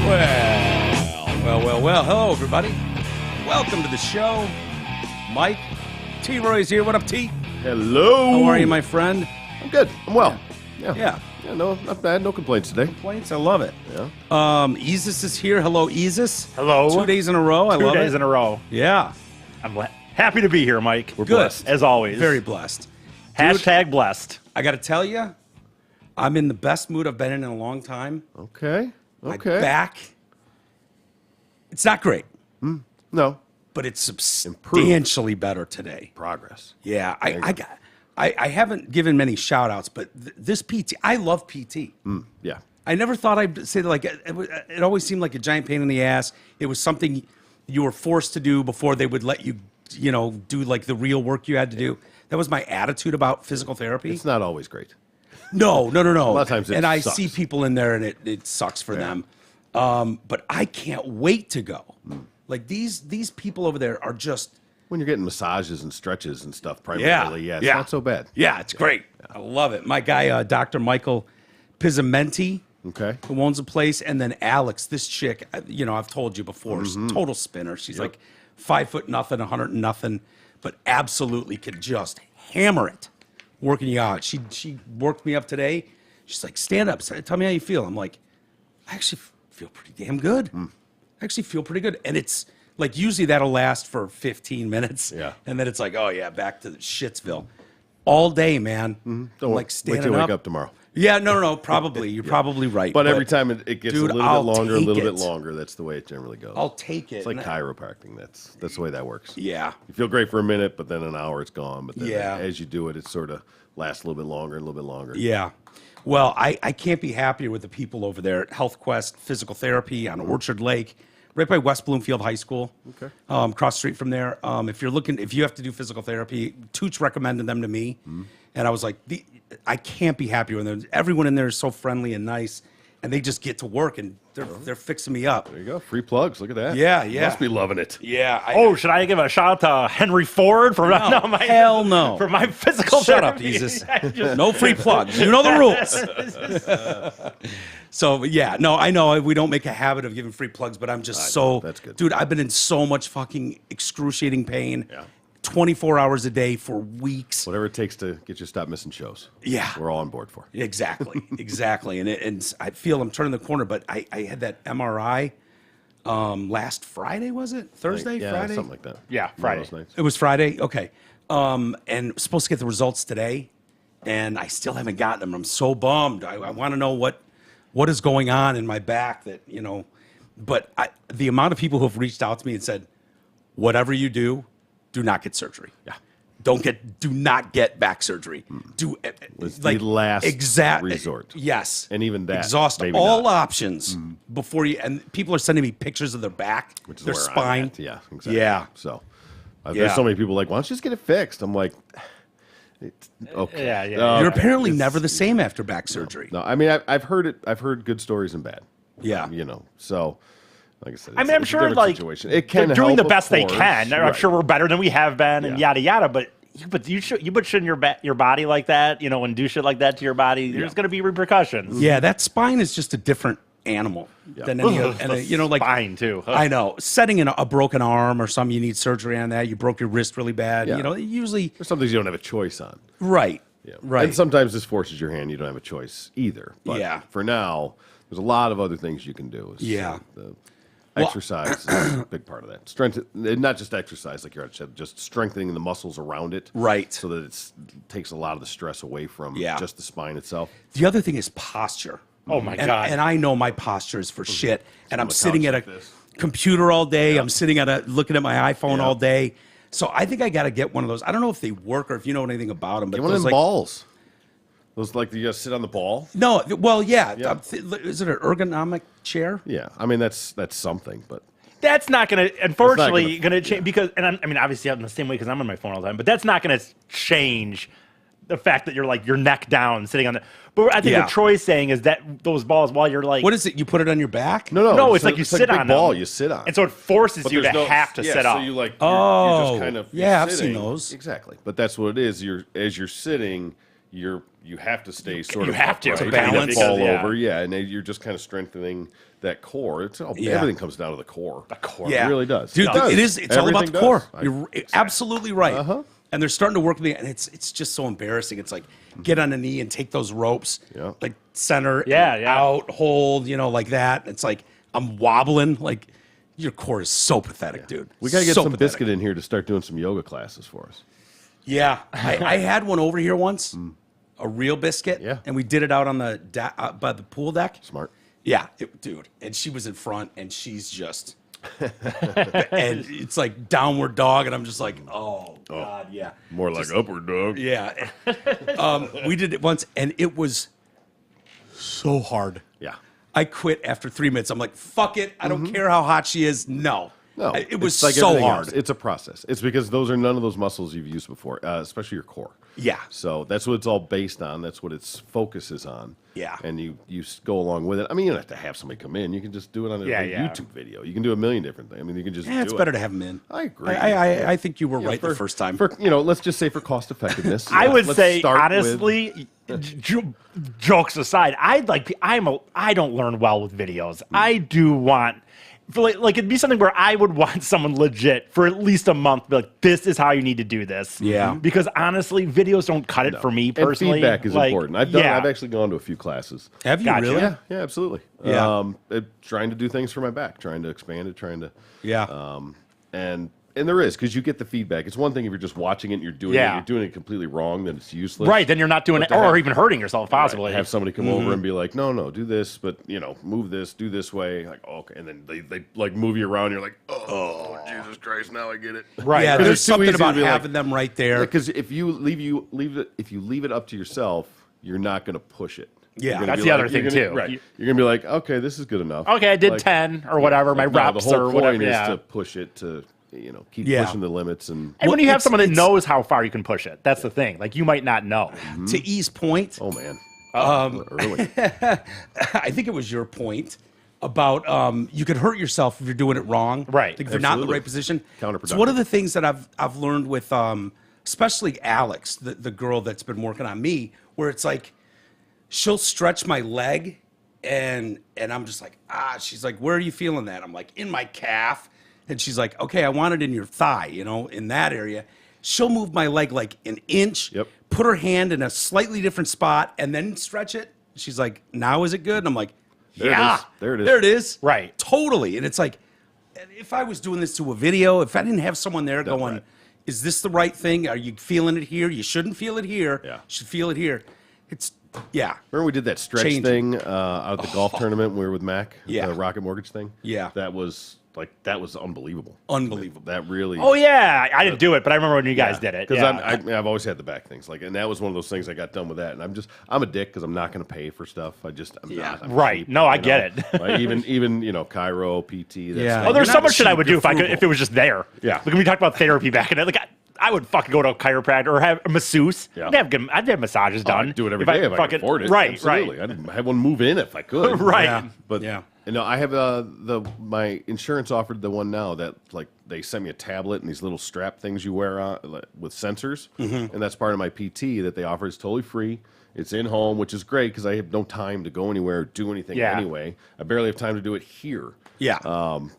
Well. Hello, everybody. Welcome to the show. Mike, T-Roy's here. What up, T? Hello. How are you, my friend? I'm good. I'm well. Yeah. No, not bad. No complaints today. Complaints? I love it. Yeah. Isis is here. Hello, Isis. Hello. 2 days in a row. I love it. 2 days in a row. Yeah. I'm happy to be here, Mike. We're Good. blessed. As always. Very blessed. Hashtag blessed. I got to tell you, I'm in the best mood I've been in a long time. Okay. My back, it's not great, No. but it's substantially better today. Progress. Yeah, I haven't given many shout outs, but this PT, I love PT. Yeah. I never thought I'd say that, like, it always seemed like a giant pain in the ass. It was something you were forced to do before they would let you, do like the real work you had to do. That was my attitude about physical therapy. It's not always great. No. A lot of times it I sucks. see people in there and it sucks for them. But I can't wait to go. Like these people over there are just. When you're getting massages and stretches and stuff primarily, it's not so bad. Yeah, it's great. I love it. My guy, Dr. Michael Pizzamenti, Okay. who owns a place, and then Alex, this chick, I've told you before, she's a total spinner. She's like 5 foot nothing, 100 and nothing, but absolutely could just hammer it, working you out. She worked me up today. She's like, stand up, tell me how you feel. I'm like, I actually feel pretty damn good. I actually feel pretty good. And it's like, usually that'll last for 15 minutes. Yeah. And then it's like, oh yeah, back to the Shitsville. All day, man. Don't Like wait standing till you wake up tomorrow. Yeah, no, probably. You're probably right. But every time it gets dude, a little I'll bit longer, take it. that's the way it generally goes. I'll take it. It's like And chiropractic. That's the way that works. Yeah. You feel great for a minute, but then an hour it's gone. But then Yeah. as you do it, it sort of lasts a little bit longer and a little bit longer. Yeah. Well, I can't be happier with the people over there at Health Quest Physical Therapy on Orchard Lake, right by West Bloomfield High School. Okay. Cross the street from there. If you have to do physical therapy, Toots recommended them to me. And I was like, I can't be happier with them. Everyone in there is so friendly and nice, and they just get to work, and they're fixing me up. There you go. Free plugs. Look at that. Yeah. Must be loving it. Yeah. Should I give a shout out to Henry Ford for hell no. for my physical Shut up, therapy? Jesus. No free plugs. You know the rules. So, yeah, no, I know we don't make a habit of giving free plugs, but I'm just that's good. Dude, I've been in so much fucking excruciating pain. Yeah. 24 hours a day for weeks. Whatever it takes to get you to stop missing shows. Yeah. We're all on board for. Exactly. And I feel I'm turning the corner, but I had that MRI last Friday, was it? Thursday, Yeah, Friday? something like that. Yeah, One of Friday. those nights. It was Friday? Okay. And supposed to get the results today, and I still haven't gotten them. I'm so bummed. I want to know what is going on in my back but the amount of people who have reached out to me and said, whatever you do not get surgery. Yeah. Do not get back surgery. It's the last resort. Yes. And even that, exhaust maybe all not. options before you. And people are sending me pictures of their back, Which is their where I'm spine. at. Yeah, exactly. Yeah. So Yeah. there's so many people like, why don't you just get it fixed? I'm like, okay. Yeah. You're apparently It's- never the same after back surgery. No, I mean, I've heard it. I've heard good stories and bad. Yeah. So like I said, I mean, I'm it's a sure different like situation. It can they're doing help, the of best they course. can. I'm Right. sure we're better than we have been, and Yeah. yada yada. But you shouldn't your body like that, and do shit like that to your body. There's going to be repercussions. Yeah, that spine is just a different animal than any other. And like spine too. I know. Setting in a broken arm or something, you need surgery on that. You broke your wrist really bad. Yeah. Usually There's some things you don't have a choice on. right. Yeah. Right. And sometimes this forces your hand. You don't have a choice either. But Yeah. for now, there's a lot of other things you can do. Yeah. The exercise is a big part of that. Strength, not just exercise, like you said, just strengthening the muscles around it. Right. So that it takes a lot of the stress away from just the spine itself. The other thing is posture. Oh my God. And I know my posture is for shit. And I'm on the sitting couch at a like this. computer all day. I'm sitting looking at my iPhone Yeah. all day. So I think I got to get one of those. I don't know if they work or if you know anything about them. But Get one of those, them balls. Those like you just sit on the ball. No, well, yeah. Yeah. Is it an ergonomic chair? Yeah, I mean that's something, but That's not going to, unfortunately, gonna- going to change because, and I mean, obviously, I'm the same way because I'm on my phone all the time. But that's not going to change the fact that you're like your neck down, sitting on the. But I think Yeah. what Troy's saying is that those balls, while you're like, What is it? You put it on your back? no, it's like you it's sit a big on ball. them. You sit on, and so it forces But you to there's no- have to yeah, sit so up. you you're Oh, just kind of yeah, I've sitting. seen those. Exactly, but that's what it is. As you're sitting, you have to stay sort you of have to upright, balance. you fall Yeah. over, and then you're just kind of strengthening that core. Yeah. Everything comes down to the core. The core. Yeah. It really does. Dude, It does. it is. It's all about the Everything core. does. You're absolutely right. And they're starting to work with me, and it's just so embarrassing. It's like get on a knee and take those ropes, Yeah. like center, Yeah, and yeah. out, hold, like that. It's like I'm wobbling. Like your core is so pathetic, dude. We got to get So some pathetic. biscuit in here to start doing some yoga classes for us. Yeah, I had one over here once, a real biscuit, Yeah. and we did it out on the by the pool deck. Smart. Yeah, dude, and she was in front, and she's just, and it's like downward dog, and I'm just like, oh god, yeah, More like upward dog. yeah. We did it once, and it was so hard. Yeah. I quit after 3 minutes. I'm like, fuck it, I don't care how hot she is. No, No, it was it's like so everything hard. else. It's a process. It's because those are none of those muscles you've used before, especially your core. Yeah. So that's what it's all based on. That's what its focus is on. Yeah. And you go along with it. I mean, you don't have to have somebody come in. You can just do it on a Yeah. YouTube video. You can do a million different things. I mean, you can just Yeah, it's do better it. to have them in. I agree. I think you were right the first time. For let's just say for cost effectiveness. I would let's say start with- honestly, jokes aside, I don't learn well with videos. I do want. Like it'd be something where I would want someone legit for at least a month to be like, this is how you need to do this. Yeah. Because honestly, videos don't cut it for me and personally. feedback is Like, important. I've actually gone to a few classes. Have you Gotcha. really? Yeah, absolutely. Yeah. Trying to do things for my back, trying to expand it, Yeah. and there is, because you get the feedback. It's one thing if you're just watching it and you're doing it completely wrong, then it's useless. Right, then you're not doing it, to or have- even hurting yourself possibly. Have somebody come over and be like, no, do this, but move this, do this way. Like, okay, and then they like move you around. You're like, oh, Jesus Christ, now I get it. Right. Yeah, Because there's it's too something easy to about be like- having them right there. Because if you leave it up to yourself, you're not going to push it. Yeah. You're gonna That's be the other you're thing, gonna- too. Right. You- You're gonna be like, okay, this is good enough. Okay, I did Like, 10 or whatever, my like, no, reps the whole or whatever. point is Yeah. to push it to keep Yeah. pushing the limits and And when you have it's- someone that it's- knows how far you can push it, that's the thing. Like you might not know. To E's point, oh man, early. I think it was your point about you could hurt yourself if you're doing it wrong. Right. Like if you're not in the Absolutely. right position. Counterproductive. It's one of the things that I've learned with especially Alex, the girl that's been working on me, where it's like she'll stretch my leg and I'm just like, she's like, where are you feeling that? I'm like, in my calf. And she's like, okay, I want it in your thigh, in that area. She'll move my leg like an inch, Yep. put her hand in a slightly different spot, and then stretch it. She's like, now is it good? And I'm like, There it yeah. is. There it is. There it is. Right. Totally. And it's like, if I was doing this to a video, if I didn't have someone there That's going, right. is this the right thing? Are you feeling it here? You shouldn't feel it here. Yeah. You should feel it here. It's, yeah. Remember we did that stretch Changing. thing out at the golf tournament when we were with Mac? Yeah. The Rocket Mortgage thing? Yeah. That was unbelievable. Unbelievable. That really. Oh yeah, I didn't do it, but I remember when you guys did it. Because Yeah. I've always had the back things and that was one of those things I got done with that, and I'm a dick because I'm not going to pay for stuff. I'm not. I'm Right. cheap, No, I get it. Like, even Cairo, PT. That Yeah. stuff. Oh, there's You're so not much shit I cheap, would do you're if frugal. if it was just there. Yeah. Like when we talked about therapy back in the day, like I would fucking go to a chiropractor or have a masseuse. Yeah. I'd have massages Oh, done. I'd do it every day if I could afford it. Right, Absolutely. right. I'd have one move in if I could. Right. Yeah. But Yeah. I have my insurance offered the one now that like they sent me a tablet and these little strap things you wear on with sensors, and that's part of my PT that they offer. It's totally free. It's in home, which is great because I have no time to go anywhere or do anything Yeah. anyway. I barely have time to do it here. Yeah.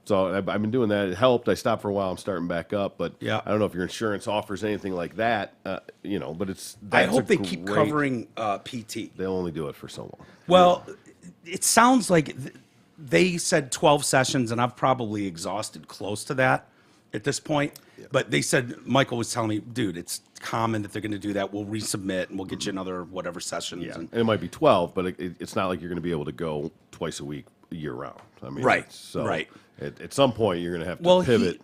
So I've been doing that. It helped. I stopped for a while. I'm starting back up, but Yeah. I don't know if your insurance offers anything like that. But I that's hope a they keep great- covering PT. They'll only do it for so long. Well, it sounds like they said 12 sessions, and I've probably exhausted close to that at this point. But they said, Michael was telling me, dude, it's common that they're going to do that. We'll resubmit, and we'll get you another whatever sessions. Yeah, And, and it might be 12, but it's not like you're going to be able to go twice a week year round. I mean, Right, So right. At some point, you're going to have to Well, pivot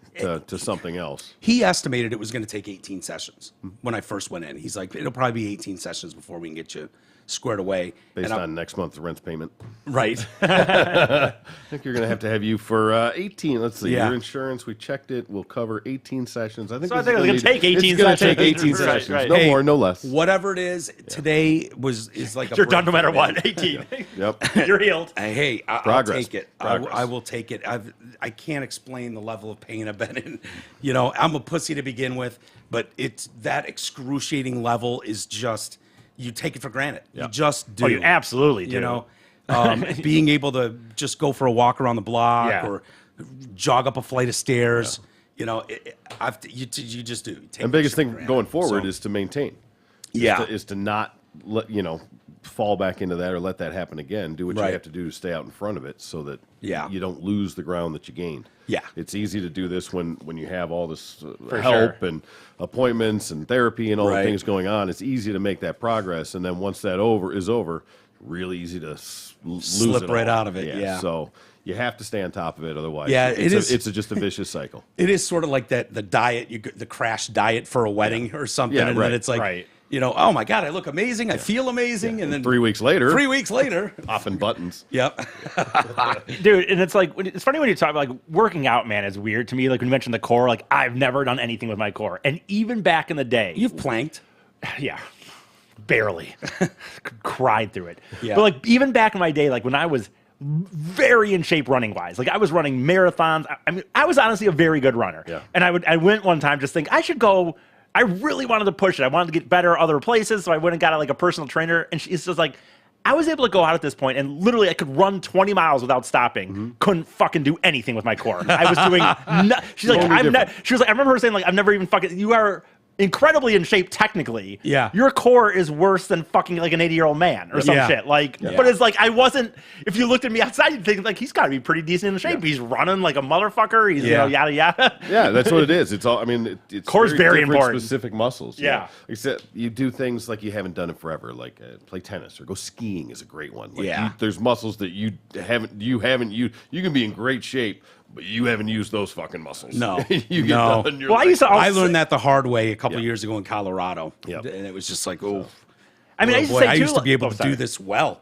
to something else. he estimated it was going to take 18 sessions when I first went in. He's like, it'll probably be 18 sessions before we can get you squared away. Based And I'm- on next month's rent payment. Right. I think you're going to have you for 18. Let's see. Yeah. Your insurance, we checked it. We'll cover 18 sessions. I think So I this think is it's gonna take 18 It's going to take sessions. 18 Right, sessions. right. No Hey, more, no less. Whatever it is, today is like a You're done no break matter for me. what. 18. Yep. You're healed. Hey, I'll Progress. take it. Progress. I will take it. I can't explain the level of pain I've been in. I'm a pussy to begin with, but it's that excruciating level is just you take it for granted. Yeah. You just do. Oh, you absolutely do. You know, being able to just go for a walk around the block Yeah. or jog up a flight of stairs. You know, you just do. You take And biggest shit for thing granted. going forward So, is to maintain. Yeah. Is to not let fall back into that or let that happen again. Do what Right. you have to do to stay out in front of it so that Yeah. you don't lose the ground that you gained. Yeah. It's easy to do this when you have all this For help sure. and appointments and therapy and all Right. the things going on. It's easy to make that progress, and then once that is over, really easy to lose Slip it right all. out of it, yeah. So you have to stay on top of it, otherwise, Yeah, it's just a vicious cycle. It is sort of like the diet, the crash diet for a wedding or something, Yeah, and right, then it's like, right. oh my god, I look amazing, I feel amazing, and then 3 weeks later, 3 weeks later, off in buttons. yep, Dude, and it's like, it's funny when you talk about like working out, man, is weird to me. Like when you mentioned the core, like I've never done anything with my core. And even back in the day, you've planked. yeah, barely cried through it. Yeah. But like even back in my day, like when I was very in shape running wise, like I was running marathons. I mean, I was honestly a very good runner. Yeah. And I went one time just think I should go. I really wanted to push it. I wanted to get better other places. So I went and got like a personal trainer. And she's just like, I was able to go out at this point and literally I could run 20 miles without stopping. Mm-hmm. Couldn't fucking do anything with my core. I was doing she's like, Totally I'm not, different. she was like, I remember her saying like, I've never even fucking, you are incredibly in shape technically. Yeah. Your core is worse than fucking like an 80-year-old man or some Yeah. shit. Like, Yeah. but it's like, I wasn't, if you looked at me outside, you'd think like, he's got to be pretty decent in shape. Yeah. He's running like a motherfucker. He's, Yeah. yada, yada. Yeah, that's what it is. It's all. I mean, it's Core's very different important. Specific muscles. Yeah. Like I said, you do things like you haven't done it forever, like play tennis or go skiing is a great one. Like Yeah. there's muscles that you haven't used. You can be in great shape, but you haven't used those fucking muscles. No. you get No. done. You're Well, I like, used to I also- learned that the hard way a couple Yeah. years ago in Colorado, Yep. and it was just like, oh. I mean, I used to boy, say I too, used to be able oh, to sorry. do this well.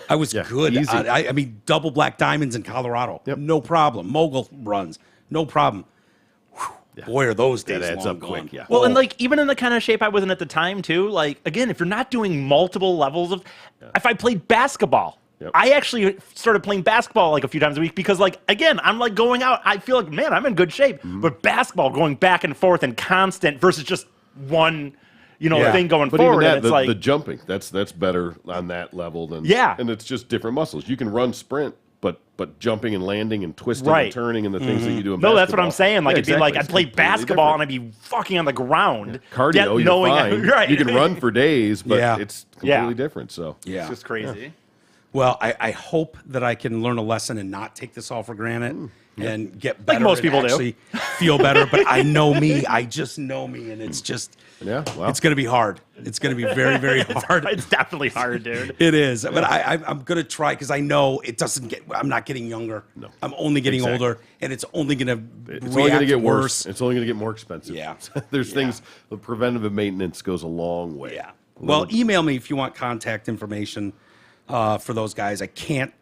I was Yeah, good. easy. I mean, double black diamonds in Colorado, Yep. no problem. Mogul runs, no problem. Whew. Boy, are those days adds long up quick, gone. yeah. Well, and Oh. like even in the kind of shape I was in at the time too, like again, if you're not doing multiple levels of, if I played basketball, Yep. I actually started playing basketball like a few times a week because like again, I'm like going out, I feel like man, I'm in good shape. Mm-hmm. But basketball going back and forth and constant versus just one, Yeah. thing going But forward. even And that, it's like the jumping, that's better on that level than Yeah. and it's just different muscles. You can run sprint, but jumping and landing and twisting Right. and turning and the things that you do in no, basketball. that's what I'm saying. Like Yeah, it'd be like exactly. I'd play It's completely basketball different. and I'd be fucking on the ground. Cardio, yet you're knowing fine. right. You can run for days, but Yeah. it's Yeah. completely different. So Yeah. It's just crazy. Well, I hope that I can learn a lesson and not take this all for granted and get better. most and people do. actually feel better. But I know me. I just know me, and it's just yeah, wow. it's going to be hard. It's going to be very, very hard. It's definitely hard, dude. It is, but I'm going to try because I know it doesn't get. I'm not getting younger. No. I'm only getting Exactly. older, and it's only going to It's only going to get worse. It's only going to get more expensive. Yeah. There's Yeah. things. The preventative maintenance goes a long way. Yeah. Well, email me if you want contact information for those guys. I can't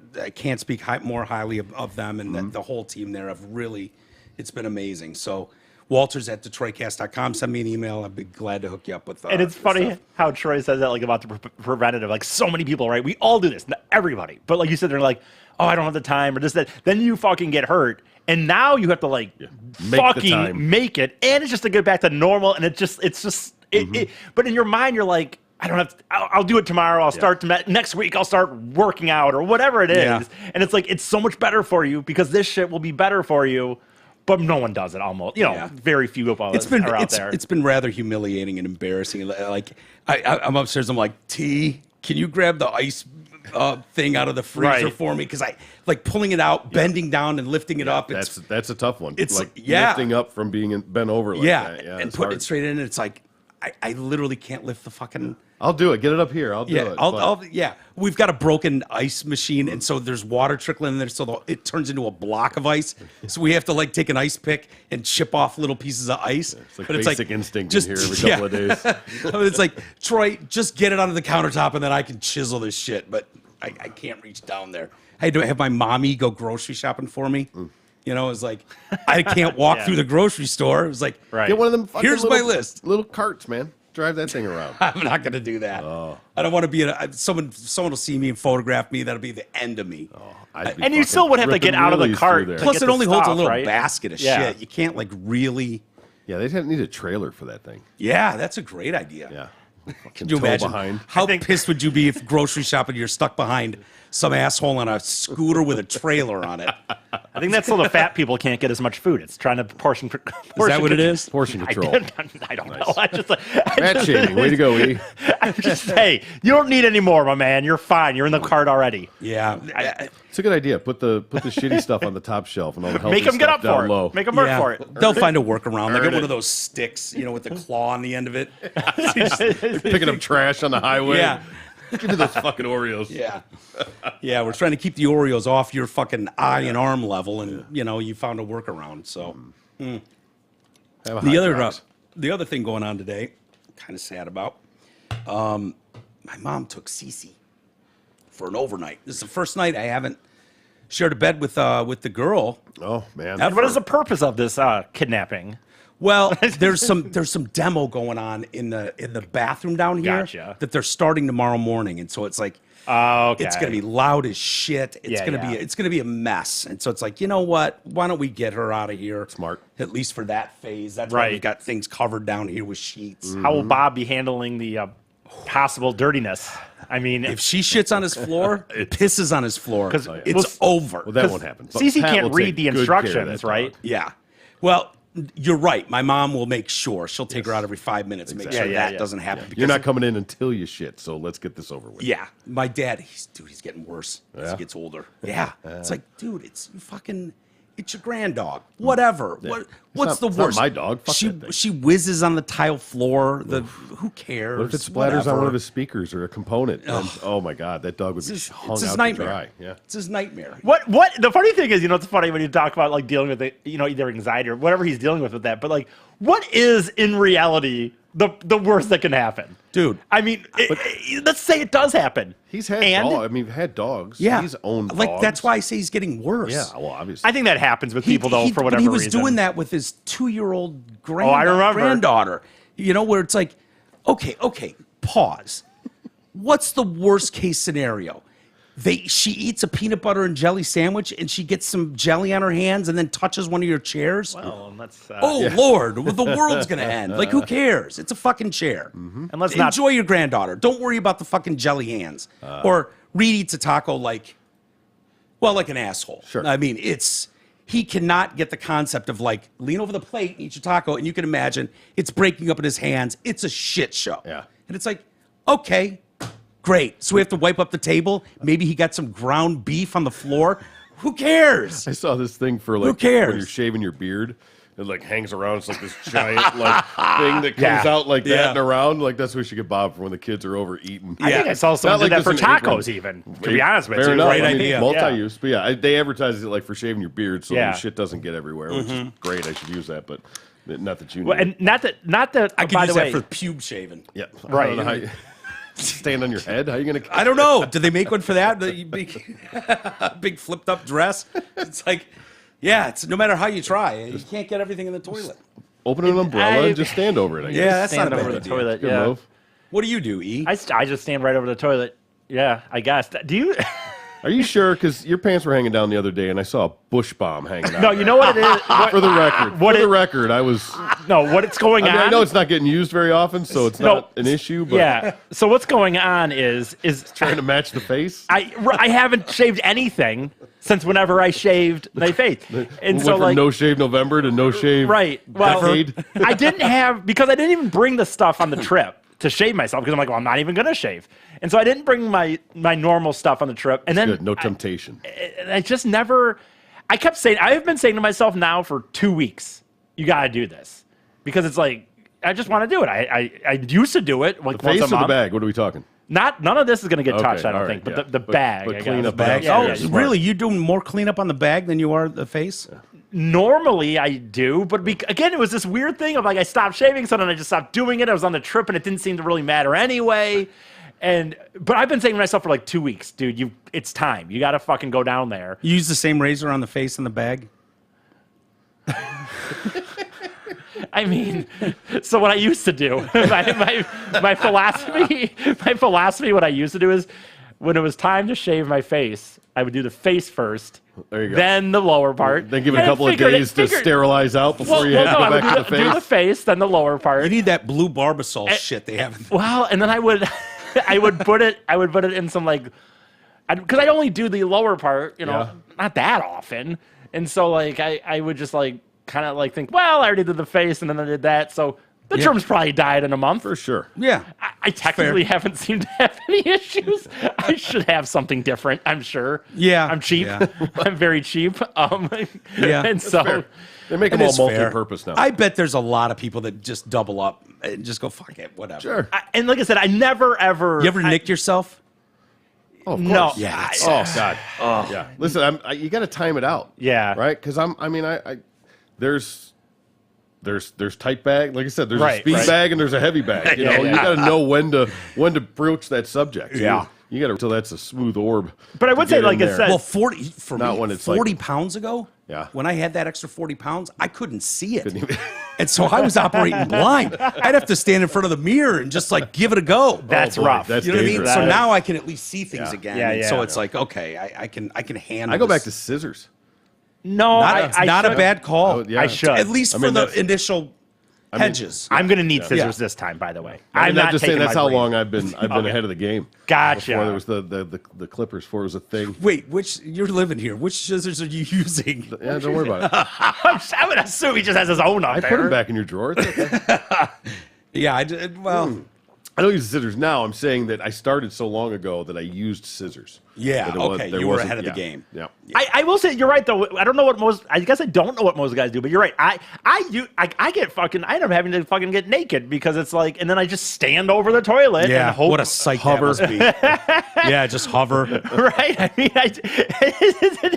speak more highly of them and the whole team there. Have really, it's been amazing. So, Walters at DetroitCast.com. Send me an email. I'd be glad to hook you up with. And it's funny stuff. how Troy says that, like about the preventative. Like so many people, right? We all do this, not everybody. But like you said, they're like, "Oh, I don't have the time," or this, that. Then you fucking get hurt, and now you have to like Make the fucking time. make it, and it's just to get back to normal. And it's just, Mm-hmm. it, but in your mind, you're like, I don't have. I'll do it tomorrow. I'll start next week. I'll start working out or whatever it is. Yeah. And it's like it's so much better for you because this shit will be better for you. But no one does it. Almost, Yeah. very few people are out there. It's been rather humiliating and embarrassing. Like I'm upstairs. I'm like, T, can you grab the ice thing out of the freezer Right. for me? Because I like pulling it out, bending down, and lifting it up. That's a tough one. it's- like yeah. lifting up from being bent over. Like yeah, that. and it's putting hard. it straight in. And it's like I literally can't lift the fucking. I'll do it. Get it up here. I'll do Yeah, it. yeah. We've got a broken ice machine, and so there's water trickling in there, so it turns into a block of ice. So we have to like take an ice pick and chip off little pieces of ice. It's like basic instinct in here every couple of days. I mean, it's like, Troy, just get it onto the countertop, and then I can chisel this shit. But I can't reach down there. I had to have my mommy go grocery shopping for me. You know, it's like I can't walk Yeah. through the grocery store. It was like, Right. Get one of them. Fucking Here's little, my list. Little carts, man. Drive that thing around. I'm not going to do that. I don't want to be someone will see me and photograph me. That'll be the end of me. I'd be And you still fucking would have to ripping get out of the wheelies cart through to there. Plus, get it the only holds a stuff, little right? basket of Yeah. shit. You can't like really. Yeah, they need a trailer for that thing. Yeah, that's a great idea. Yeah. Can you imagine how pissed would you be if grocery shopping you're stuck behind some asshole on a scooter with a trailer on it? I think that's so the fat people can't get as much food. It's trying to portion. Is that what it is? Portion control. I don't know. Fat shaming. Way to go, E. I just say you don't need any more, my man. You're fine. You're in the cart already. Yeah. It's a good idea. Put the shitty stuff on the top shelf and all the healthy Make them get stuff up down for low. it. Make them work for it. They'll find a workaround. They get Earn one it. of those sticks, with the claw on the end of it. Picking up trash on the highway. Yeah. Give me those fucking Oreos. Yeah. Yeah, we're trying to keep the Oreos off your fucking eye and arm level, and, you found a workaround. So Have a hot dogs. the other thing going on today, kind of sad about, my mom took Cece for an overnight. This is the first night I haven't shared a bed with the girl. Oh man. What is the purpose of this kidnapping? Well, there's some demo going on in the bathroom down here Gotcha. that they're starting tomorrow morning, and so it's like Okay. it's gonna be loud as shit. It's gonna be a mess, and so it's like, you know what? Why don't we get her out of here? Smart. At least for that phase. That's why Right. we've got things covered down here with sheets. How will Bob be handling the possible dirtiness? I mean, If she shits on his floor, pisses on his floor, 'Cause- it's over. Well, that won't happen. But Cece Pat can't will read take the good care of instructions, that right? dog. Yeah. Well, you're right. My mom will make sure. She'll take her out every 5 minutes and make sure Yeah, that yeah. doesn't happen. You're because- not coming in until you shit, so let's get this over with. Yeah. My dad, he's getting worse as Yeah? he gets older. Yeah. It's like, dude, it's your grand dog. Whatever. What's the it's not worst? my dog. Fuck that thing. She whizzes on the tile floor. Who cares? What if it splatters on Whatever. one of his speakers or a component? And, oh my god, that dog would be hung It's his out nightmare. to dry. Yeah. It's his nightmare. What the funny thing is, it's funny when you talk about like dealing with either anxiety or whatever he's dealing with that, but like what is in reality the worst that can happen? Dude. I mean, let's say it does happen. He's had dogs. I mean, had dogs. Yeah. He's owned dogs. Like, that's why I say he's getting worse. Yeah, well, obviously. I think that happens with people though for whatever but he was reason. doing that with his 2-year-old I remember. granddaughter. Where it's like, okay, pause. What's the worst case scenario? She eats a peanut butter and jelly sandwich and she gets some jelly on her hands and then touches one of your chairs. Well, that's Lord, the world's gonna end. Like, who cares? It's a fucking chair. and let's not Enjoy your granddaughter. Don't worry about the fucking jelly hands. Or Reed eats a taco like an asshole. Sure. I mean, he cannot get the concept of like lean over the plate and eat your taco, and you can imagine it's breaking up in his hands. It's a shit show. Yeah. And it's like, okay, great. So we have to wipe up the table. Maybe he got some ground beef on the floor. Who cares? I saw this thing for like Who cares? when you're shaving your beard. It like hangs around. It's like this giant like thing that comes out like that Yeah. and around. Like that's what we should get Bob for when the kids are over eating. I think I saw someone Not do like that for this in April. tacos even. To be honest with Fair you. enough. Great I mean, idea. multi-use. But yeah, they advertise it like for shaving your beard so Yeah. your shit doesn't get everywhere, which is great. I should use that, but not that you Well, need. and not that I could by use the way, that for pube shaving. Yeah, Right. I don't know how you, stand on your head. How you gonna? I don't know. Did they make one for that? The big flipped up dress? It's like, yeah, it's no matter how you try, you can't get everything in the toilet. Open an umbrella and just stand over it. I guess. Yeah, that's stand not a over bad the idea. toilet. Good Yeah. move. What do you do, E? I just stand right over the toilet. Yeah, I guess. Do you? Are you sure? Because your pants were hanging down the other day, and I saw a bush bomb hanging out. No, you know what it is. For the record, What for the it- record, I was. No, what's going I mean, on? I know it's not getting used very often, so it's No. not an issue. But Yeah. So what's going on is trying to match the face. I haven't shaved anything since whenever I shaved my face, and We so went from like no shave November to no shave right. Well, decade. I didn't have because I didn't even bring the stuff on the trip to shave myself because I'm like, well, I'm not even gonna shave, and so I didn't bring my normal stuff on the trip, and then Good, no temptation. I just never. I kept saying I've been saying to myself now for 2 weeks, you got to do this because it's like I just want to do it. I used to do it like The once face a or the month. bag? What are we talking? None of this is going to get Okay, touched, I don't all think. right, But yeah. the bag, but I clean guess. up the Yeah, Oh, yeah, smart. really? You're doing more cleanup on the bag than you are the face? Normally I do, but again, it was this weird thing of like I stopped shaving, so then I just stopped doing it. I was on the trip, and it didn't seem to really matter anyway. But I've been saying to myself for like 2 weeks, dude, it's time. You got to fucking go down there. You use the same razor on the face and the bag? I mean, so what I used to do, my philosophy, what I used to do is when it was time to shave my face, I would do the face first, There you go. then the lower part. Then give it a and couple of days to sterilize out before you have to I go would back to the do the face. face, then the lower part. You need that blue Barbasol shit they have. Well, and then I would put it in some like, because I only do the lower part, Yeah. not that often, and so like I would just like kind of like think, well, I already did the face, and then I did that, so the germs probably died in a month. For sure. Yeah. I technically haven't seemed to have any issues. I should have something different, I'm sure. Yeah. I'm cheap. Yeah. I'm very cheap. Yeah. And so Fair. They make them It all is fair. multi-purpose now. I bet there's a lot of people that just double up and just go, fuck it, whatever. Sure. and like I said, I never ever. You ever nicked yourself? Oh, of No. course. Yeah, that's- Oh God. Yeah. Listen, you got to time it out. Yeah. Right. Because there's tight bag. Like I said, there's a Right, speed right. bag and there's a heavy bag. You know, you got to know when to broach that subject. Yeah. You got to until that's a smooth orb. But I to would say, get in like I there. said, Well, 40 for Not me, when it's 40 like- pounds ago, Yeah. when I had that extra 40 pounds, I couldn't see it. And so I was operating blind. I'd have to stand in front of the mirror and just like give it a go. That's boy, rough. that's You know what I mean? dangerous. So That now I can at least see things Yeah. again. Yeah, And so yeah. it's like, okay, I can handle I go back to this. scissors. no, Not, I not a should- bad call. Oh, yeah. I should. At least I mean, for the that's- initial hedges. I'm going to need scissors Yeah. this time, by the way. I'm not just taking saying that's my how blade. long I've been ahead of the game. Gotcha. Before there was the Clippers, before it was a thing. Wait, you're living here. Which scissors are you using? Yeah, don't worry about it. I would assume he just has his own up I there. put them back in your drawer. It's okay. Yeah, I did. Well, I don't use scissors now. I'm saying that I started so long ago that I used scissors. yeah, That it okay. there You were wasn't- ahead of the yeah, game. Yeah. I will say you're right though. I don't know what most. I guess I don't know what most guys do, but you're right. I get fucking. I end up having to fucking get naked because it's like, and then I just stand over the toilet Yeah, and hope. what a sight that must be. Yeah, just hover. Right. I mean,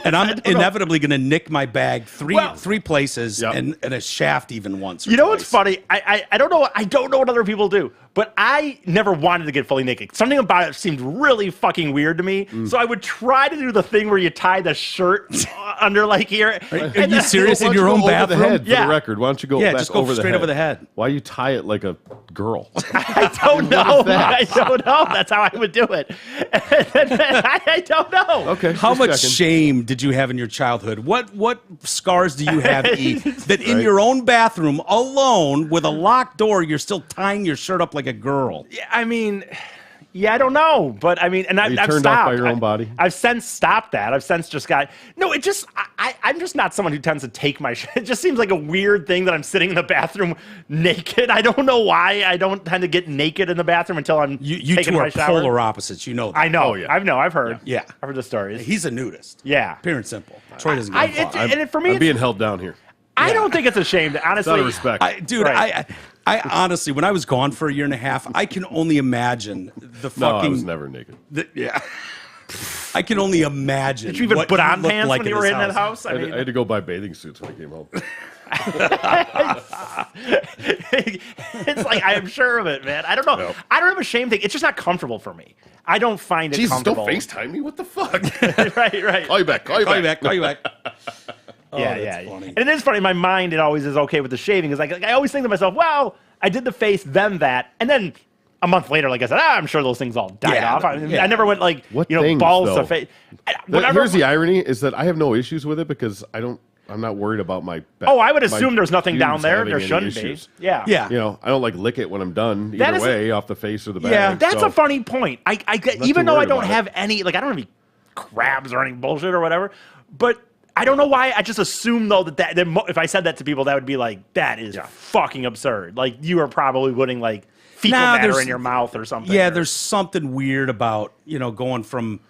And I'm inevitably going to nick my bag three places Yep. and a shaft even once. Or You know what's twice. funny? I don't know. I don't know what other people do, but I never wanted to get fully naked. Something about it seemed really fucking weird to me. So I would try to do the thing where you tie the shirt under like here. Are you serious Why in don't your you own go over bathroom? the head, for Yeah. the record. Why don't you go Yeah, back just go over straight the over the head. Why you tie it like a girl? I don't know. that? I don't know. That's how I would do it. I don't know. Okay. How just much checking. shame did you have in your childhood? What scars do you have, E, that in Right. your own bathroom, alone, with a locked door, you're still tying your shirt up like a girl? Yeah, I mean, yeah, I don't know, but I mean, and I've you turned stopped. off by your own body? I've since stopped that. I've since just got no. It just I'm just not someone who tends to take my. It just seems like a weird thing that I'm sitting in the bathroom naked. I don't know why. I don't tend to get naked in the bathroom until I'm You taking two my are shower. polar opposites. You know that. I know. Oh, yeah. I've heard. Yeah. I've heard the stories. He's a nudist. Yeah. Pure and simple. Troy doesn't give a fuck. And for me, I'm it's- being held down here. I don't think it's a shame. Honestly, Out of respect. Dude, Right. I honestly, when I was gone for a year and a half, I can only imagine the No, I fucking. was never naked. Yeah. I can only imagine. Did you even what put he on looked pants like when you were his in that house? I had to go buy bathing suits when I came home. It's like I am sure of it, man. I don't know. No. I don't have a shame thing. It's just not comfortable for me. I don't find it Jesus, don't comfortable. FaceTime me. What the fuck? right. Call you back. Call you Call you back. back. Call you back. Yeah, that's yeah. funny. And it is funny. In my mind, it always is okay with the shaving. Is like I always think to myself, well, I did the face, then that, and then a month later, like I said, I'm sure those things all died Yeah, off. yeah. I never went like What things, balls though? to face. Whatever. Here's the irony: is that I have no issues with it because I'm not worried about my. Oh, I would assume there's nothing down pubes there. having There any shouldn't issues. be. Yeah. Yeah. You know, I don't like lick it when I'm done That either is a- way, off the face or the back. Yeah, That's so- a funny point. I even too though I worried don't about have any, like I don't have any crabs or any bullshit or whatever, but I don't know why. I just assume though that if I said that to people, that would be like, that is fucking absurd. Like you are probably putting like fecal Nah, matter there's- in your mouth or something. Yeah, or- there's something weird about going from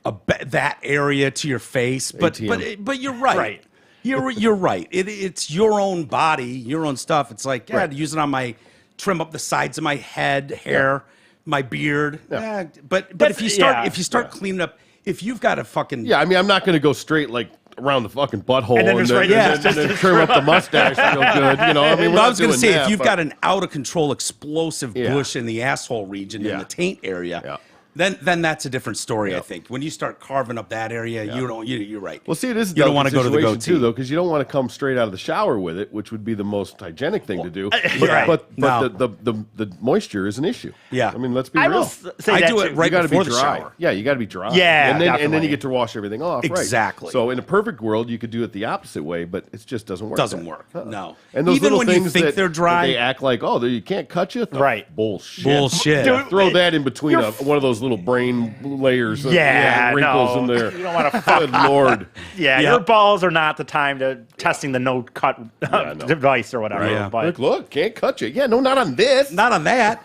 that area to your face, but ATM. but you're right. Right. You're right. It's your own body, your own stuff. It's like Right. to use it on my trim up the sides of my head, hair, my beard. Yeah. But That's- if you start cleaning up, if you've got a fucking Yeah, I mean, I'm not going to go straight like around the fucking butthole And then just right- and then trim up the mustache real good. You know, I mean, we're Well, I not was going to doing say, that, if you've but- got an out of control explosive Yeah. bush in the asshole region in Yeah. the taint area, Yeah. then that's a different story. I think when you start carving up that area, you're right. Well, see, it is. You don't want to go to the situation goatee too, though, because you don't want to come straight out of the shower with it, which would be the most hygienic thing to do. Right. But No. the moisture is an issue. Yeah. I mean, let's be I real. will say I that do it too. right You got to be before the dry. shower. Yeah, you got to be dry. Yeah, and then definitely. you get to wash everything off. Exactly. Right. So in a perfect world, you could do it the opposite way, but it just doesn't work. Doesn't that. work. Uh-uh. No. And those Even little when you things think that, they're dry- that they act like, oh, you can't cut you. Right. Bullshit. Bullshit. Dude, Throw that in between You're- one of those little brain layers. Yeah, wrinkles no. in there. You don't want to fuck. Good Lord. Yeah, Yeah. your balls are not the time to testing the no cut no. device or whatever. Yeah. But Look, can't cut you. Yeah, no, not on this. Not on that.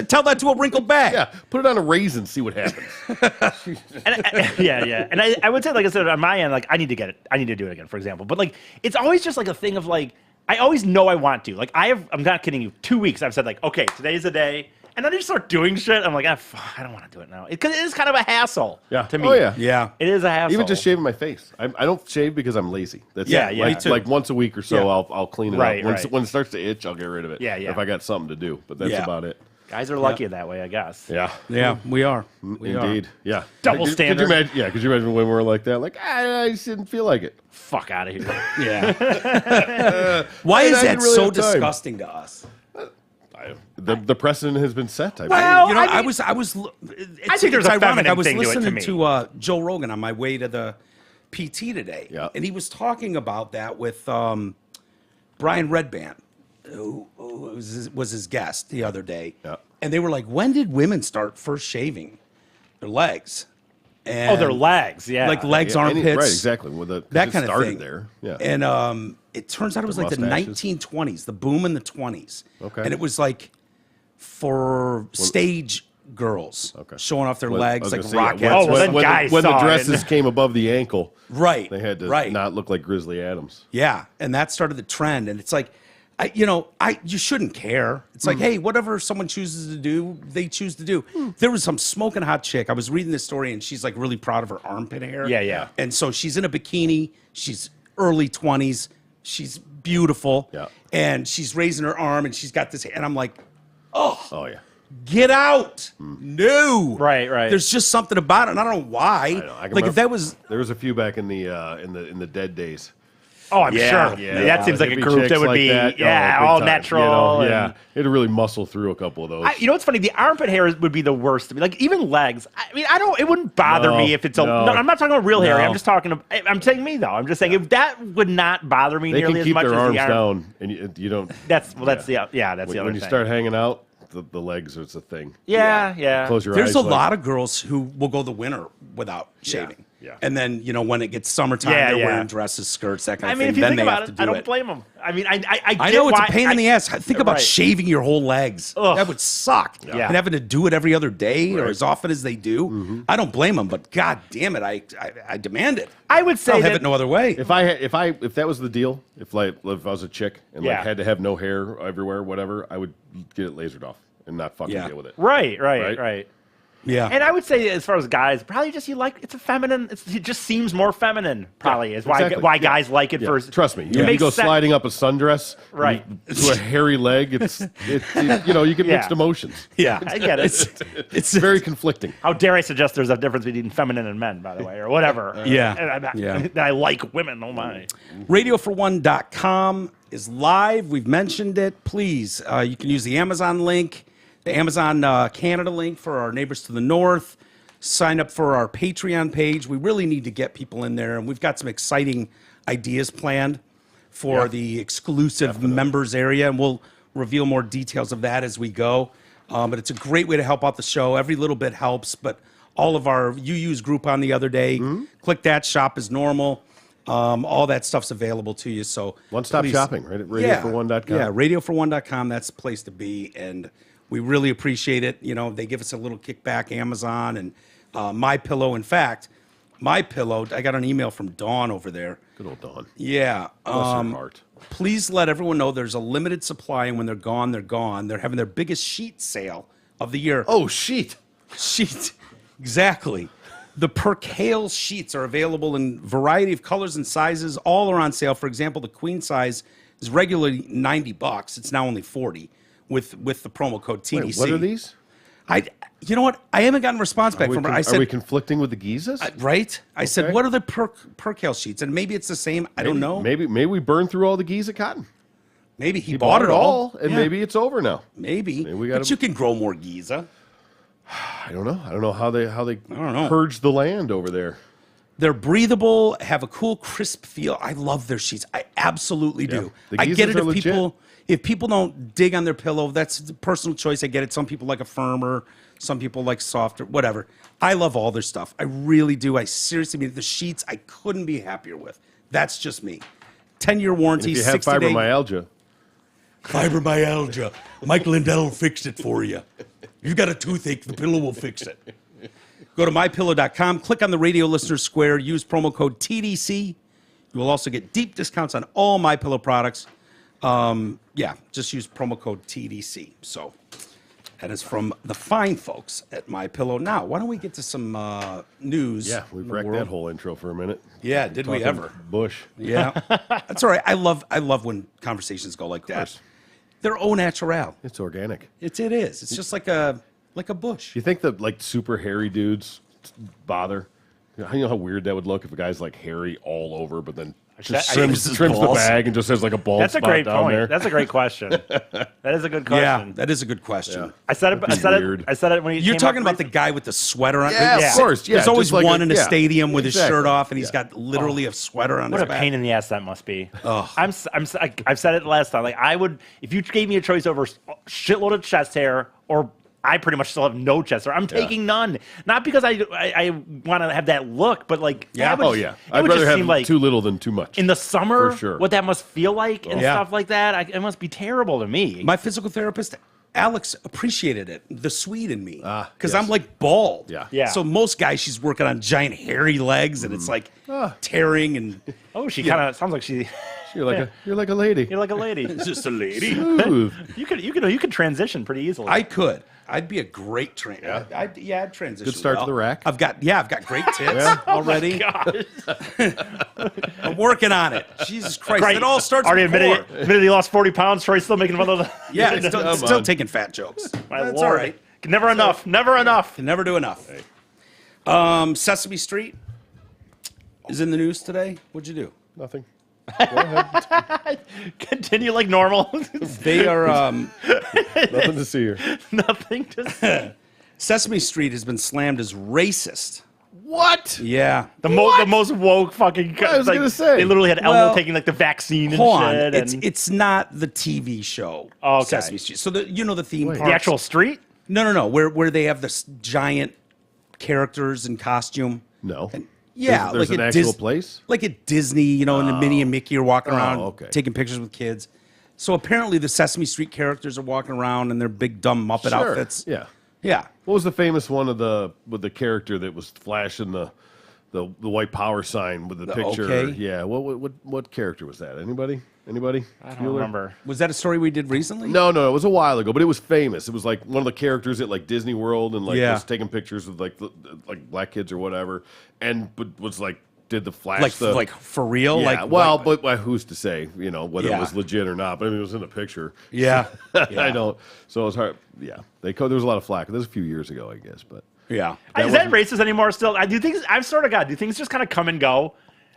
Tell that to a wrinkled bag. Yeah, put it on a raisin, see what happens. yeah. And I would say, like I said, on my end, like I need to get it. I need to do it again, for example. But like, it's always just like a thing of like, I always know I want to. Like I'm not kidding you. 2 weeks I've said like, okay, today's the day. And then I just start doing shit. I'm like, I don't want to do it now. Because it is kind of a hassle to me. Oh, yeah. Yeah. It is a hassle. Even just shaving my face. I don't shave because I'm lazy. That's Yeah, it. yeah. Like, Me too. like once a week or so, Yeah. I'll clean it Right, up. right. When it starts to itch, I'll get rid of it. Yeah, yeah. If I got something to do. But that's Yeah. about it. Guys are lucky that way, I guess. Yeah. Yeah, we are. We are. Indeed. Yeah. Double Could standard. you imagine, could you imagine when we were like that? Like, I just didn't feel like it. Fuck out of here. Yeah. Why I is that didn't really so have time. disgusting to us? The precedent has been set. I Well, You know, I I mean- was. I think there's it's a ironic. feminine I was thing to it to listening me. to Joe Rogan on my way to the PT today, Yeah. and he was talking about that with Brian Redband, who was his guest the other day, Yeah. and they were like, "When did women start first shaving their legs?" And Oh, their legs, yeah. like legs, Yeah, armpits, right, exactly. Well, that kind of started thing. there. Yeah. And it turns out it was like the mustaches. 1920s, the boom in the 20s. Okay. And it was like for stage girls Okay. showing off their Well, I legs was like gonna say, rock yeah, Oh, well, then when guys when the saw it. dresses came above the ankle, Right. they had to right. not look like Grizzly Adams. Yeah, and that started the trend, and it's like, you shouldn't care. It's Hmm. like, hey, whatever someone chooses to do, they choose to do. There was some smoking hot chick. I was reading this story, and she's like really proud of her armpit hair. Yeah, yeah. And so she's in a bikini. She's early 20s. She's beautiful. Yeah. And she's raising her arm, and she's got this, and I'm like, Oh yeah. get out. No. Right. There's just something about it, and I don't know why. I know. I can Like remember- if that was. There was a few back in the dead days. Oh, I'm Yeah, sure. yeah. That seems like a Hippie group chicks that would like be, that, big all time, natural. yeah, and- it had to really muscle through a couple of those. You know what's funny? The armpit hair would be the worst to me. Like even legs. I mean, it wouldn't bother No, me if it's a. no. No, I'm not talking about real hair. No. I'm just talking. I'm saying me though. I'm just saying if that would not bother me they nearly can as keep much their as arms the arm. down, and you don't. That's the that's the other when thing. you start hanging out, the legs is a thing. yeah. Close your There's eyes. a like- lot of girls who will go the winter without shaving. yeah. And then, when it gets summertime, Yeah, they're yeah. wearing dresses, skirts, that kind I of mean, thing. if you Then think they about have it, to I do don't it. blame them. I mean, I I get know it's a why- pain in the ass. Think about Right. shaving your whole legs. Ugh. That would suck. Yeah. And having to do it every other day or Right. as often as they do. Mm-hmm. I don't blame them, but god damn it, I demand it. I would say I'll have that it no other way. If that was the deal, if I was a chick and Yeah. had to have no hair everywhere, whatever, I would get it lasered off and not fucking Yeah. deal with it. right. Right? Yeah. And I would say, as far as guys, probably just it's a feminine. It just seems more feminine. Probably is why exactly. why Yeah. guys like it Yeah. first. Trust me, It you makes go sense. sliding up a sundress, Right. to a hairy leg. You get Yeah. mixed emotions. Yeah. I get it. It's very conflicting. How dare I suggest there's a difference between feminine and men, by the way, or whatever. Yeah. And Yeah. I like women. Oh my. RadioFor1.com is live. We've mentioned it. Please, you can use the Amazon link, the Amazon Canada link for our neighbors to the north. Sign up for our Patreon page. We really need to get people in there, and we've got some exciting ideas planned for the exclusive members area, and we'll reveal more details of that as we go. But it's a great way to help out the show. Every little bit helps, but all of our, you used Groupon the other day. Click that, shop is normal. All that stuff's available to you. So One-stop please- shopping, right? At radiofor1.com. Yeah, radiofor1.com. That's the place to be, and we really appreciate it. They give us a little kickback, Amazon and My Pillow. In fact, My Pillow. I got an email from Dawn over there. Good old Dawn. Yeah. Bless her heart. Please let everyone know there's a limited supply, and when they're gone, they're gone. They're having their biggest sheet sale of the year. Oh, sheet. Sheet. Exactly. The Percale sheets are available in a variety of colors and sizes. All are on sale. For example, the queen size is regularly $90. It's now only $40 with the promo code TDC. Wait, what are these? You know what? I haven't gotten a response back from her. I Are said, we conflicting with the Gizas? right? I said, Okay. what are the percale sheets? And maybe it's the same. I don't know. Maybe we burned through all the Giza cotton. Maybe he bought it all. and Yeah, maybe it's over now. maybe. we But gotta- you can grow more Giza. I don't know how they don't know. purge the land over there. They're breathable, have a cool, crisp feel. I love their sheets. I absolutely do. The I get Gizas it are if people don't dig on their pillow. That's a personal choice. I get it. Some people like a firmer. Some people like softer. Whatever. I love all their stuff. I really do. I seriously mean the sheets. I couldn't be happier with. That's just me. 10-year warranty. If you have 60-day fibromyalgia, Mike Lindell will fix it for you. You've got a toothache, the pillow will fix it. Go to mypillow.com, click on the radio listener square, use promo code TDC. You will also get deep discounts on all MyPillow products. Just use promo code TDC. So that is from the fine folks at MyPillow. Now, why don't we get to some news? yeah, we in the wrecked world? that whole intro for a minute. Yeah, did we Talking ever? Bush. Yeah, that's all right. I love when conversations go like that. course. They're au naturel. It's organic. It is. It's just like a bush. Do you think that like super hairy dudes bother? You know how weird that would look if a guy's like hairy all over, but then just trims the balls. bag and just has like a bald That's a spot great down point. there. That's a great question. That is a good Yeah, question. that is a good question. Yeah. I said it. I That'd be said weird. it. I said it when he You're came talking up about the guy with the sweater on. Yeah, Yeah. of course. Yeah, There's always just like one in a yeah. stadium with his Exactly. shirt off, and he's Yeah. got literally a sweater on What his a back. pain in the ass that must be. I've said it last time. Like I would, if you gave me a choice over shitload of chest hair or I pretty much still have no chest hair. I'm taking none. Not because I want to have that look, but like Yeah. that would Oh just- yeah, it I'd would rather just have seem like too little than too much. in the summer, For sure. what that must feel like and Yeah. stuff like that. It must be terrible to me. My physical therapist, Alex, appreciated it. The Swede in me, because yes. I'm like bald. Yeah. Yeah. So most guys, she's working on giant hairy legs, and it's like tearing, and Oh, she kind of sounds like you're like a lady. you're like a lady. it's just a lady. Smooth. you could transition pretty easily. I could. I'd be a great trainer. I'd transition. Good start to well. the rack. I've got great tits already. God. I'm working on it. Jesus Christ! Great. It all starts Already with core. admitted he lost 40 pounds. Troy's still making fun of the. Yeah, it's Come still on. taking fat jokes. My That's Lord. all right. Never enough. Never enough. Can never do enough. Sesame Street is in the news today. What'd you do? Nothing. Continue like normal. They are. Nothing to see here. Nothing to say. Sesame Street has been slammed as racist. What? Yeah. The most woke fucking. I was like, gonna say. They literally had Elmo Well, taking like the vaccine and Hold on. shit. It's not the TV show. Okay. Sesame Street. So the theme parks. the actual street. No. Where they have this giant characters in costume. No. Yeah, There's like an at actual place. Like at Disney, and the Minnie and Mickey are walking around okay. taking pictures with kids. So apparently the Sesame Street characters are walking around in their big dumb Muppet Sure. outfits. Yeah. Yeah. What was the famous one with the character that was flashing the white power sign with the picture? okay. Yeah. What character was that? Anybody? I don't remember. Was that a story we did recently? No, it was a while ago, but it was famous. It was like one of the characters at like Disney World and like Yeah. was taking pictures with like black kids or whatever, but was like did the flash Like for real? yeah, Like well, like- but who's to say, whether Yeah. it was legit or not? But I mean, it was in the picture. Yeah. I don't. So it was hard. Yeah, there was a lot of flack. That was a few years ago, I guess. But Yeah. Is that racist anymore still? Do things, I've sort of got, do things just kind of come and go?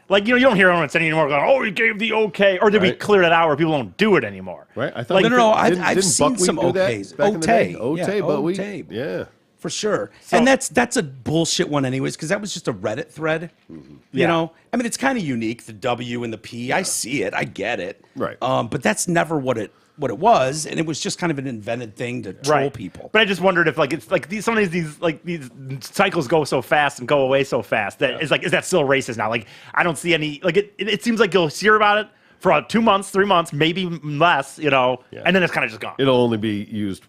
Like, you don't hear anyone saying anymore going, oh, he gave the okay. Or did we Right. clear that out where people don't do it anymore? right, I thought No. I've didn't seen Buckwheat some do that okays. back in the day? Otay. Yeah, Buckwheat. Otay. Yeah. For sure. And that's a bullshit one anyways, because that was just a Reddit thread. You Yeah. know? I mean, it's kind of unique, the W and the P. I see it. I get it. Right. But that's never what it was, and it was just kind of an invented thing to troll people. But I just wondered if like it's like some of these cycles go so fast and go away so fast that it's like, is that still racist now? Like I don't see any like it seems like you'll hear about it for 2 months, 3 months, maybe less, and then it's kind of just gone. It'll only be used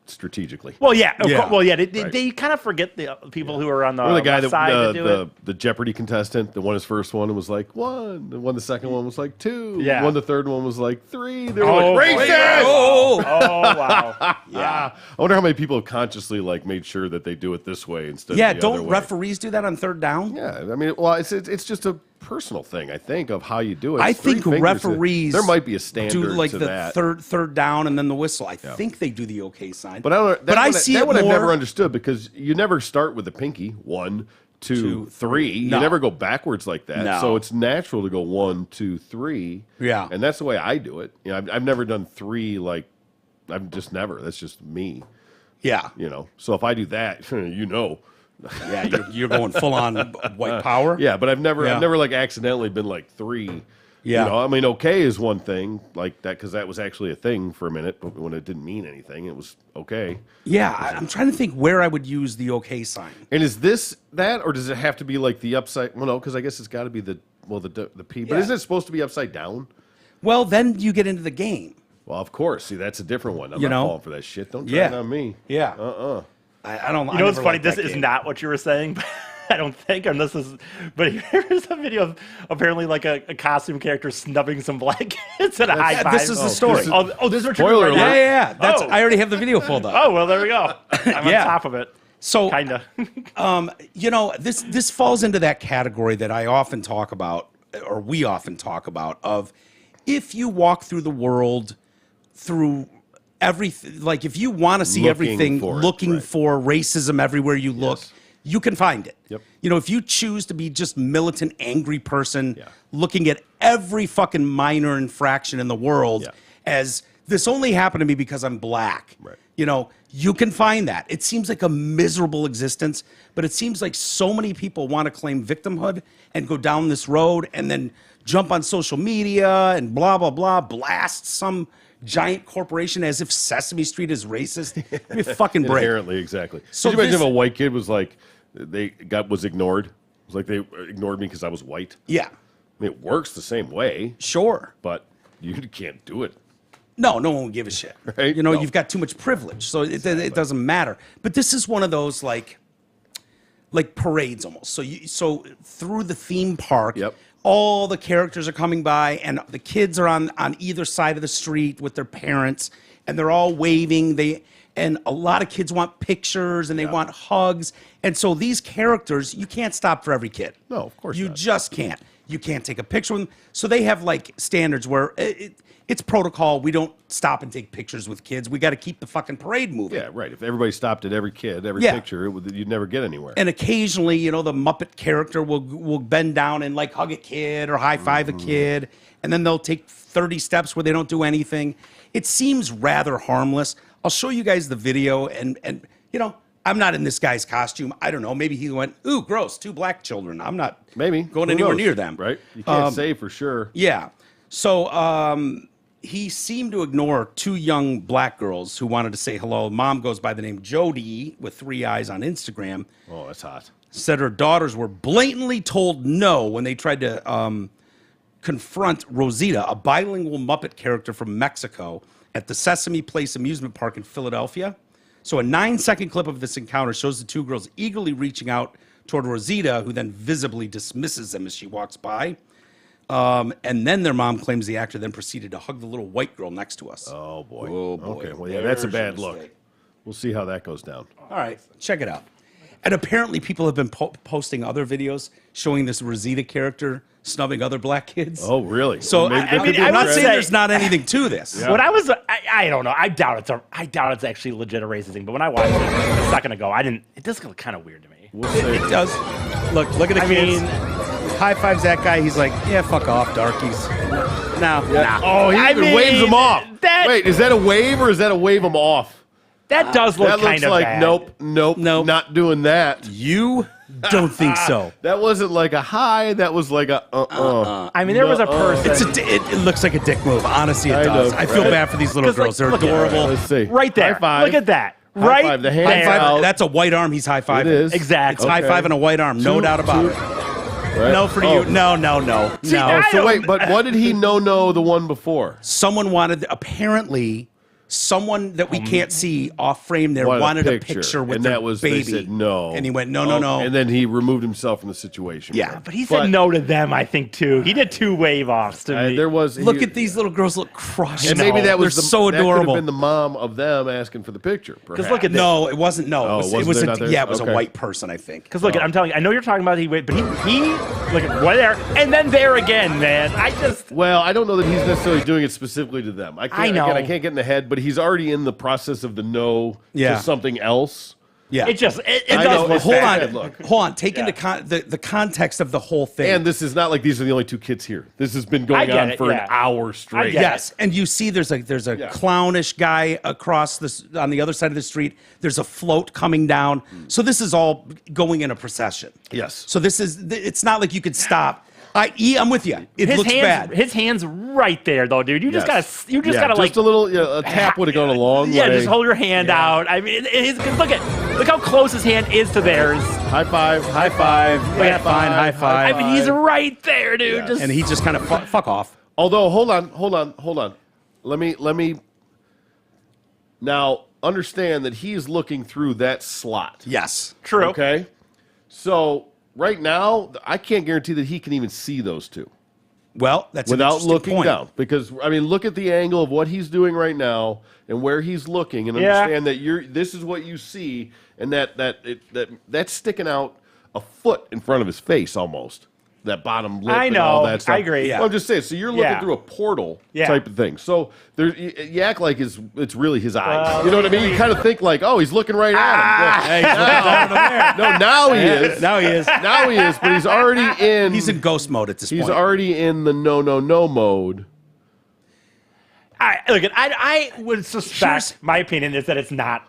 strategically. Well, yeah, Yeah. they kind of forget the people who are on the, Remember the guy left side to do it. the Jeopardy contestant that won his first one and was like 1, and won the second one was like 2, Yeah. won the third one was like 3. They were Oh, like boy. racist. Oh! Oh wow! Yeah. I wonder how many people have consciously like made sure that they do it this way instead. Yeah, of the other don't way. referees do that on third down? Yeah, I mean, well, it's just a personal thing, I think, of how you do it. I It's three think fingers. referees There might be a standard do like to the that. third down and then the whistle. I think they do the okay sign. But I don't. But I see that it one I've more. never understood because you never start with the pinky 1, 2, 3. No. You never go backwards like that. No. So it's natural to go 1, 2, 3. Yeah. and that's the way I do it. You know, I've never done 3 like. I've just never. That's just me. Yeah, You know. So if I do that, you know. yeah, you're going full on white power. Yeah, but I've never Yeah. like accidentally been like 3. Yeah. You know, I mean, okay is one thing like that because that was actually a thing for a minute, but when it didn't mean anything, it was okay. Yeah, I'm trying to think where I would use the okay sign. And is this that, or does it have to be like the upside? Well, no, because I guess it's got to be the P. But Yeah. isn't it supposed to be upside down? Well, then you get into the game. Well, of course. See, that's a different one. I'm You not know? falling for that shit. Don't try Yeah. it on me. Yeah. I don't. You know what's funny? This is not what you were saying. I don't think, and this is. But here's a video of apparently like a costume character snubbing some black kids at a high five. This is the story. this is- this is what you're Spoiler doing right alert. now? Yeah. That's. Oh. I already have the video pulled up. Oh well, there we go. I'm Yeah. on top of it. So Kinda. You know, this falls into that category that I often talk about, or we often talk about, of if you walk through the world through everything, like if you want to see Looking everything, for it, looking right. for racism everywhere you look, Yes. you can find it. Yep. You know, if you choose to be just militant, angry person, Yeah. looking at every fucking minor infraction in the world Yeah. as this only happened to me because I'm black. Right. You know, you can find that. It seems like a miserable existence, but it seems like so many people want to claim victimhood and go down this road and then jump on social media and blah, blah, blah, blast some giant corporation as if Sesame Street is racist. Give me a fucking break. Inherently, exactly. So Could you imagine this- if a white kid was like, was ignored? It was like they ignored me because I was white. Yeah, I mean, it works the same way, sure. but you can't do it. No one would give a shit. Right? You know, No. you've got too much privilege, so it doesn't matter. But this is one of those like parades almost. So through the theme park, Yep. all the characters are coming by, and the kids are on either side of the street with their parents, and they're all waving. And a lot of kids want pictures and they want hugs, and so these characters, you can't stop for every kid. No, of course you not. just can't. You can't take a picture with them. So they have like standards where it's protocol. We don't stop and take pictures with kids. We got to keep the fucking parade moving. Yeah, right. If everybody stopped at every kid, every Yeah. picture, you'd never get anywhere. And occasionally, you know, the Muppet character will bend down and like hug a kid or high five a kid, and then they'll take 30 steps where they don't do anything. It seems rather harmless. I'll show you guys the video, and you know, I'm not in this guy's costume. I don't know. Maybe he went, ooh, gross, 2 black children. I'm not Maybe going Who anywhere knows, near them. right? You can't say for sure. Yeah. So he seemed to ignore 2 young black girls who wanted to say hello. Mom goes by the name Jody with 3 eyes on Instagram. Oh, that's hot. Said her daughters were blatantly told no when they tried to confront Rosita, a bilingual Muppet character from Mexico, at the Sesame Place amusement park in Philadelphia. So a 9-second clip of this encounter shows the 2 girls eagerly reaching out toward Rosita, who then visibly dismisses them as she walks by. And then their mom claims the actor then proceeded to hug the little white girl next to us. Oh boy. Oh, boy. Okay. Well, yeah, that's a There's bad your look. mistake. We'll see how that goes down. All right, check it out. And apparently people have been posting other videos showing this Rosita character snubbing other black kids. Oh, really? So Maybe I there mean, could be a I'm not trend. saying there's not anything to this. Yeah. When I was, I don't know. I doubt it's actually legit a racist thing. But when I watched it a second ago, It does look kind of weird to me. We'll see. It does. Look at the I kids. mean- High fives that guy. He's like, yeah, fuck off, darkies. No, Yeah. nah. Oh, he I even waves mean, them off. that- Wait, is that a wave or is that a wave them off? That does look That kind looks of like bad. nope, not doing that. You don't think so? That wasn't like a hi. That was like a I mean, there was a person It looks like a dick move. Honestly, it Kind does. of, I feel right? bad for these little 'Cause, like, girls. They're look at her. adorable. Let's see. right there. High five. Look at that. High Right five. The hand there. High five. out. That's a white arm. He's high fiving. It is. Exactly. It's high Okay. five and a white arm. No Two- doubt about two- it. Right? No for Oh. you. No. I So don't- wait, but what did he no the one before? Someone wanted, apparently, someone that we can't see off frame there wanted a picture with and their that was, baby. they said no. And he went, no. And then he removed himself from the situation. Yeah. But he said no to them, I think, too. He did 2 wave-offs to me. There was Look at these little girls look crushed. and maybe that was They're so that could adorable. have been the mom of them asking for the picture. Because look at this. No, it wasn't. No, Oh, it wasn't was there a, not there? yeah, it was Okay. a white person, I think. Because look, I'm telling you, I know you're talking about but he look at right there, and then there again, man. Well, I don't know that he's necessarily doing it specifically to them. I know. Again, I can't get in the head, but he's already in the process of the no Yeah. to something else. Yeah, it does I know, look it's hold bad. on, look. hold on. Take into the context of the whole thing. And this is not like these are the only 2 kids here. This has been going get on it, for yeah. an hour straight. get it. yes, and you see there's a Yeah. clownish guy across this on the other side of the street. There's a float coming down. So this is all going in a procession. Yes. So it's not like you could stop. I'm with you. It looks bad. His hands right there, though, dude. You just gotta like just a little a tap would have gone a long way. Yeah, just hold your hand out. I mean, cause look how close his hand is to theirs. High five, high five, Yeah, fine, high five. I mean, he's right there, dude. Yeah. And he just kind of fuck off. Although, hold on. Let me now understand that he is looking through that slot. Yes. True. Okay. So right now, I can't guarantee that he can even see those 2 Well, that's an without interesting looking point. down. Because I mean, look at the angle of what he's doing right now and where he's looking, and Yeah. understand that this is what you see, and that's sticking out a foot in front of his face almost. That bottom lip I and all know. that stuff. I agree. Well, I'm just saying. So you're looking Yeah. through a portal Yeah. type of thing. So you act like it's really his eyes. You know what I mean? You kind of think like, oh, he's looking right at him. No, now he is. Now he is. Now he is. But he's already in. He's in ghost mode at this He's point. already in the no mode. I would suspect. My opinion is that it's not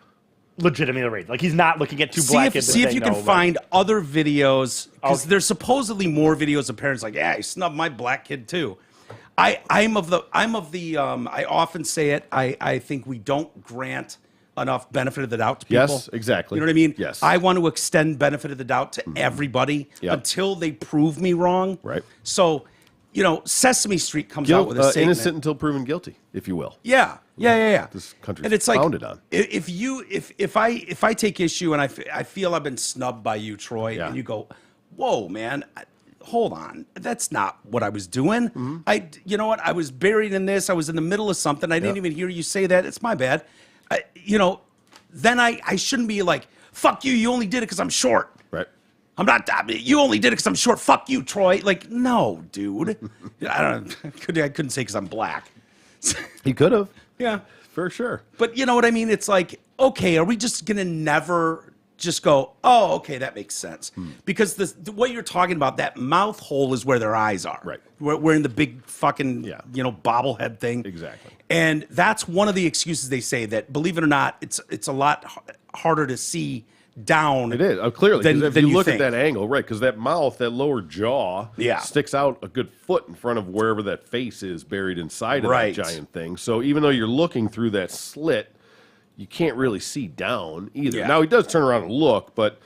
legitimately raised. Like he's not looking at 2 black kids. See if you can find other videos, because Okay. there's supposedly more videos of parents like, yeah, he snubbed my black kid too. I often say it. I think we don't grant enough benefit of the doubt to people. Yes, exactly. You know what I mean? Yes. I want to extend benefit of the doubt to everybody Yep. until they prove me wrong. Right. So, Sesame Street comes out with a statement. innocent until proven guilty, if you will. Yeah. This country's and it's like, founded on. If I take issue and I feel I've been snubbed by you, Troy, Yeah. and you go, whoa, man, hold on, that's not what I was doing. You know what? I was buried in this. I was in the middle of something. I didn't even hear you say that. It's my bad. Then I shouldn't be like, fuck you. You only did it because I'm short. Right. I'm not. You only did it because I'm short. Fuck you, Troy. Like, no, dude. I couldn't say because I'm black. He could have. Yeah. For sure. But you know what I mean? It's like, okay, are we just going to never just go, oh, okay, that makes sense? Because what you're talking about, that mouth hole is where their eyes are. Right. We're in the big fucking, bobblehead thing. Exactly. And that's one of the excuses they say that, believe it or not, it's a lot harder to see down. It is clearly than, because if than you look think. at that angle, right? Because that mouth, that lower jaw, sticks out a good foot in front of wherever that face is buried inside of that giant thing. So even though you're looking through that slit, you can't really see down either. Yeah. Now he does turn around and look, but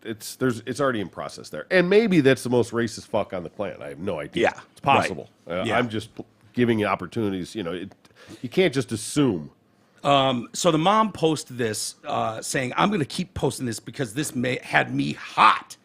it's already in process there. And maybe that's the most racist fuck on the planet. I have no idea. Yeah, it's possible. right. Yeah. I'm just giving you opportunities. You can't just assume. So the mom posted this saying, I'm going to keep posting this because this had me hot.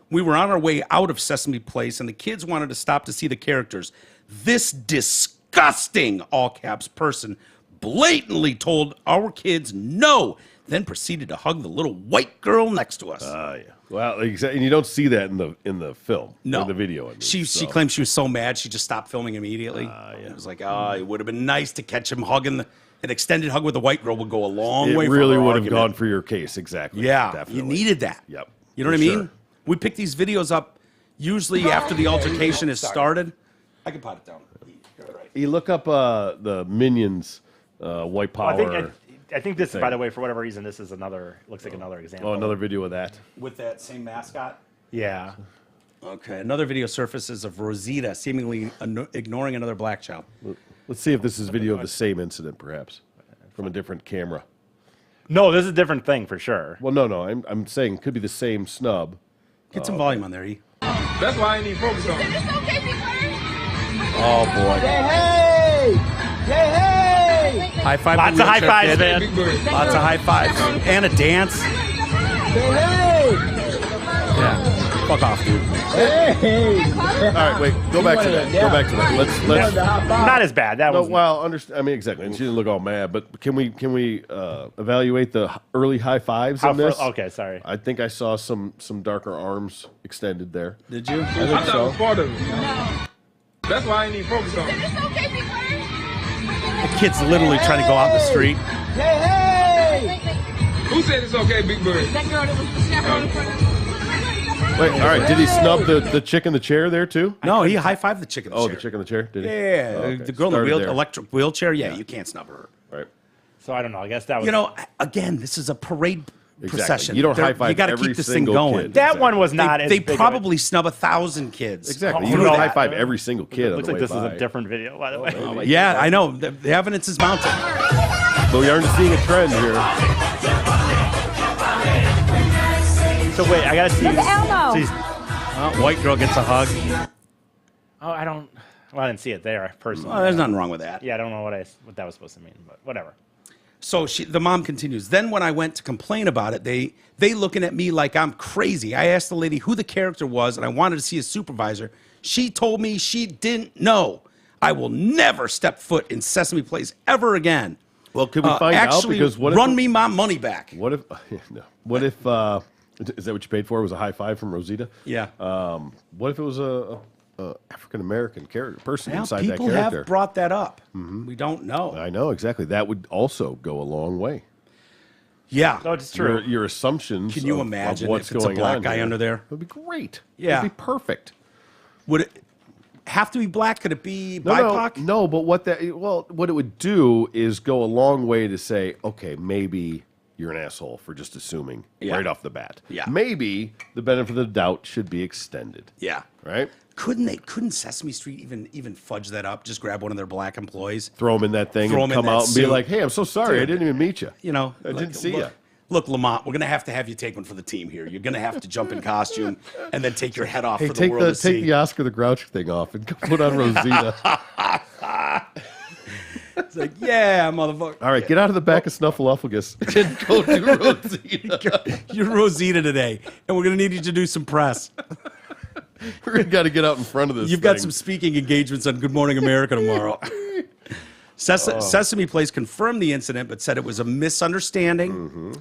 We were on our way out of Sesame Place and the kids wanted to stop to see the characters. This disgusting, all caps person blatantly told our kids no, then proceeded to hug the little white girl next to us. Yeah. Well, exactly. And you don't see that in the film, No. in the video. I mean, She claimed she was so mad she just stopped filming immediately. It was like, it would have been nice to catch him hugging. An extended hug with a white girl would go a long way. It really for her would have argument. gone for your case, exactly. Yeah, definitely. you needed that. Yep. You know what I For mean? sure. We pick these videos up usually after the altercation has started. I can pot it down. You're right. You look up the Minions white power. I think this, thing. by the way, for whatever reason, this is looks like another example. Oh, another video of that. With that same mascot. Yeah. Okay, another video surfaces of Rosita seemingly ignoring another black child. Let's see if this is video of the same incident, perhaps, from a different camera. No, this is a different thing for sure. Well, no, I'm saying it could be the same snub. Get some volume on there, E. That's why I ain't even focused on it. Oh boy. Hey! Hey! High five. Lots the of high wheelchair fives, kid. man. Big Bird. Lots of high fives and a dance. Yeah. Fuck off, dude. All right, wait. Go back to that. Go back to that. Let's. Not as bad. That No, was well, understand. I mean, exactly. And she didn't look all mad, but can we evaluate the early high fives on this? okay. Sorry. I think I saw some darker arms extended there. Did you? I I think thought it so. was part of it. That's why I ain't even focused on it. The kid's literally trying to go out in the street. Who said it's okay, Big Bird? That girl that was the chaperone in front of me. Wait, all right. Did he snub the chick in the chair there too? No, he high fived the chick in the Oh, chair. the chick in the chair. Did he? Yeah, Oh, okay. the girl in the Started there. electric wheelchair. Yeah, you can't snub her. Right. So I don't know. I guess that was. You know, again, this is a parade procession. You don't They're- high five You got to every keep this thing single going. kid. that one was not. They, as they big of a- probably snub 1,000 kids. Exactly. Oh, You no. don't high five every single kid. Looks on like the this way is by. a different video, by the way. Yeah, I know. The evidence is mounting. But we aren't seeing a trend here. So wait, I gotta see. Look at Elmo. So he's- White girl gets a hug. oh, I don't. Well, I didn't see it there personally. Well, there's nothing wrong with that. Yeah, I don't know what that was supposed to mean, but whatever. So the mom continues. Then when I went to complain about it, they looking at me like I'm crazy. I asked the lady who the character was, and I wanted to see a supervisor. She told me she didn't know. I will never step foot in Sesame Place ever again. Well, could we find out? Actually, Because what if run me my money back. What if? No. What if? Is that what you paid for? It was a high five from Rosita? Yeah. What if it was a African American person Now, inside that people character? have brought that up. We don't know. I know exactly. That would also go a long way. Yeah. No, it's true. Your assumptions. Can you of imagine what's if it's a going black on guy here under there? Would be great. Yeah. It'd be perfect. Would it have to be black? Could it be No, BIPOC? no, but what it would do is go a long way to say, okay, maybe you're an asshole for just assuming Yeah. right off the bat. Yeah. Maybe the benefit of the doubt should be extended. Yeah. Right? Couldn't Sesame Street even fudge that up? Just grab one of their black employees, Throw them in that thing Throw and 'em in come that out and be suit. like, hey, I'm so sorry. I Dude. didn't even meet you. you know. I didn't see you. Look, Lamont, we're gonna have you take one for the team here. You're gonna have to jump in costume and then take your head off Hey, for the take world the to see. take the Oscar the Grouch thing off and go put on Rosita. It's like, yeah, motherfucker. All right, get out of the back of Snuffleupagus and go do Rosita. You're Rosita today, and we're gonna need you to do some press. We're got to get out in front of this. You've got thing. some speaking engagements on Good Morning America tomorrow. Sesame Place confirmed the incident, but said it was a misunderstanding.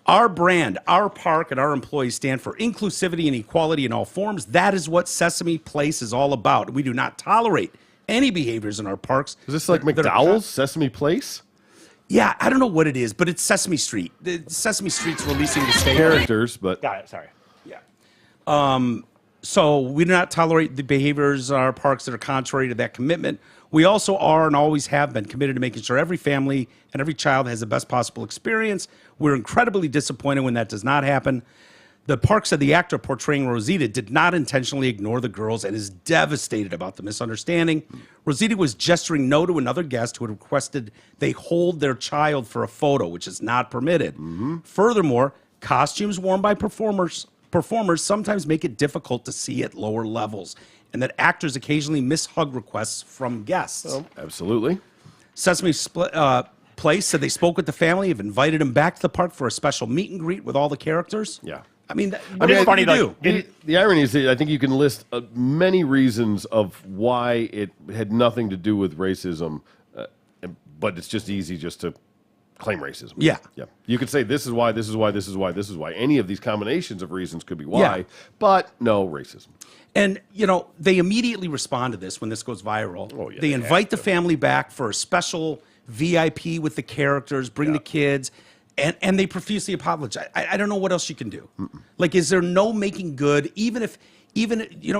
Our brand, our park, and our employees stand for inclusivity and equality in all forms. That is what Sesame Place is all about. We do not tolerate any behaviors in our parks. Is this like that are- McDowell's Sesame Place? Yeah, I don't know what it is, but it's Sesame Street. Sesame Street's releasing the statement. Characters, but Got it. Sorry. Yeah. So we do not tolerate the behaviors in our parks that are contrary to that commitment. We also are and always have been committed to making sure every family and every child has the best possible experience. We're incredibly disappointed when that does not happen. The park said the actor portraying Rosita did not intentionally ignore the girls and is devastated about the misunderstanding. Rosita was gesturing no to another guest who had requested they hold their child for a photo, which is not permitted. Furthermore, costumes worn by performers sometimes make it difficult to see at lower levels, and that actors occasionally miss hug requests from guests. oh, absolutely. Sesame Place said they spoke with the family, have invited him back to the park for a special meet and greet with all the characters. Yeah. I mean, But it's funny, do. like, The irony is that I think you can list many reasons of why it had nothing to do with racism, but it's just easy just to claim racism. Yeah. Yeah. You could say this is why, this is why, this is why, this is why. Any of these combinations of reasons could be why, Yeah. but no racism. And, they immediately respond to this when this goes viral. Oh, yeah, they they invite the family back for a special VIP with the characters, bring the kids, and they profusely apologize. I don't know what else you can do. Like, is there no making good, even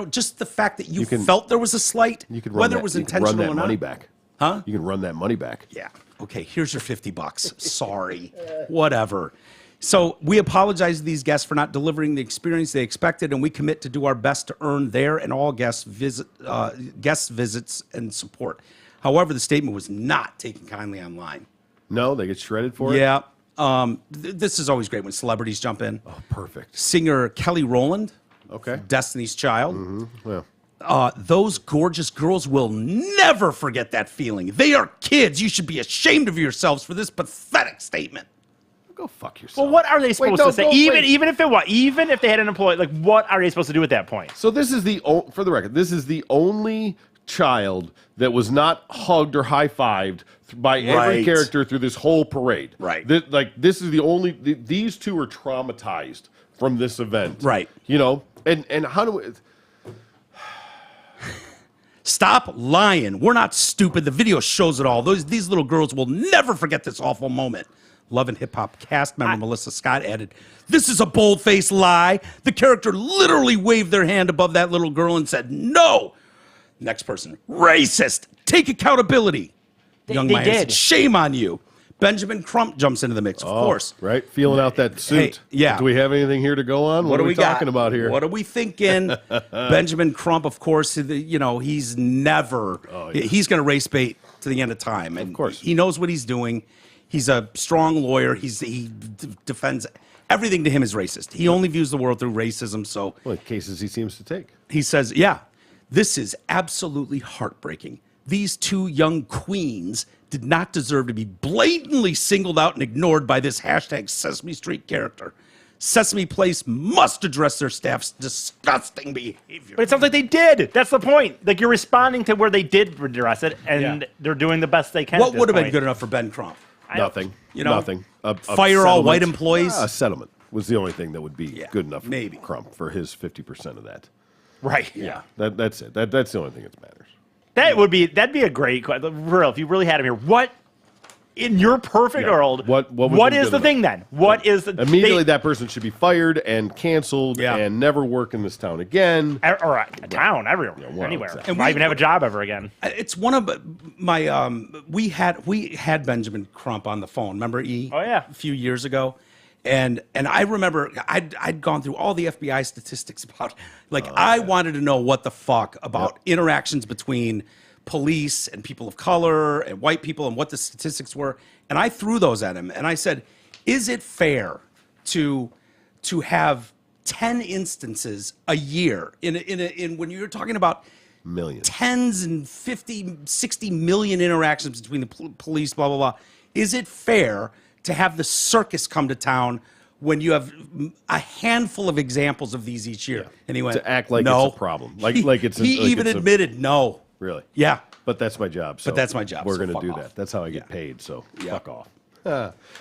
just the fact that you can- felt there was a slight, You could run whether that, it was you could intentional run that or not? money back. Huh? You can run that money back. Yeah. Okay, here's your $50. Sorry. Whatever. So we apologize to these guests for not delivering the experience they expected, and we commit to do our best to earn their and all guest visits and support. However, the statement was not taken kindly online. No, they get shredded for it? Yeah. This is always great when celebrities jump in. Oh, perfect. Singer Kelly Rowland, Okay. Destiny's Child, Well, those gorgeous girls will never forget that feeling. They are kids. You should be ashamed of yourselves for this pathetic statement. Go fuck yourself. Well, what are they supposed to say? no, Even if they had an employee, like what are they supposed to do at that point? So this is for the record, this is the only child that was not hugged or high-fived by every Right. character through this whole parade. Right. This is the only, these two are traumatized from this event. Right. You know, and how do we... Stop lying. We're not stupid. The video shows it all. These little girls will never forget this awful moment. Love and Hip Hop cast member Melissa Scott added, "This is a bold-faced lie. The character literally waved their hand above that little girl and said, no. Next person, racist. Take accountability." Young they man did. said, "Shame on you." Benjamin Crump jumps into the mix, of course. Right? Feeling out that suit. yeah. Do we have anything here to go on? What are we talking about here? What are we thinking? Benjamin Crump, of course, he's never, he's going to race bait to the end of time. And Of course. he knows what he's doing. He's a strong lawyer. He defends everything to him is racist. He only views the world through racism. So Well, the cases he seems to take. he says, yeah, this is absolutely heartbreaking. These two young queens did not deserve to be blatantly singled out and ignored by this hashtag Sesame Street character. Sesame Place must address their staff's disgusting behavior. But it sounds like they did. That's the point. Like you're responding to where they did address it, and Yeah. they're doing the best they can. What at this would have been point. good enough for Ben Crump? Nothing. You know, Nothing. A fire all white settlement. employees? A settlement was the only thing that would be Yeah, good enough for maybe. Crump for his 50% of that. Right. Yeah. That's it. That's the only thing that matters. That'd be a great question. Real, if you really had him here, what in your perfect Yeah. world? What was what good is the enough? thing then? What is the Immediately they- that person should be fired and canceled Yeah. and never work in this town again. or a town everywhere, well, anywhere, exactly. and why even have a job ever again? It's one of my we had Benjamin Crump on the phone. Remember Oh, yeah. a few years ago, and I remember I'd gone through all the FBI statistics about I wanted to know what the fuck about interactions between police and people of color and white people and what the statistics were, and I threw those at him and I said, is it fair to have 10 instances a year in when you're talking about Millions. tens and 50, 60 million interactions between the police, blah, blah, blah. Is it fair to have the circus come to town when you have a handful of examples of these each year? And he went, To act like no. it's a problem. Like it's he like even it's admitted, no. Really? Yeah. But that's my job. So But that's my job, We're so going to fuck do off. that. That's how I get Yeah. paid. So Yeah. fuck off.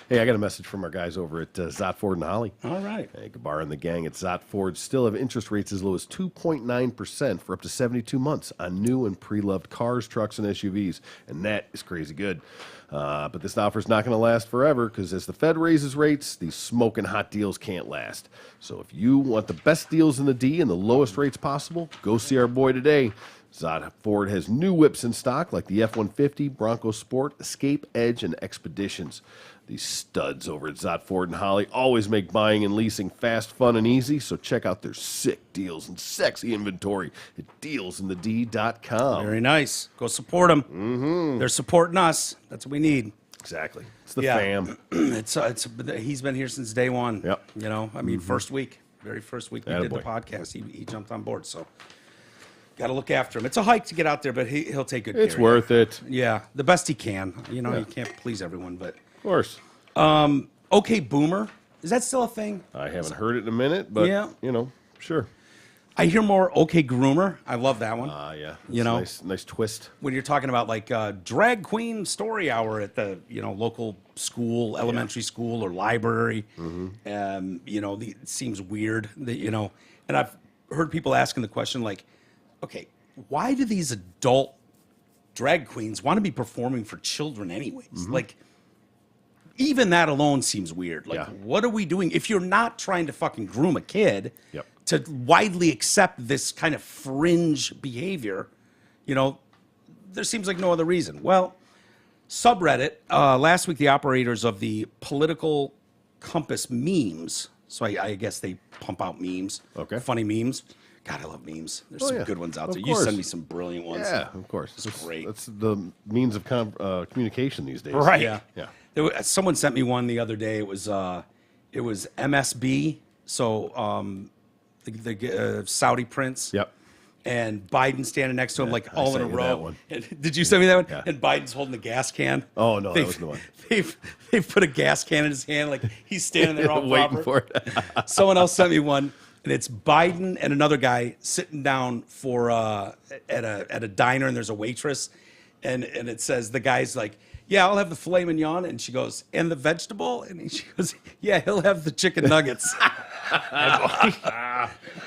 Hey, I got a message from our guys over at Zott Ford and Holly. All right. Hey, Gabar and the gang at Zott Ford still have interest rates as low as 2.9% for up to 72 months on new and pre-loved cars, trucks, and SUVs. And that is crazy good. But this offer is not going to last forever because as the Fed raises rates, these smoking hot deals can't last. So if you want the best deals in the D and the lowest rates possible, go see our boy today. Zott Ford has new whips in stock like the F-150, Bronco Sport, Escape, Edge, and Expeditions. These studs over at Zott Ford and Holly always make buying and leasing fast, fun, and easy, so check out their sick deals and sexy inventory at dealsinthed.com. Very nice. Go support them. Mm-hmm. They're supporting us. That's what we need. Exactly. It's the Yeah. fam. He's been here since day one. Yep. You know, I mean, very first week we did the Attaboy. podcast, he jumped on board. So got to look after him. It's a hike to get out there, but he'll take good care. It's of you. worth it. Yeah, the best he can. You know, Yeah. you can't please everyone, but Of course. okay, Boomer, is that still a thing? I haven't heard it in a minute, but, Yeah. Sure. I hear more okay, Groomer. I love that one. Yeah. You It's know. a nice twist. When you're talking about like drag queen story hour at the local school, elementary school or library, it seems weird that and I've heard people asking the question like, okay, why do these adult drag queens want to be performing for children anyways? Like, even that alone seems weird. Like, Yeah. what are we doing if you're not trying to fucking groom a kid? Yep. To widely accept this kind of fringe behavior, there seems like no other reason. Well, subreddit, last week, the operators of the Political Compass memes, so I guess they pump out memes, Okay. funny memes. God, I love memes. There's some yeah. good ones out Of there. You course. send me some brilliant ones. Yeah, of course. It's great. That's the means of communication these days. Right. Yeah. Yeah. Someone sent me one the other day. It was MSB, so the Saudi prince. Yep. and Biden standing next to him, like all in a sent you that row. one. And, did you send me that one? Yeah. And Biden's holding the gas can. Oh, no, that wasn't the one. They've put a gas can in his hand, like he's standing there all Waiting proper. for it. Someone else sent me one, and it's Biden and another guy sitting down for at a diner, and there's a waitress, and it says the guy's like, "Yeah, I'll have the filet mignon," and she goes, "And the vegetable?" And she goes, "Yeah, he'll have the chicken nuggets."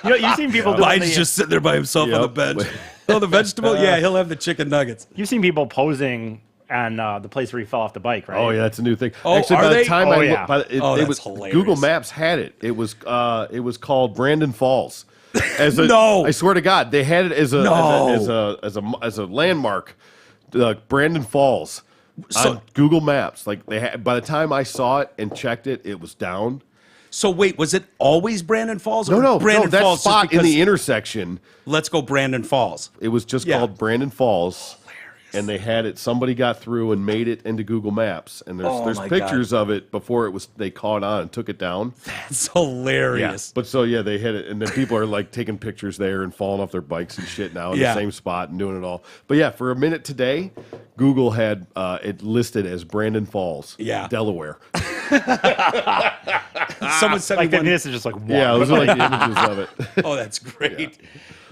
You've seen people doing Biden's just sitting there by himself on the Yep. bench. Oh, the vegetable? Yeah, he'll have the chicken nuggets. You've seen people posing on the place where he fell off the bike, right? Oh yeah, that's a new thing. Oh, Actually, are by they? the time Oh, I yeah. looked, by the, it, Oh, it that's was hilarious. Google Maps had it. It was called Brandon Falls. As a, No. I swear to God, they had it as a No. as a landmark. Brandon Falls So- on Google Maps. Like they had, by the time I saw it and checked it, it was down. So wait, was it always Brandon Falls? Or No, Brandon that Falls just spot in because- the intersection. Let's go Brandon Falls. It was just Yeah. called Brandon Falls. And they had it. Somebody got through and made it into Google Maps, and Oh, there's my pictures of it before it was. They caught on and took it down. That's hilarious. But so yeah, they hit it, and then people are like taking pictures there and falling off their bikes and shit now in Yeah. the same spot and doing it all. But yeah, for a minute today, Google had it listed as Brandon Falls, Yeah. Delaware. Someone sent Like me one. this is just like, what? Yeah, those are like the images of it. Oh, that's great.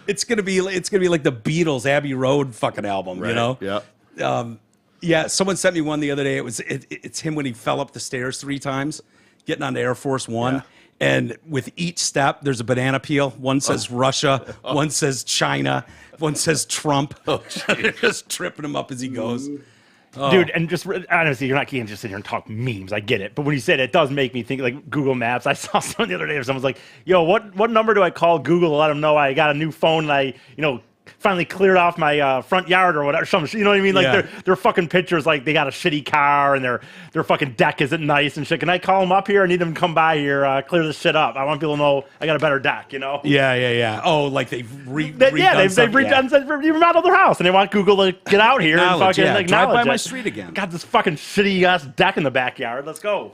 It's gonna be like the Beatles Abbey Road fucking album, you know? Yeah. Yeah, someone sent me one the other day. It's him when he fell up the stairs 3 times, getting onto Air Force One. Yeah. And with each step, there's a banana peel. One says Russia, one says China, one says Trump. They're just tripping him up as he goes. Dude, and just honestly, you can't just sit here and talk memes. I get it, but when you said it, it does make me think like Google Maps. I saw someone the other day where someone's like, "Yo, what number do I call Google to let them know I got a new phone and I finally cleared off my front yard or whatever." You know what I mean? Like Yeah. their fucking pictures, like they got a shitty car and their fucking deck isn't nice and shit. Can I call them up here? I need them to come by here, clear this shit up. I want people to know I got a better deck. You know? Yeah. Oh, like they've redone They've something. remodeled their house and they want Google to get out here and Acknowledge, fucking yeah. acknowledge Drive by it. my street again. Got this fucking shitty ass deck in the backyard. Let's go.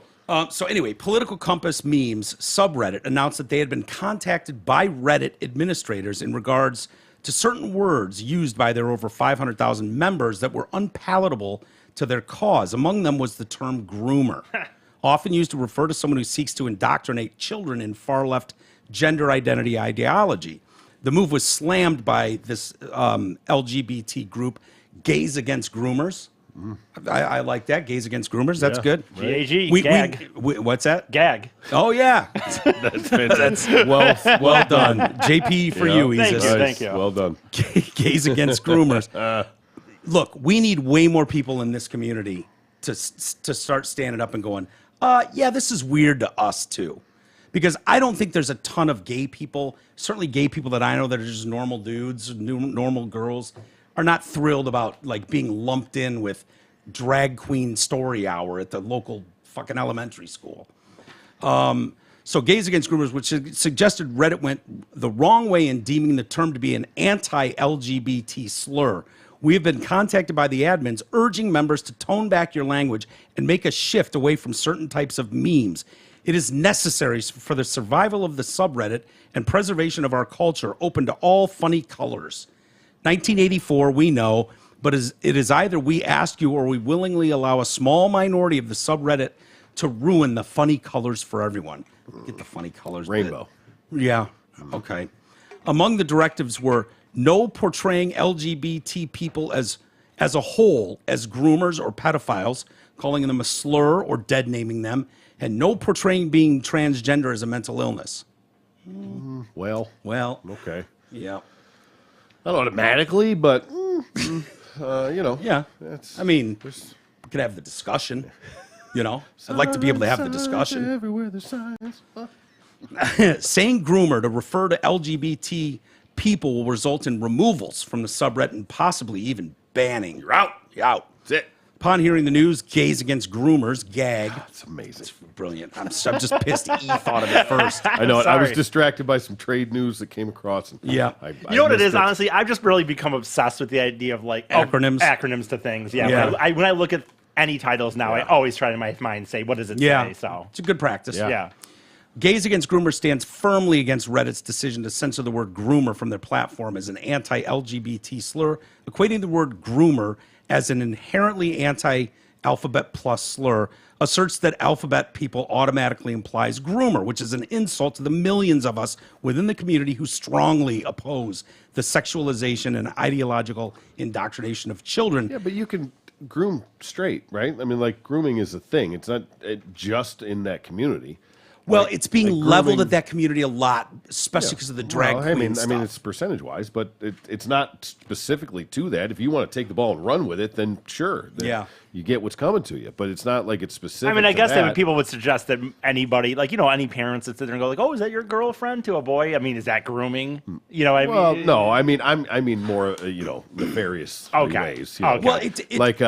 So anyway, Political Compass Memes subreddit announced that they had been contacted by Reddit administrators in regards to certain words used by their over 500,000 members that were unpalatable to their cause. Among them was the term groomer, often used to refer to someone who seeks to indoctrinate children in far-left gender identity ideology. The move was slammed by this LGBT group, Gays Against Groomers. I like that. Gays Against Groomers. That's good. GAG, gag. What's that? Gag. Oh, yeah. That's fantastic. Well done. JP for you, Thank Isis. you. Thank you. Well done. Gays Against Groomers. Look, we need way more people in this community to start standing up and going, yeah, this is weird to us too. Because I don't think there's a ton of gay people, certainly gay people that I know that are just normal dudes, normal girls, are not thrilled about like being lumped in with drag queen story hour at the local fucking elementary school. So Gays Against Groomers, which suggested Reddit went the wrong way in deeming the term to be an anti-LGBT slur. We have been contacted by the admins urging members to tone back your language and make a shift away from certain types of memes. It is necessary for the survival of the subreddit and preservation of our culture open to all funny colors. 1984, we know, but it is either we ask you or we willingly allow a small minority of the subreddit to ruin the funny colors for everyone. Get the funny colors. Rainbow. Yeah. Okay. Among the directives were no portraying LGBT people as a whole as groomers or pedophiles, calling them a slur or dead naming them, and no portraying being transgender as a mental illness. Well, okay. Yeah. Not automatically, but you know. Yeah. That's, I mean, we could have the discussion, you know? I'd like to be able to have the discussion. Everywhere there's signs. Saying groomer to refer to LGBT people will result in removals from the subreddit and possibly even banning. You're out. You're out. That's it. Upon hearing the news, Gays Against Groomers, GAG. It's amazing. Brilliant. I'm just pissed E thought of it first. I know it. I was Sorry. distracted by some trade news that came across. And Yeah. You know what it missed is, honestly? I've just really become obsessed with the idea of like Acronyms. acronyms to things. Yeah. Yeah. When I look at any titles now, I always try to in my mind say, what does it Yeah. say? So It's a good practice. Yeah. yeah. Gays Against Groomers stands firmly against Reddit's decision to censor the word groomer from their platform as an anti-LGBT slur, equating the word groomer as an inherently anti-alphabet plus slur, asserts that alphabet people automatically implies groomer, which is an insult to the millions of us within the community who strongly oppose the sexualization and ideological indoctrination of children. Yeah, but you can groom straight, right? I mean, like, grooming is a thing. It's not just in that community. Well, Like- it's being like leveled grooming- at that community a lot, especially because of the drag Well, queen I stuff. mean, it's percentage-wise, but it's not specifically to that. If you want to take the ball and run with it, then sure. Then Yeah. You get what's coming to you, but it's not like it's specific. I mean, I to guess that. people would suggest that anybody, like, any parents that sit there and go like, "Oh, is that your girlfriend?" to a boy. I mean, is that grooming? Well, no, I mean more, nefarious Okay. ways. Okay. Well, it- like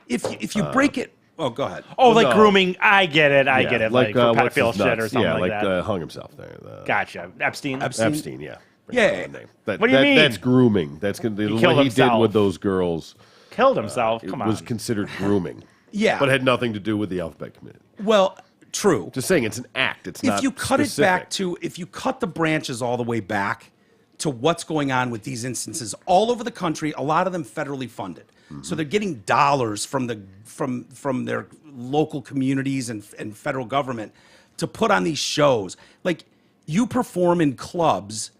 if you break it, oh, go ahead. Oh, like no. grooming. I get it. I get it. Like, for what's pedophile his shit or nuts? something yeah, like that. hung himself there. Gotcha. Epstein. Epstein, yeah. Yeah. Name. What do you mean? That's grooming. That's the killed what he did himself. with those girls. Killed himself. It Come on. was considered grooming. Yeah. but had nothing to do with the alphabet community. Well, true. Just saying, it's an act. It's not. If you cut specific. it back to, if you cut the branches all the way back to what's going on with these instances all over the country, a lot of them federally funded. So they're getting dollars from their local communities and federal government to put on these shows. Like, you perform in clubs,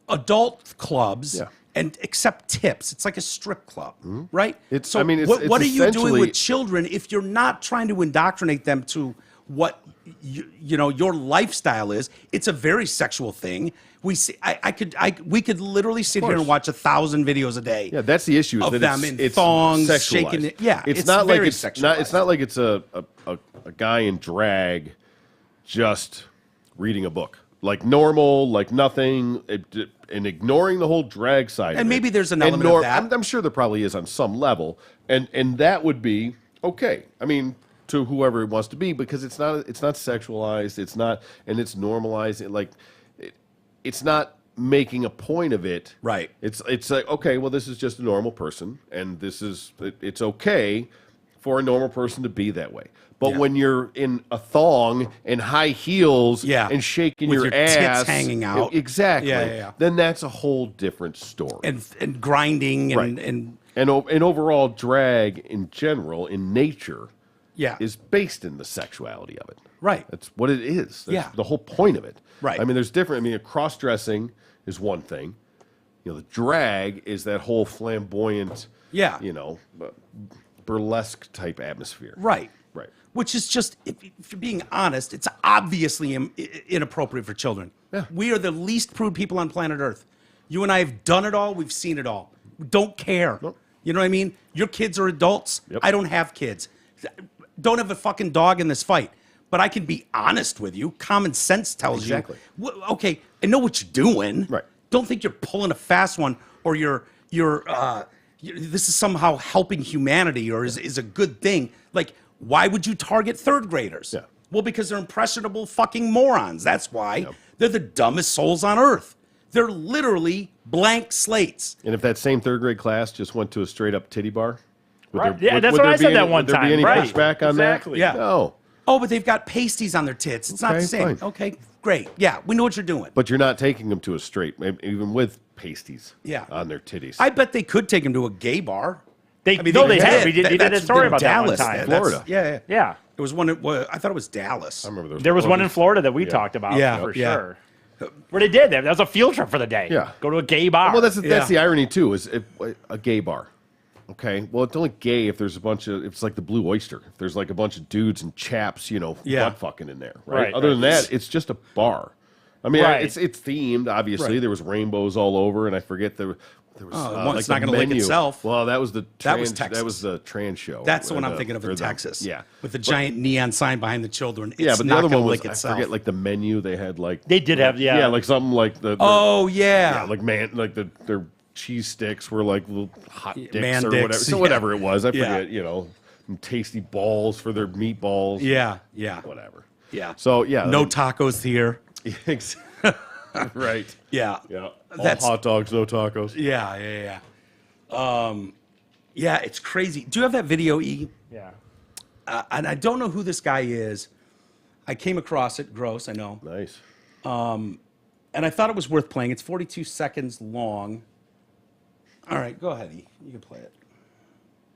adult clubs, Yeah. and accept tips. It's like a strip club, right? It's- So I mean, it's- what, it's what are you doing essentially- with children if you're not trying to indoctrinate them to what your lifestyle is? It's a very sexual thing. We could literally sit here and watch 1,000 videos a day. Yeah, that's the issue. Is of that them it's, in it's thongs, sexualized. shaking it. Yeah, it's it's not like very it's not. It's sexualized. not like it's a guy in drag just reading a book, like normal, like nothing, and ignoring the whole drag side. And of maybe it. there's an And element of that. I'm sure there probably is on some level, and that would be okay. I mean, to whoever it wants to be, because it's not sexualized. It's not, and it's normalized. It's not making a point of it. Right. It's like, okay, well, this is just a normal person, and it's okay for a normal person to be that way. But Yeah. when you're in a thong and high heels Yeah. and shaking With your your tits ass, hanging out. exactly, Yeah. then that's a whole different story. and grinding and, Right. and And overall, drag in general, in nature, yeah, is based in the sexuality of it. right. That's what it is. That's Yeah. the whole point of it. Right. I mean, there's different. I mean, cross-dressing is one thing. The drag is that whole flamboyant, Yeah. burlesque type atmosphere. Right. Right. Which is just, if you're being honest, it's obviously inappropriate for children. Yeah. We are the least prude people on planet Earth. You and I have done it all. We've seen it all. We don't care. Nope. You know what I mean? Your kids are adults. Yep. I don't have kids. Don't have a fucking dog in this fight. But I can be honest with you. Common sense tells Exactly. you. Okay, I know what you're doing. Right. Don't think you're pulling a fast one or this is somehow helping humanity or is a good thing. Like, why would you target third graders? Yeah. Well, because they're impressionable fucking morons. That's why. They're the dumbest souls on earth. They're literally blank slates. And if that same third grade class just went to a straight up titty bar, would Right. there, Yeah, would, that's would what there I be said any, that one would there time. be any Right. pushback on Exactly. that? Yeah. No. Oh, but they've got pasties on their tits. It's not the Okay, same. fine. Okay, great. Yeah, we know what you're doing. But you're not taking them to a straight, even with pasties Yeah. on their titties. I bet they could take him to a gay bar. They have. We did. They did a That's story in about that one Dallas, time. that's- Florida. Yeah. Yeah. It was one. I thought it was Dallas. I remember There was one in Florida that we talked about Yeah, for yeah. sure. Where they did that. That was a field trip for the day. Yeah. Go to a gay bar. Well, that's Yeah. the irony too. Is a gay bar? Okay. Well, it's only gay if there's a bunch of. It's like the Blue Oyster. If there's like a bunch of dudes and chaps, Yeah. butt fucking in there, right? Right, Other right. than that, it's just a bar. I mean, Right. it's themed. Obviously, Right. there was rainbows all over, and I forget there was. well, it's the not gonna lick menu. itself. Well, that was the That was trans, Texas. That was the trans show. That's the one Or I'm thinking of or in the- Texas. Yeah. With the giant neon sign behind the children. It's Yeah, but the not other gonna one was lick I itself. forget like the menu they had like They did have, yeah. yeah like something like the Oh yeah. like their cheese sticks were like little hot dicks man or dicks, whatever. So yeah. whatever it was, I Yeah. forget. And tasty balls for their meatballs. Yeah. Whatever. Yeah. So yeah, No tacos here. right. Yeah. Yeah. That's- All hot dogs, no tacos. Yeah. Yeah, it's crazy. Do you have that video, E? Yeah. And I don't know who this guy is. I came across it. Gross, I know. Nice. And I thought it was worth playing. It's 42 seconds long. All right, go ahead, E. You can play it.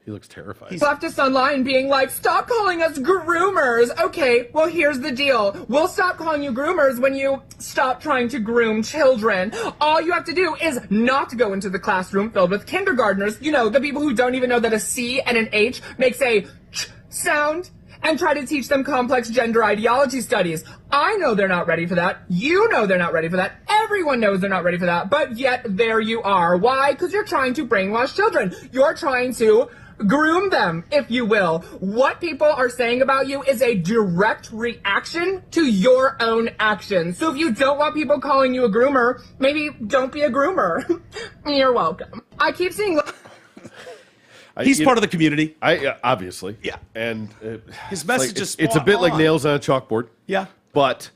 He looks terrified. Leftists online being like, stop calling us groomers. Okay, well, here's the deal. We'll stop calling you groomers when you stop trying to groom children. All you have to do is not go into the classroom filled with kindergartners, you know, the people who don't even know that a C and an H makes a ch sound, and try to teach them complex gender ideology studies. I know they're not ready for that. You know they're not ready for that. Everyone knows they're not ready for that. But yet, there you are. Why? Because you're trying to brainwash children. You're trying to groom them, if you will. What people are saying about you is a direct reaction to your own actions. So if you don't want people calling you a groomer, maybe don't be a groomer. You're welcome. I keep seeing... He's part of the community. Obviously. Yeah. And his message is it's a bit like on. nails on a chalkboard. Yeah. But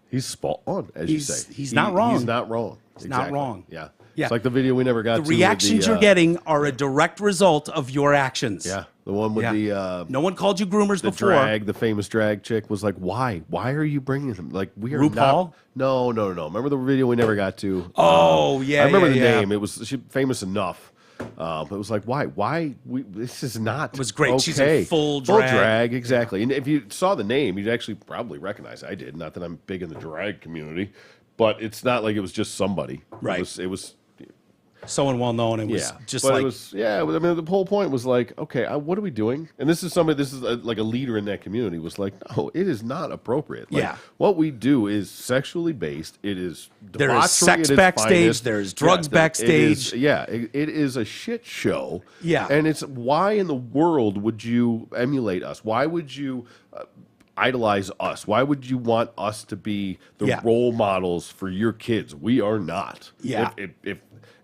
he's spot on, as you say. He's not wrong. He's not wrong. He's not wrong. Yeah. Yeah. It's like the video we never got to. The reactions you're getting are a direct result of your actions. Yeah. The one with the no one called you groomers before. The famous drag chick was like, why? Why are you bringing them? Like, we are RuPaul? No. Remember the video we never got to? Oh, yeah. I remember the yeah. name. It was famous enough. But it was like, why? This is not. It was great. Okay. She's in full drag. Exactly. And if you saw the name, you'd actually probably recognize it. I did. Not that I'm big in the drag community, but it's not like it was just somebody. Right. It was someone well known and was just but like. It was, I mean, the whole point was like, okay, what are we doing? And this is somebody. This is like a leader in that community. Was like, no, it is not appropriate. Like, Yeah. What we do is sexually based. It is There debauchery is sex at its backstage, finest. there's drugs backstage. It is a shit show. Yeah. And it's why in the world would you emulate us? Why would you idolize us? Why would you want us to be the role models for your kids? We are not. Yeah.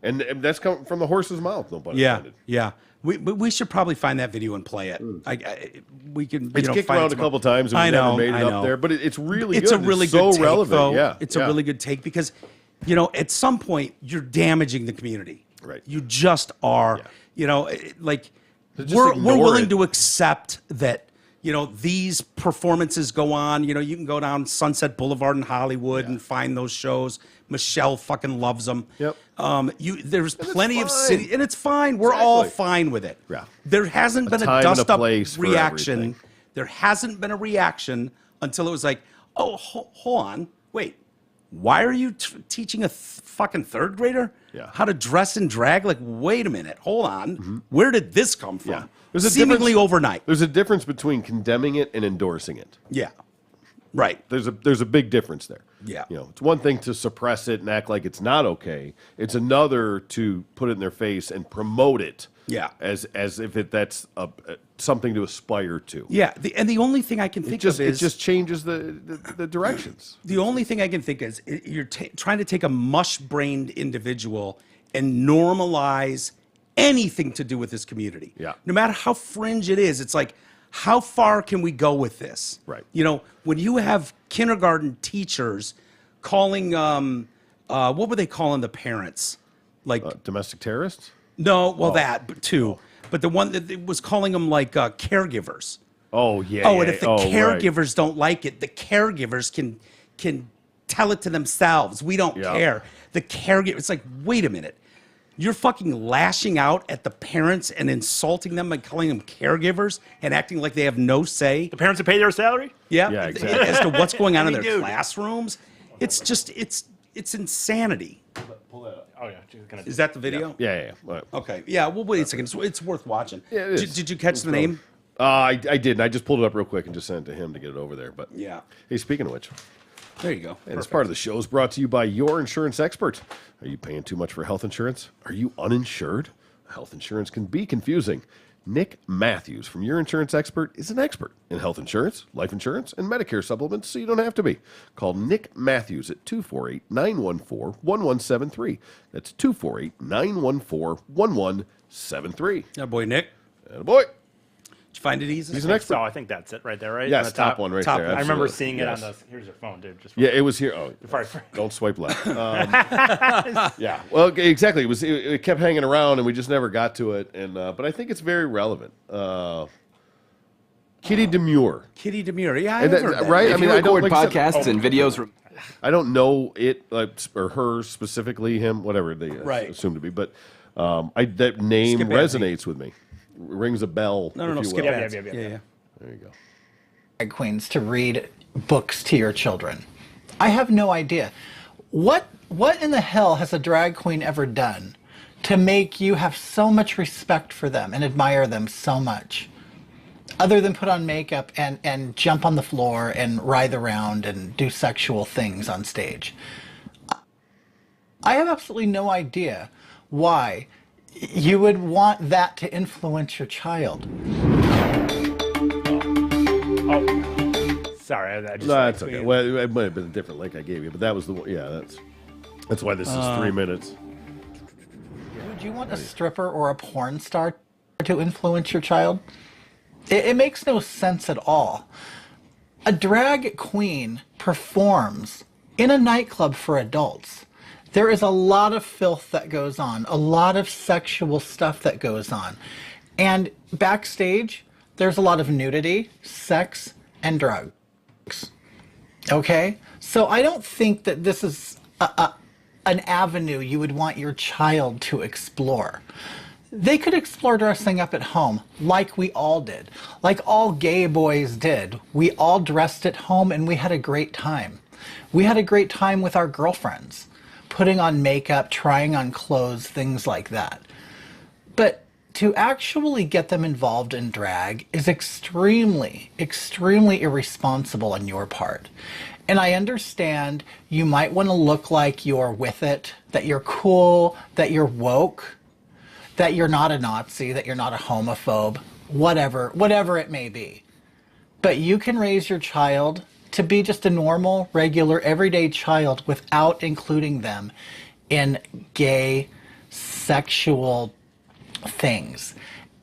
And that's coming from the horse's mouth. No pun Yeah. intended. Yeah. We should probably find that video and play it. We can. It's kicked around a couple times and we never made it up there, but it's really it's good. a really it's good so take, relevant. though. Yeah, It's a really good take because, at some point you're damaging the community. Right. You just are. Yeah. Just We're ignore willing it. to accept that. These performances go on. You can go down Sunset Boulevard in Hollywood and find those shows. Michelle fucking loves them. Yep. There's plenty of fine. city, and it's fine. We're all Exactly. fine with it. Yeah. There hasn't been a time and a dust up place for reaction. everything. There hasn't been a reaction until it was like, oh, hold on, wait. Why are you teaching a fucking third grader how to dress and drag? Like, wait a minute, hold on. Where did this come from? Yeah. There's a Seemingly difference- overnight. There's a difference between condemning it and endorsing it. Yeah. Right. There's a big difference there. Yeah. It's one thing to suppress it and act like it's not okay. It's another to put it in their face and promote it. Yeah. As if that's something to aspire to. Yeah. The only thing I can think of It is just changes the directions. the only thing I can think is you're trying to take a mush-brained individual and normalize anything to do with this community. Yeah. No matter how fringe it is, it's like, how far can we go with this? Right. When you have kindergarten teachers calling, what were they calling the parents? Like, Domestic terrorists? no, well, that, but too. But the one that was calling them like caregivers. Oh, yeah. Oh, and if the right. caregivers don't like it, the caregivers can tell it to themselves. We don't Yeah. care. The caregiver, it's like, wait a minute. You're fucking lashing out at the parents and insulting them by calling them caregivers and acting like they have no say. The parents that pay their salary? Yeah, exactly. As to what's going on in their Dude. classrooms. It's just, it's insanity. Oh, yeah. She's gonna Is that the video? Yeah. Right. Okay. Yeah, well, wait a second. It's worth watching. Yeah, it is. Did you catch the name? I didn't. I just pulled it up real quick and just sent it to him to get it over there. But Yeah. Hey, speaking of which, There you go. and this part of the show is brought to you by Your Insurance Expert. Are you paying too much for health insurance? Are you uninsured? Health insurance can be confusing. Nick Matthews from Your Insurance Expert is an expert in health insurance, life insurance, and Medicare supplements, so you don't have to be. Call Nick Matthews at 248-914-1173. That's 248-914-1173. Yeah, boy, Nick. Boy, Did you find it easy? he's an expert. So I think that's it right there, right? Yes, On the top one right top there. one. I remember absolutely. seeing it Yes. on the. Here's your phone, dude. Just Yeah, it was here. Oh, Before I- don't swipe left. Yeah, well, exactly. It kept hanging around, and we just never got to it. And but I think it's very relevant. Kitty Demure. Kitty Demure. Yeah, And I've heard that. right? If I mean, you I don't record like I said, podcasts and videos. I don't know it or her specifically, him, whatever they Right. assume to be, but that name Skip resonates with me. Rings a bell. No, if you skip will. ads. yeah. Yeah. There you go. Drag queens to read books to your children. I have no idea. What in the hell has a drag queen ever done to make you have so much respect for them and admire them so much? Other than put on makeup and jump on the floor and writhe around and do sexual things on stage. I have absolutely no idea why you would want that to influence your child. Sorry, I just No, that's okay. Well, it might have been a different link I gave you, but that was the one. Yeah, that's why this is 3 minutes. Would you want a stripper or a porn star to influence your child? It makes no sense at all. A drag queen performs in a nightclub for adults. There is a lot of filth that goes on, a lot of sexual stuff that goes on. And backstage, there's a lot of nudity, sex, and drugs. Okay? So I don't think that this is an avenue you would want your child to explore. They could explore dressing up at home like we all did, like all gay boys did. We all dressed at home and we had a great time. We had a great time with our girlfriends, putting on makeup, trying on clothes, things like that. But to actually get them involved in drag is extremely, extremely irresponsible on your part. And I understand you might want to look like you're with it, that you're cool, that you're woke, that you're not a Nazi, that you're not a homophobe, whatever it may be. But you can raise your child to be just a normal, regular, everyday child without including them in gay, sexual things.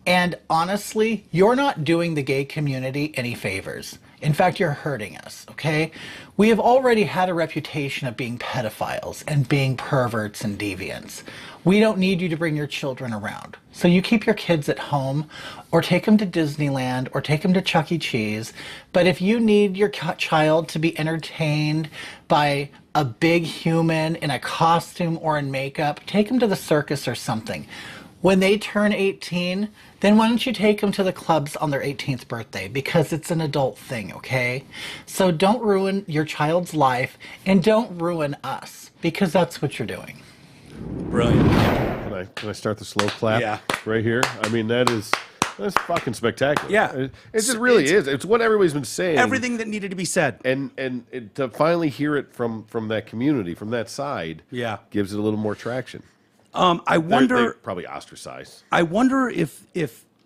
And honestly, you're not doing the gay community any favors. In fact, you're hurting us, okay? We have already had a reputation of being pedophiles and being perverts and deviants. We don't need you to bring your children around. So you keep your kids at home or take them to Disneyland or take them to Chuck E. Cheese. But if you need your child to be entertained by a big human in a costume or in makeup, take them to the circus or something. When they turn 18, then why don't you take them to the clubs on their 18th birthday? Because it's an adult thing, okay? So don't ruin your child's life and don't ruin us, because that's what you're doing. Brilliant. Can I start the slow clap? Yeah. Right here. I mean, that's fucking spectacular. Yeah. It just really is. It's what everybody's been saying. Everything that needed to be said. And to finally hear it from that community, from that side, Yeah. gives it a little more traction. I wonder. They're probably ostracized. I wonder if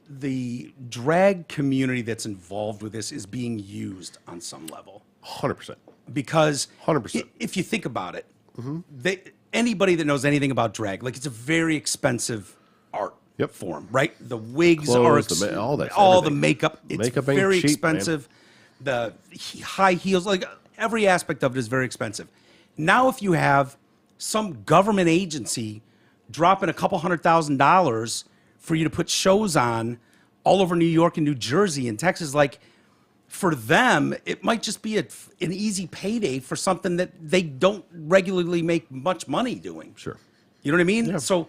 the drag community that's involved with this is being used on some level. 100%. Because 100%. If you think about it, anybody that knows anything about drag, like it's a very expensive art form, right? The wigs Clothes, are all that, all the everything. makeup. It's Makeup ain't very cheap, expensive. The high heels, like every aspect of it is very expensive. Now, if you have some government agency dropping a couple $100,000 for you to put shows on all over New York and New Jersey and Texas, like for them, it might just be an easy payday for something that they don't regularly make much money doing. Sure. You know what I mean? So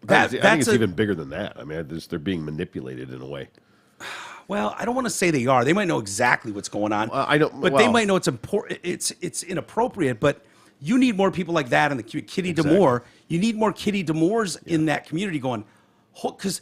I think it's even bigger than that. I mean, they're being manipulated in a way. Well, I don't want to say they are. They might know exactly what's going on. I don't. But they might know it's important. It's inappropriate. But you need more people like that in the Kitty Demore. You need more Kitty Demores in that community going, because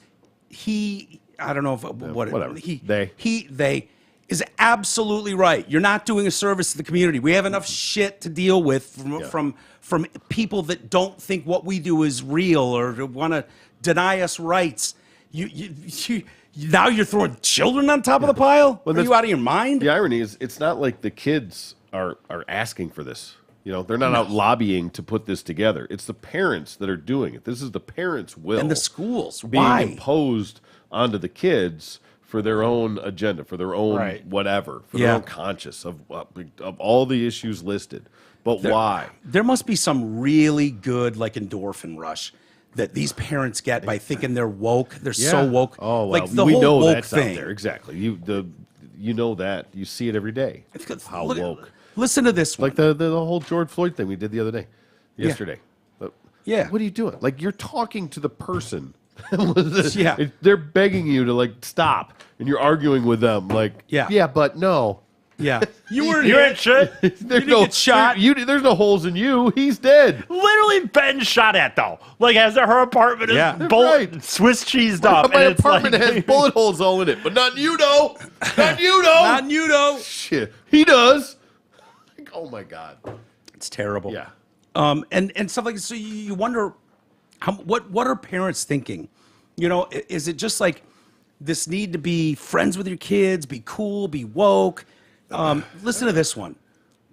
I don't know if whatever. They is absolutely right. You're not doing a service to the community. We have enough shit to deal with from people that don't think what we do is real or want to deny us rights. Now you're throwing children on top of the pile? Are you out of your mind? The irony is, it's not like the kids are asking for this. You know, they're not out lobbying to put this together. It's the parents that are doing it. This is the parents' will. And the schools. Being Why? imposed onto the kids for their own agenda, for their own whatever, for their own conscience of all the issues listed. But why? There must be some really good, like, endorphin rush that these parents get by thinking they're woke. They're so woke. Oh, well, like the we whole know woke that's thing. out there. Exactly. You know that. You see it every day. How woke. Listen to this one. Like the whole George Floyd thing we did the other day, yesterday. Yeah. What are you doing? Like, you're talking to the person. Yeah. They're begging you to, like, stop. And you're arguing with them. Like, Yeah. but no. Yeah. You ain't shit. There's didn't get shot. There's no holes in you. He's dead. Literally been shot at though. Like as her apartment is Yeah. bullet Swiss cheesed up. My and it's apartment like, has bullet holes all in it, but not you, though. Not you, though. Not you, though. Shit. He does. Like, oh, my God. It's terrible. Yeah. And stuff like so. You wonder what are parents thinking? You know, is it just like this need to be friends with your kids, be cool, be woke? Listen to this one.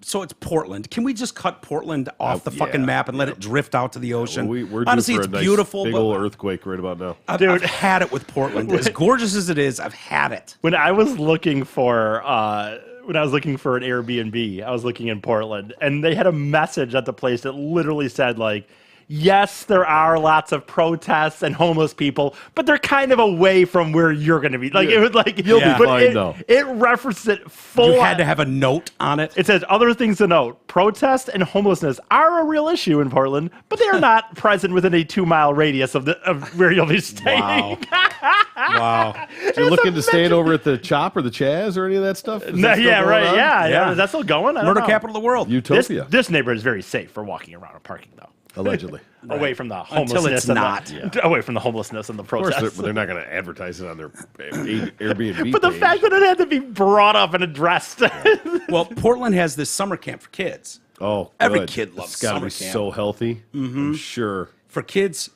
So it's Portland. Can we just cut Portland off the fucking map and let it drift out to the ocean? We're Honestly, due it's for a nice beautiful. big But old earthquake right about now. I've had it with Portland. As gorgeous as it is, I've had it. when I was looking for an Airbnb, I was looking in Portland, and they had a message at the place that literally said like, yes, there are lots of protests and homeless people, but they're kind of away from where you're going to be. Like, it would like, You'll be but fine, though. It referenced it full. You had to have a note on it. It says other things to note. Protest and homelessness are a real issue in Portland, but they are not present within a 2-mile radius of where you'll be staying. Wow. You're looking to stand over at the Chop or the Chaz or any of that stuff? Is that still Yeah, going right. on? Yeah. Is that still going? I don't Murder know. capital of the world. Utopia. This neighborhood is very safe for walking around and parking, though. Allegedly. Away from the Until homelessness. it's and not. Away from the homelessness and the Of course, protests. they're not going to advertise it on their Airbnb But the page. fact that it had to be brought up and addressed. Well, Portland has this summer camp for kids. Oh, Every good. kid loves It's got to summer be camp. so healthy. I'm sure. For kids,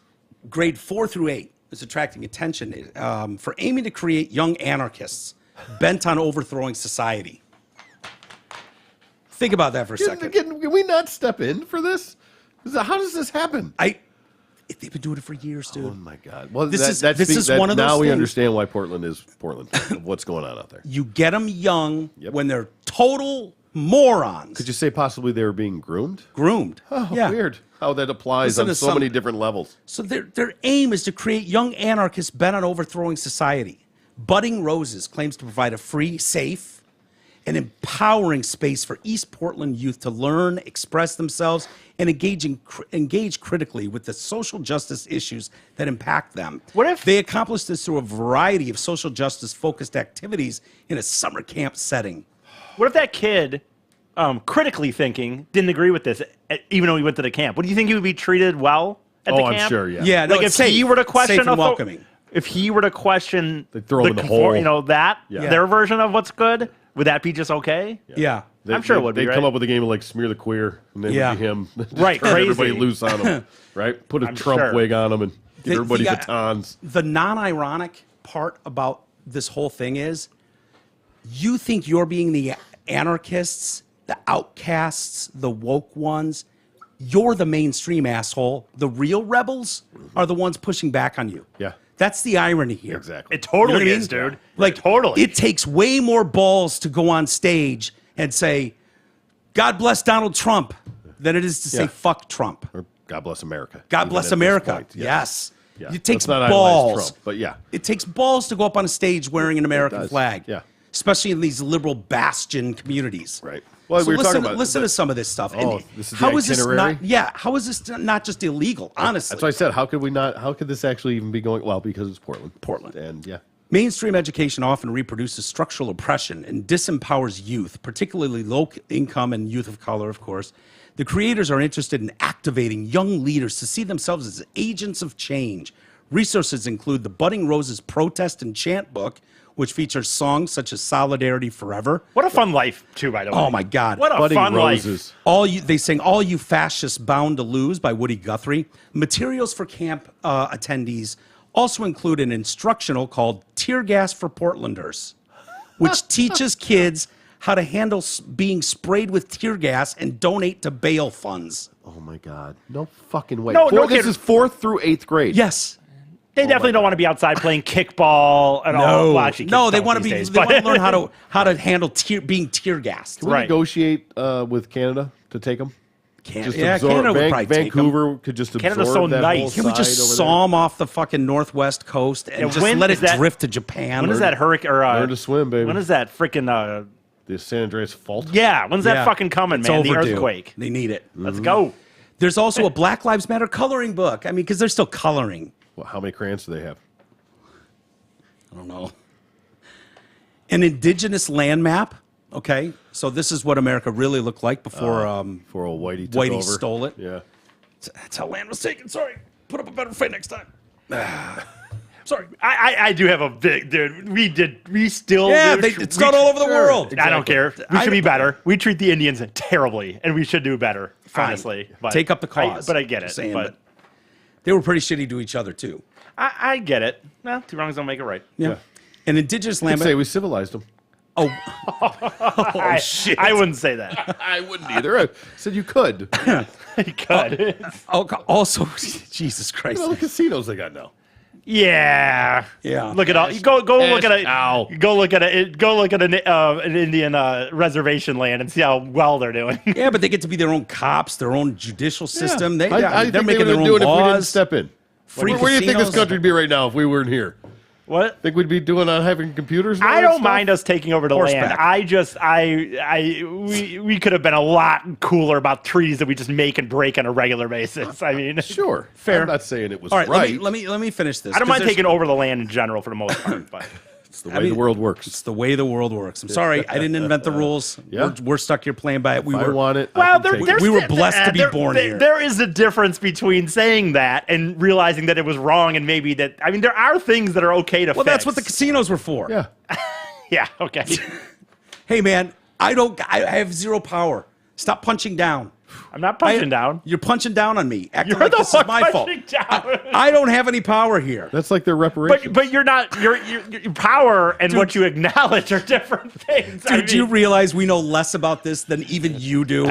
grade 4 through 8 is attracting attention for aiming to create young anarchists bent on overthrowing society. Think about that for a second. Can we not step in for this? How does this happen? They've been doing it for years, dude. Oh my God! Well, This is one of those now we things. Understand why Portland is Portland. Of what's going on out there? You get them young Yep. when they're total morons. Could you say possibly they were being groomed? Groomed. Oh, yeah. weird. How that applies Listen on to so many different levels. So their aim is to create young anarchists bent on overthrowing society. Budding Roses claims to provide a free, safe, and empowering space for East Portland youth to learn, express themselves, and engage critically with the social justice issues that impact them. What if- they accomplish this through a variety of social justice-focused activities in a summer camp setting? What if that kid, critically thinking, didn't agree with this, even though he went to the camp? Would you think he would be treated well at the Oh, camp? I'm sure. Yeah. Yeah, no, Like if it's safe. he were to question safe and author- welcoming. If he were to question They'd throw him in the conform- hole. you know, that Yeah. their version of what's good, would that be just okay? Yeah. I'm sure it would be, They'd right? come up with a game of like smear the queer, and then Yeah. would be him. Right, Turn everybody crazy. loose on him. Right, put a I'm Trump sure. wig on him and give everybody the, batons. The non-ironic part about this whole thing is you think you're being the anarchists, the outcasts, the woke ones. You're the mainstream asshole. The real rebels are the ones pushing back on you. Yeah. That's the irony here. Exactly. It totally You know what I is, mean? dude. Like, totally. It takes way more balls to go on stage and say, God bless Donald Trump, than it is to say, Yeah. fuck Trump. Or God bless America. God even bless at this America. point. Yes. Yeah. It takes Let's not idolize balls. Trump, but yeah. It takes balls to go up on a stage wearing an American does. flag. Yeah. Especially in these liberal bastion communities. Right. Well, So we were listen, talking about listen to some of this stuff. Oh, And this is the how is this itinerary? not? Yeah. How is this not just illegal? Honestly, That's why I said, how could we not? How could this actually even be going? Well, because it's Portland. Portland. And yeah. mainstream education often reproduces structural oppression and disempowers youth, particularly low income and youth of color, of course. The creators are interested in activating young leaders to see themselves as agents of change. Resources include the Budding Roses Protest and Chant book, which features songs such as Solidarity Forever. What a fun life, too, by the way. Oh my God. What a Budding fun Roses. life. They sing All You Fascists Bound to Lose by Woody Guthrie. Materials for camp attendees also include an instructional called Tear Gas for Portlanders, which teaches kids how to handle being sprayed with tear gas and donate to bail funds. Oh my God. No fucking way. No, no This kid- is 4th through 8th grade. Yes. They definitely don't want to be outside playing kickball and all. No, Well, actually, no, kids they don't want to these be. days, They but- want to learn how to handle being tear gassed. Can we Right. negotiate with Canada to take them? Canada would probably take 'em. Vancouver could just absorb Canada's so that nice. whole Can we side just over saw them off the fucking northwest coast and Yeah, just when let is it that- drift to Japan? When is that hurricane? Or Learn to swim, baby. when is that freaking? The San Andreas Fault? Yeah, when's that fucking coming, It's man? The overdue. earthquake. They need it. Let's go. There's also a Black Lives Matter coloring book. I mean, because they're still coloring. Well, how many crayons do they have? I don't know. An indigenous land map. Okay, so this is what America really looked like before For old Whitey took Whitey over. stole it. Yeah. That's how land was taken. Sorry. Put up a better fight next time. Sorry, I do have a big dude. We still Yeah, do it's not all over the world. I don't care. We should I- be better. We treat the Indians terribly, and we should do better. Fine. Honestly, but Take up the cause. but I get it. Just saying, but they were pretty shitty to each other too. I get it. Well, two wrongs don't make it right. Yeah. An indigenous I'd land say map. we civilized them. Oh shit! I wouldn't say that. I wouldn't either. I said you could. You could. Also, Jesus Christ. All the casinos they got now. Yeah. Yeah. Look at all. You go look at a. Ow. Go look at it. Go look at an Indian reservation land and see how well they're doing. Yeah, but they get to be their own cops, their own judicial system. They, I they're think making they their would own do it if we didn't laws. step in. Free Where do you think this casinos. country would be right now if we weren't here? What? Think we'd be doing on having computers? And all I that don't stuff? mind us taking over the land. Horseback. We could have been a lot cooler about treaties that we just make and break on a regular basis. I mean, Sure. Fair. I'm not saying it was All right, right. let me finish this. I don't 'cause mind there's- taking over the land in general for the most part, but It's the way the world works. It's the way the world works. I'm sorry, I didn't invent the rules. Yeah. We're stuck here playing by it. If I want it. well, I can take it. we were blessed to be born here. There is a difference between saying that and realizing that it was wrong, and maybe that. I mean, there are things that are okay to. Well, fix. that's what the casinos were for. Yeah. Yeah. Okay. Hey, man, I have zero power. Stop punching down. I'm not punching down. You're punching down on me. Acting You're like the this is one my fault. punching down. I don't have any power here. That's like their reparations. But you're not. Your power and what you acknowledge are different things. Dude, do you realize we know less about this than even you do?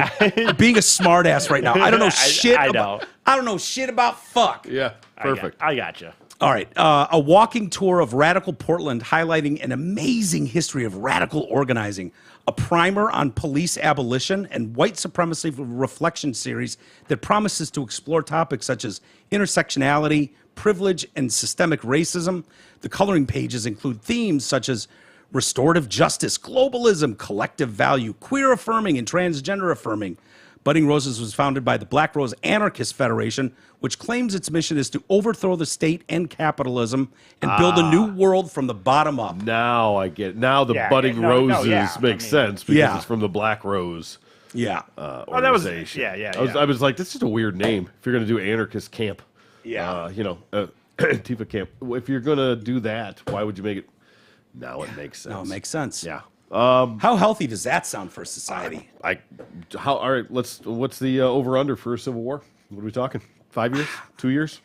Being a smartass right now. I don't know shit. I about, know. I don't know shit about fuck. Yeah. Perfect. I gotcha. All right. A walking tour of radical Portland highlighting an amazing history of radical organizing, a primer on police abolition, and white supremacy reflection series that promises to explore topics such as intersectionality, privilege, and systemic racism. The coloring pages include themes such as restorative justice, globalism, collective value, queer affirming, and transgender affirming. Budding Roses was founded by the Black Rose Anarchist Federation, which claims its mission is to overthrow the state and capitalism and build a new world from the bottom up. Now I get it. Now the Yeah, budding no, roses yeah, I make mean- sense because Yeah. it's from the Black Rose Yeah. that was- organization. yeah. I was like, this is just a weird name. If you're going to do anarchist camp, Yeah. Antifa camp. If you're going to do that, why would you make it? Now it makes sense. No, it makes sense. Yeah. How healthy does that sound for society? All right. What's the over under for a civil war? What are we talking? 5 years? 2 years?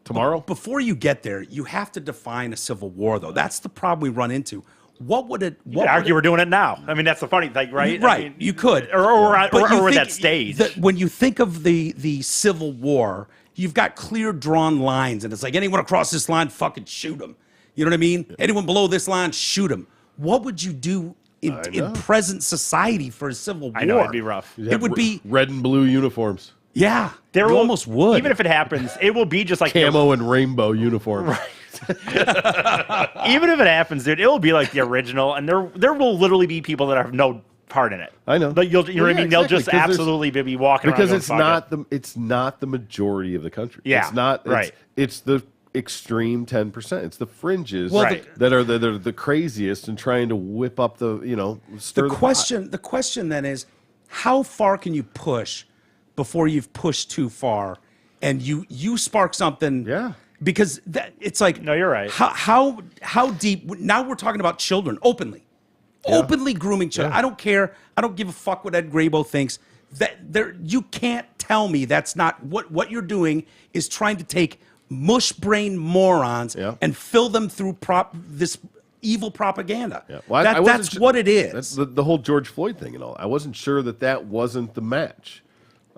Tomorrow? Before you get there, you have to define a civil war, though. That's the problem we run into. What would it? You could argue we're doing it now. I mean, that's the funny thing, right? Right, I mean, you could, or But you we're at think that stage. that when you think of the Civil War, you've got clear drawn lines, and it's like anyone across this line, fucking shoot them. You know what I mean? Anyone below this line, shoot them. What would you do in present society for a civil war? I know it'd be rough. It would be red and blue uniforms, yeah. There you will- almost would. Even if it happens, it will be just like camo and rainbow uniforms. even if it happens, dude, it will be like the original, and there will literally be people that have no part in it. I know. But you know what I Yeah, mean? They'll exactly, just 'cause there's- absolutely be walking Because around it's not the majority of the country. Yeah, It's not right. It's the extreme 10%. It's the fringes Well, Right. that are the craziest and trying to whip up the stir the the pot. question then is, how far can you push before you've pushed too far, and you spark something? Yeah. Because it's like, No, you're right. How deep? Now we're talking about children openly grooming children. Yeah. I don't care. I don't give a fuck what Ed Grabo thinks. You can't tell me that's not what you're doing. Is trying to take mush brain morons Yeah. and fill them through this evil propaganda. Yeah. Well, I wasn't That's su- what it is. That's the whole George Floyd thing and all. I wasn't sure that wasn't the match.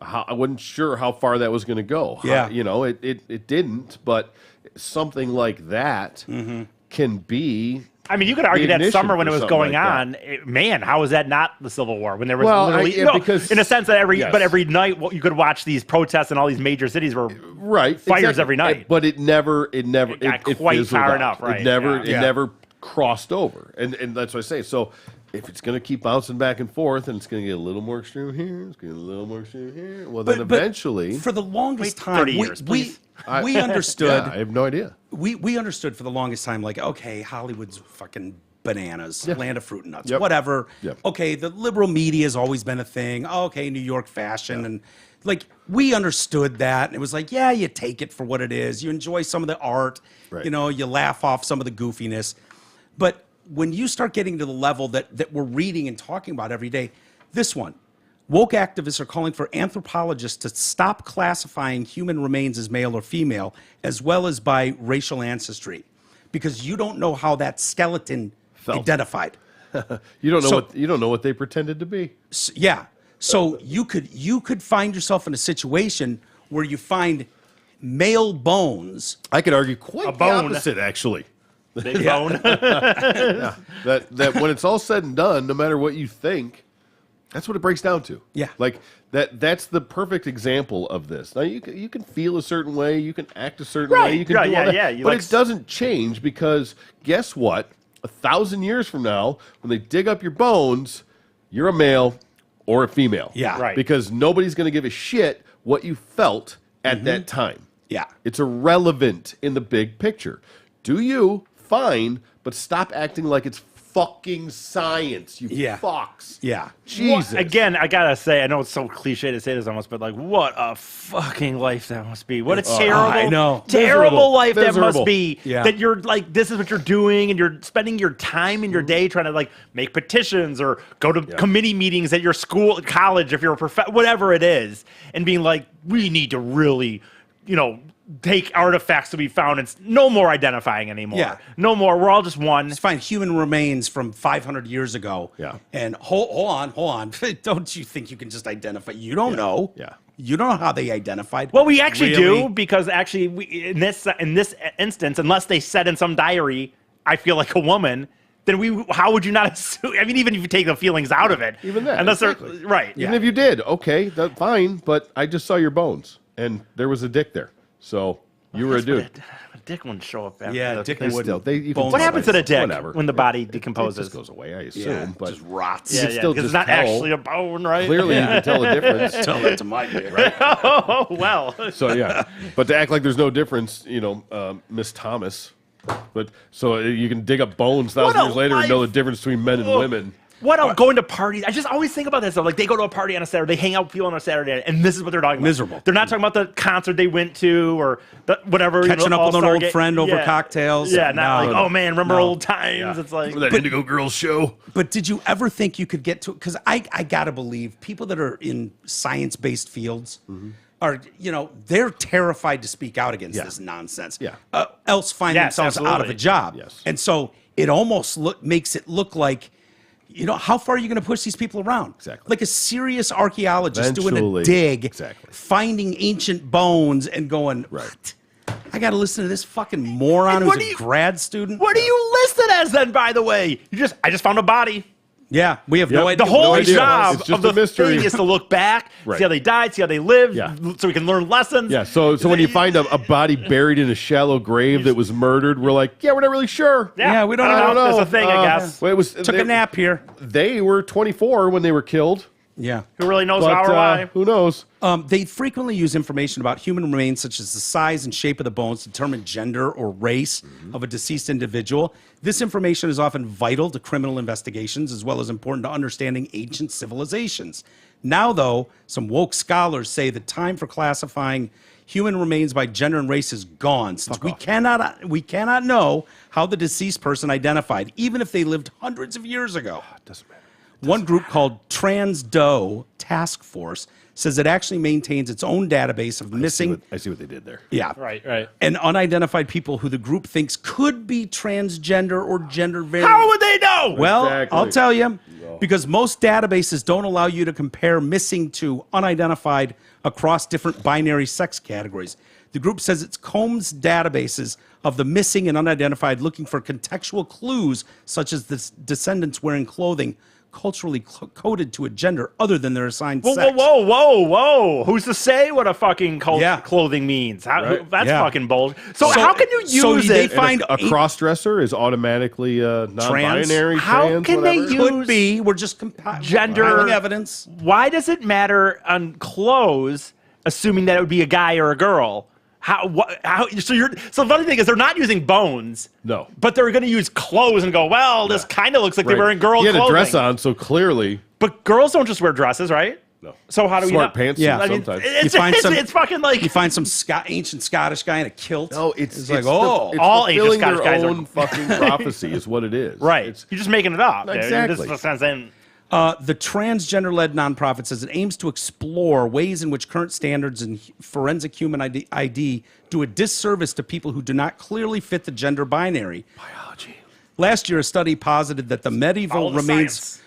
I wasn't sure how far that was going to go. Yeah. It didn't, but something like that Mm-hmm. can be I mean, you could argue the that ignition summer when for it was something going like that. on. Man, how is that not the Civil War? When there was Well, literally, yeah, because- in a sense that yes. every night you could watch these protests in all these major cities were Right, fires exactly. every night. But it never got quite fizzled far out. enough, right, It never, yeah. it never crossed over, and that's what I say. So if it's going to keep bouncing back and forth, and it's going to get a little more extreme here, it's going to get a little more extreme here. Well, then eventually, for the longest Wait time, 30 years, please. we understood. yeah, I have no idea. We understood for the longest time, like, okay, Hollywood's fucking bananas, land of fruit and nuts, Yep. whatever. Yep. Okay, the liberal media has always been a thing. Oh, okay, New York fashion. And like, we understood that. And it was like, yeah, you take it for what it is. You enjoy some of the art, Right. you know, you laugh off some of the goofiness. But when you start getting to the level that we're reading and talking about every day, this one, woke activists are calling for anthropologists to stop classifying human remains as male or female, as well as by racial ancestry, because you don't know how that skeleton identified. You don't know So- you don't know what they pretended to be. Yeah. So you could find yourself in a situation where you find male bones. I could argue quite the bone. opposite, actually. big bone. That when it's all said and done, no matter what you think, that's what it breaks down to. Yeah. Like that's the perfect example of this. Now you can feel a certain way, you can act a certain Right, way, you can right, do yeah, all that, yeah, you but like it doesn't change because guess what? 1,000 years from now, when they dig up your bones, you're a male or a female. Yeah. Right. Because nobody's going to give a shit what you felt at that time. Yeah. It's irrelevant in the big picture. Do you? Fine, but stop acting like it's fucking science, you Yeah. fucks. Yeah. Jesus. Again, I gotta say, I know it's so cliche to say this almost, but like, what a fucking life that must be. What a terrible, I know. terrible Miserable. life that Miserable. must be. Yeah. That you're like, this is what you're doing, and you're spending your time in your day trying to like make petitions or go to committee meetings at your school, college, if you're a whatever it is, and being like, we need to really, take artifacts to be found. It's no more identifying anymore. Yeah. No more. We're all just one. Let's find human remains from 500 years ago. Yeah. And hold on. Don't you think you can just identify? You don't know. Yeah. You don't know how they identified. Well, we actually Really? do, because actually, in this instance, unless they said in some diary, "I feel like a woman," then how would you not assume? I mean, even if you take the feelings out of it, Even that, unless exactly. they're right, Even if you did, okay, that's fine, but I just saw your bones, and there was a dick there. So you were a dude. A dick wouldn't show up. After Yeah, the dick thing. wouldn't. You can Bones What tell happens to the it. dick Whatever. when the body It decomposes? just goes away, I assume. Yeah, but just rots. Yeah, can still because it's just not tell. actually a bone, right? clearly you can tell the difference. Tell that to my dick, right? Oh well. So yeah, but to act like there's no difference, Miss Thomas. But so you can dig up bones What 1,000 a years later and know the life. difference between men and women. What else? Going to parties. I just always think about this. Though. Like they go to a party on a Saturday, they hang out with people on a Saturday, and this is what they're talking about. Miserable. They're not talking about the concert they went to or whatever. Catching up with an All-Star old friend over Yeah. cocktails. Yeah, not like, No. oh man, remember No. old times. It's like, Remember that Indigo Girls show? But did you ever think you could get to? Because I gotta believe people that are in science-based fields are, they're terrified to speak out against Yeah. this nonsense. Yeah. Else find Yes, themselves out of a absolutely. job. Yes. And so it almost makes it look like, how far are you going to push these people around? Exactly. Like a serious archaeologist doing a Eventually. dig, Exactly. finding ancient bones and going, Right. what? I got to listen to this fucking moron And who's what a do you- grad student. what are you listed as then? By the way, I just found a body. Yeah, we have no Yep. idea. The whole No idea. job It's just of the a mystery. thing is to look back, Right. see how they died, see how they lived, Yeah. so we can learn lessons. Yeah, so when you find a body buried in a shallow grave that was murdered, we're like, yeah, we're not really sure. Yeah, we don't I know. don't know. That's a thing, I guess. Well, it was, Took a nap here. They were 24 when they were killed, Yeah. Who really knows but how or why? who knows? They frequently use information about human remains, such as the size and shape of the bones, to determine gender or race of a deceased individual. This information is often vital to criminal investigations, as well as important to understanding ancient civilizations. Now, though, some woke scholars say the time for classifying human remains by gender and race is gone, since we cannot know how the deceased person identified, even if they lived hundreds of years ago. Doesn't matter. One group called Transdo Task Force says it actually maintains its own database of missing, I see what they did there. yeah, Right. and unidentified people who the group thinks could be transgender or gender variant. How would they know? Well, Exactly. I'll tell you, because most databases don't allow you to compare missing to unidentified across different binary sex categories. The group says it combs databases of the missing and unidentified, looking for contextual clues such as the descendants wearing clothing culturally coded to a gender other than their assigned sex. Whoa. Who's to say what a fucking clothing means? Right. That's fucking bullshit. So how can you use they it? find a cross-dresser is automatically non-binary, How trans, can they whatever. use Could be. We're just gender compiling evidence. Why does it matter on clothes, assuming that it would be a guy or a girl? So the funny thing is they're not using bones. No. But they're going to use clothes and go, well, this kind of looks like they're wearing girl clothing. He had a dress on, so clearly. But girls don't just wear dresses, right? No. So how do we Smart know? pants Yeah. sometimes. It's fucking like... You find some ancient Scottish guy in a kilt. No, it's like, it's oh. all fulfilling ancient Scottish their guys are- own fucking prophecy is what it is. Right. It's, You're just making it up. Exactly. This is what I'm saying. The transgender-led nonprofit says it aims to explore ways in which current standards in forensic human ID do a disservice to people who do not clearly fit the gender binary. biology. Last year, a study posited that the medieval remains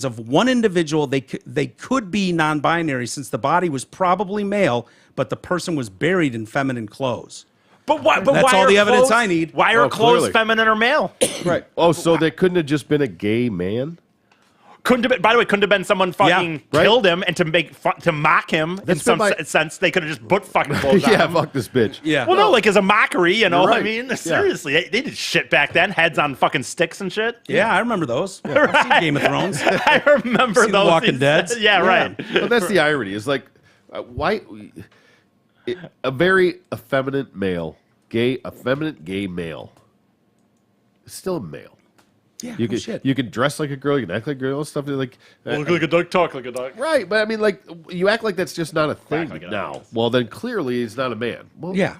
of one individual, they could be non-binary since the body was probably male, but the person was buried in feminine clothes. But why? That's why all are the evidence clothes- I need. Why are Oh, clothes clearly. feminine or male? Right. Oh, so they couldn't have just been a gay man? Couldn't have been, by the way, couldn't have been someone fucking Yeah, right. killed him and to make fun, to mock him in That's some been my- sense. They could have just put fucking clothes Yeah, on him. fuck this bitch. Yeah. Well, no, like as a mockery, you know. You're right. I mean, Yeah. seriously, they did shit back then. Heads on fucking sticks and shit. Yeah, I remember those. I've seen Game of Thrones. I remember Seen The those. Walking Dead? Yeah, right. But that's the irony. Is like, why a very effeminate male, effeminate gay male, is still a male. Yeah, You no could shit. you could dress like a girl, you can act like a girl, stuff like. Look like a duck, talk like a duck. Right, but I mean, like, you act like that's just not a thing like it now. is. Well, then clearly he's not a man. Well, Yeah.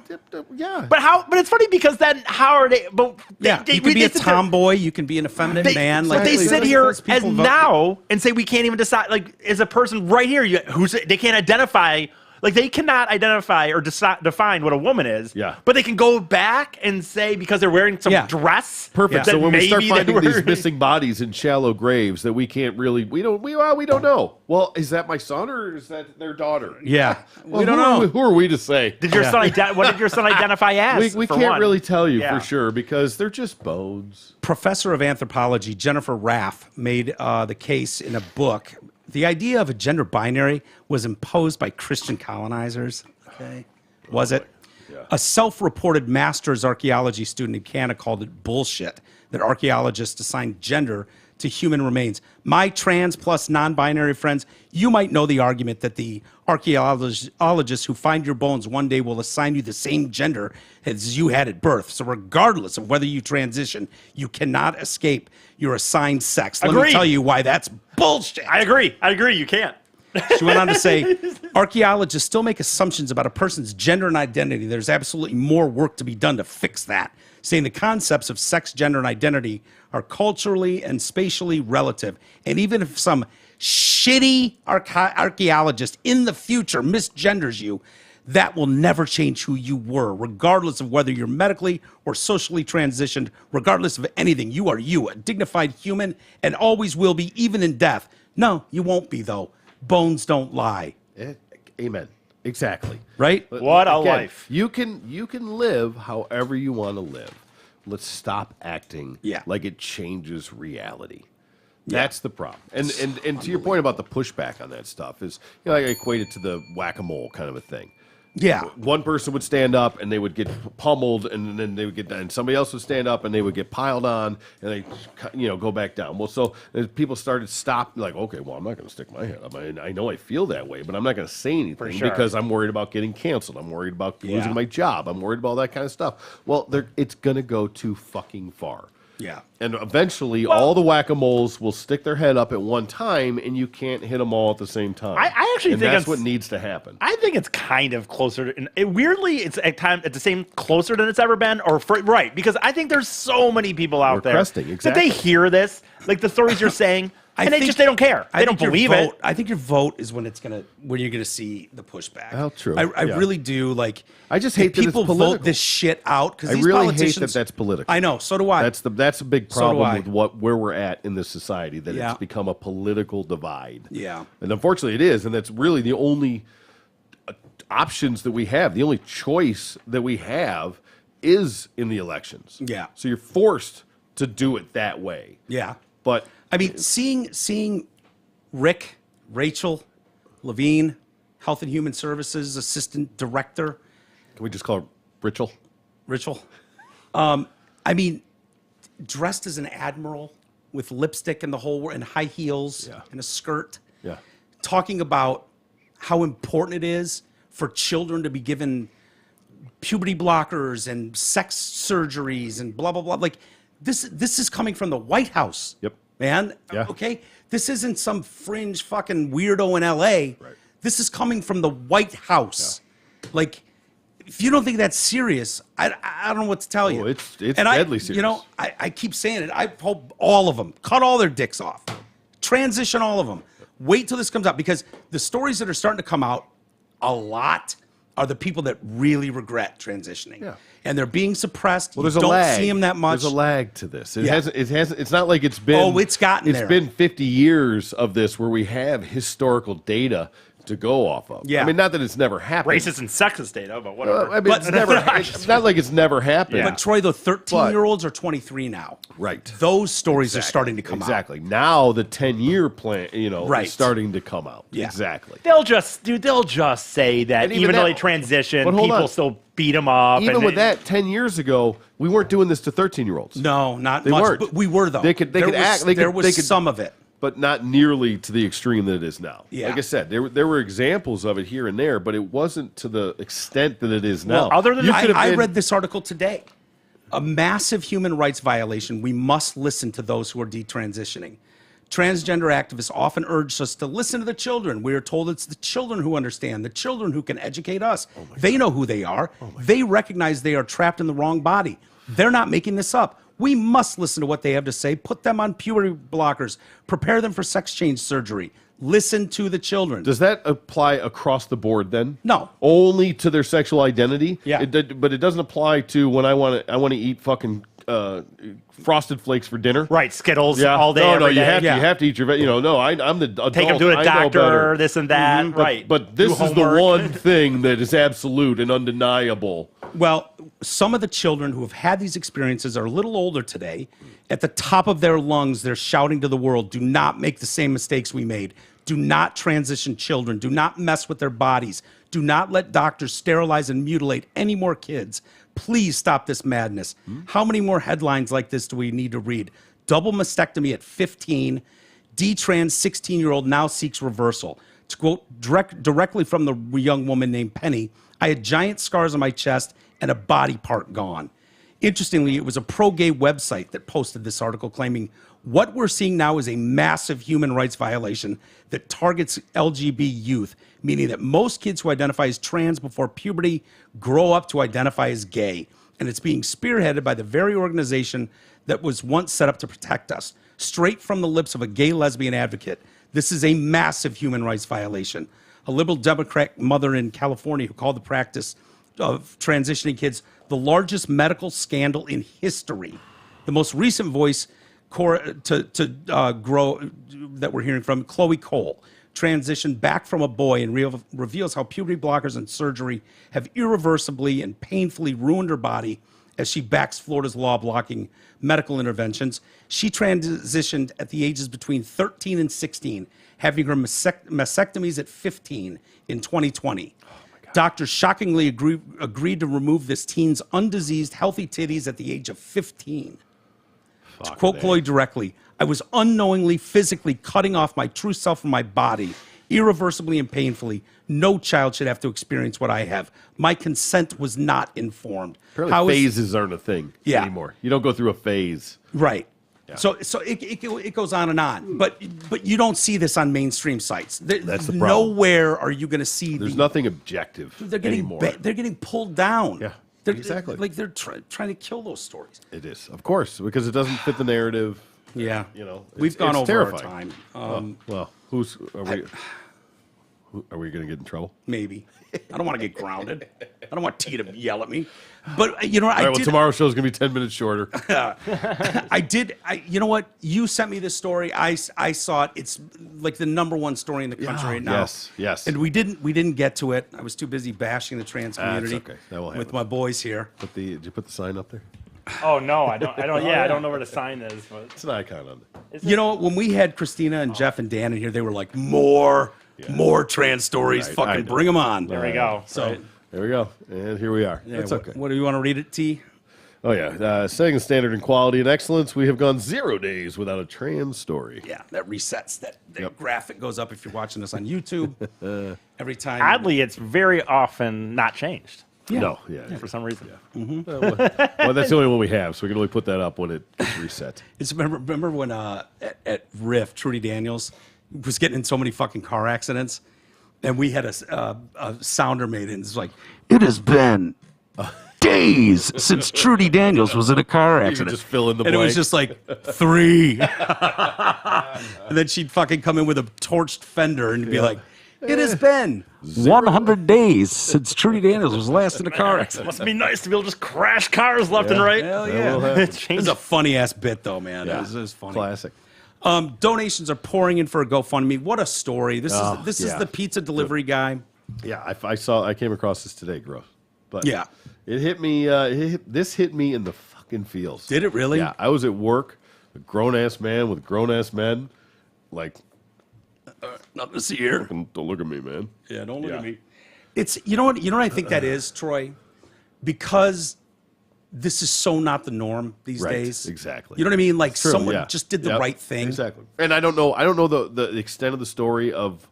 yeah. But how? But it's funny because then how are they? But Yeah, you can be a tomboy, you can be an effeminate man. But they Exactly. sit Like, here those people as vote. now and say we can't even decide. Like, is a person right here they can't identify? Like, they cannot identify or define what a woman is. Yeah. But they can go back and say because they're wearing some Yeah. dress. Perfect. that So when we start maybe they finding these were- missing bodies in shallow graves that we can't really, we don't know. Well, is that my son or is that their daughter? Yeah. Well, we don't who are know. who are we to say? Did your son? What did your son identify as? We for can't one? really tell you Yeah. for sure because they're just bones. Professor of anthropology Jennifer Raff made the case in a book. The idea of a gender binary was imposed by Christian colonizers. Okay. Was it? Yeah. A self-reported master's archaeology student in Canada called it bullshit that archaeologists assign gender to human remains. My trans plus non-binary friends, you might know the argument that the archaeologists who find your bones one day will assign you the same gender as you had at birth. So regardless of whether you transition, you cannot escape your assigned sex. Let me Agreed. tell you why that's bullshit. I agree. You can't. She went on to say, archaeologists still make assumptions about a person's gender and identity. There's absolutely more work to be done to fix that, saying the concepts of sex, gender, and identity are culturally and spatially relative. And even if some shitty archaeologist in the future misgenders you, that will never change who you were, regardless of whether you're medically or socially transitioned, regardless of anything. You are you, a dignified human, and always will be, even in death. No, you won't be, though. Bones don't lie. Amen. Exactly. Right? What a life. You can live however you want to live. Let's stop acting like it changes reality. That's the problem. And to your point about the pushback on that stuff is, I equate it to the whack-a-mole kind of a thing. Yeah. One person would stand up and they would get pummeled, and then they would get, and somebody else would stand up and they would get piled on, and they, go back down. Well, so as people started stopping, like, okay, well, I'm not going to stick my head up. I know I feel that way, but I'm not going to say anything sure. because I'm worried about getting canceled. I'm worried about losing my job. I'm worried about all that kind of stuff. Well, it's going to go too fucking far. Yeah. And eventually, all the whack-a-moles will stick their head up at one time, and you can't hit them all at the same time. I actually and think that's it's- what needs to happen. I think it's kind of closer. Weirdly, it's at the same closer than it's ever been. Right, because I think there's so many people out We're there cresting, that exactly. they hear this, like the stories you're saying, and they don't care. They don't believe it. I think your vote is when you're gonna see the pushback. Oh, true. I Yeah. really do. Like, I just hate that it's people vote political. this shit out because I these really hate politicians. that that's political. I know. So do I. That's a big So do I. problem with where we're at in this society, that Yeah. it's become a political divide. Yeah. And unfortunately it is, and that's really the only options that we have. The only choice that we have is in the elections. Yeah. So you're forced to do it that way. Yeah. But I mean, seeing Rick, Rachel, Levine, Health and Human Services Assistant Director, can we just call her Rachel? Rachel. I mean, dressed as an admiral with lipstick and the whole and high heels and a skirt, Yeah. talking about how important it is for children to be given puberty blockers and sex surgeries and blah blah blah. Like this is coming from the White House. Yep. Man. Yeah. Okay. This isn't some fringe fucking weirdo in LA. Right. This is coming from the White House. Like, if you don't think that's serious, I don't know what to tell you. Oh, it's and deadly You know, serious. I keep saying it. I hope all of them cut all their dicks off, transition all of them. Wait till this comes out, because the stories that are starting to come out a lot are the people that really regret transitioning. Yeah. And they're being suppressed. Well, there's you a don't lag. see them that much. There's a lag to this. It Yeah. hasn't. It hasn't. It's not like it's been. Oh, it's gotten there. It's been 50 years of this where we have historical data to go off of. Yeah. I mean, not that it's never happened. Racist and sexist data, but whatever. I mean, it's never. It's not like it's never happened. Yeah. But Troy, the 13-year-olds are 23 now. Right. Those stories are Exactly. starting to come out. Exactly. Now the 10-year plan, Right. is starting to come out. Yeah. Exactly. They'll just say that And even even though that- they transition, but hold people on. still beat them up. Even and with that, 10 years ago, we weren't doing this to 13-year-olds. No, not They much. weren't. But we were, though. They could There act. there was some of it. but not nearly to the extreme that it is now. Yeah. Like I said, there were examples of it here and there, but it wasn't to the extent that it is now. Well, other than You that- could have I been- read this article today. A massive human rights violation. We must listen to those who are detransitioning. Transgender activists often urge us to listen to the children. We are told it's the children who understand, the children who can educate us. They know who they are. They recognize they are trapped in the wrong body. They're not making this up. We must listen to what they have to say, put them on puberty blockers, prepare them for sex change surgery. Listen to the children. Does that apply across the board then? No. Only to their sexual identity? Yeah. But it doesn't apply to when I want to eat fucking Frosted Flakes for dinner. right, Skittles Yeah. all day, No, every you day. have to. Yeah. You have to eat your. No, I'm the adult. Take them to a I know doctor, better. this and that. But, Right. But this Do is the homework. one thing that is absolute and undeniable. Well, some of the children who have had these experiences are a little older today. At the top of their lungs, they're shouting to the world, do not make the same mistakes we made. Do not transition children. Do not mess with their bodies. Do not let doctors sterilize and mutilate any more kids. Please stop this madness. How many more headlines like this do we need to read? Double mastectomy at 15. D-trans 16-year-old now seeks reversal. To quote directly from the young woman named Penny, I had giant scars on my chest and a body part gone. Interestingly, it was a pro-gay website that posted this article claiming what we're seeing now is a massive human rights violation that targets LGBT youth, meaning that most kids who identify as trans before puberty grow up to identify as gay. And it's being spearheaded by the very organization that was once set up to protect us. Straight from the lips of a gay lesbian advocate, this is a massive human rights violation. A liberal Democrat mother in California who called the practice of transitioning kids the largest medical scandal in history. The most recent voice grow that we're hearing from, Chloe Cole, transitioned back from a boy and reveals how puberty blockers and surgery have irreversibly and painfully ruined her body as she backs Florida's law blocking medical interventions. She transitioned at the ages between 13 and 16, having her mastectomies at 15 in 2020. Doctors shockingly agreed to remove this teen's undiseased, healthy titties at the age of 15. To quote Chloe directly, I was unknowingly, physically cutting off my true self from my body, irreversibly and painfully. No child should have to experience what I have. My consent was not informed. Apparently phases aren't a thing anymore. You don't go through a phase. Right. Yeah. So it goes on and on, but you don't see this on mainstream sites. That's the problem. Nowhere are you going to see. There's nothing objective anymore. They're getting pulled down. Yeah, exactly. They're trying to kill those stories. It is, of course, because it doesn't fit the narrative. Yeah, You know, we've gone it's over terrifying. our time. Well, who Are we going to get in trouble? Maybe. I don't want to get grounded. I don't want T to yell at me. But you know, All right, well, tomorrow's show is going to be 10 minutes shorter. You know what? You sent me this story. I saw it. It's like the #1 story in the country right now. Yes. And we didn't get to it. I was too busy bashing the trans community okay. That will happen. with my boys here. Did you put the sign up there? Oh no, I don't. I don't know where the sign is. But It's an icon on there. You know, when we had Christina and Jeff and Dan in here, they were like, more trans stories. Right, I Fucking know. bring them on. there we go. So, There we go. And here we are. yeah, That's okay. What do you want to read it, T? Oh, yeah. Setting the standard in quality and excellence, we have gone 0 days without a trans story. Yeah, that resets. That Yep. graphic goes up if you're watching us on YouTube. Every time. Oddly, it's very often not changed No, yeah. for some reason. Well, that's the only one we have, so we can only put that up when it gets reset. It's remember when at Riff, Trudy Daniels was getting in so many fucking car accidents, and we had a sounder made, and it's like, it has been days since Trudy Daniels was in a car You accident. can just fill in the and it was blank. just like 3. And then she'd fucking come in with a torched fender and be like, it has been 100 days since Trudy Daniels was last in a car accident. Must be nice to be able to just crash cars left and right. Hell That yeah. will happen. It It's changed. a funny ass bit though, man. Yeah. It was funny. Classic. Donations are pouring in for a GoFundMe. What a story! This is yeah. the pizza delivery guy. Yeah, I came across this today, gross. But Yeah. it hit me. This hit me in the fucking feels. Did it really? Yeah, I was at work, a grown ass man with grown ass men. Like, Nothing to see here. don't look at me, man. Yeah, don't look Yeah. at me. It's you know what I think that is, Troy, because this is so not the norm these Right, days. exactly. You know what I mean? Like True, someone yeah. just did the Yep, right thing. Exactly. And I don't know the extent of the story of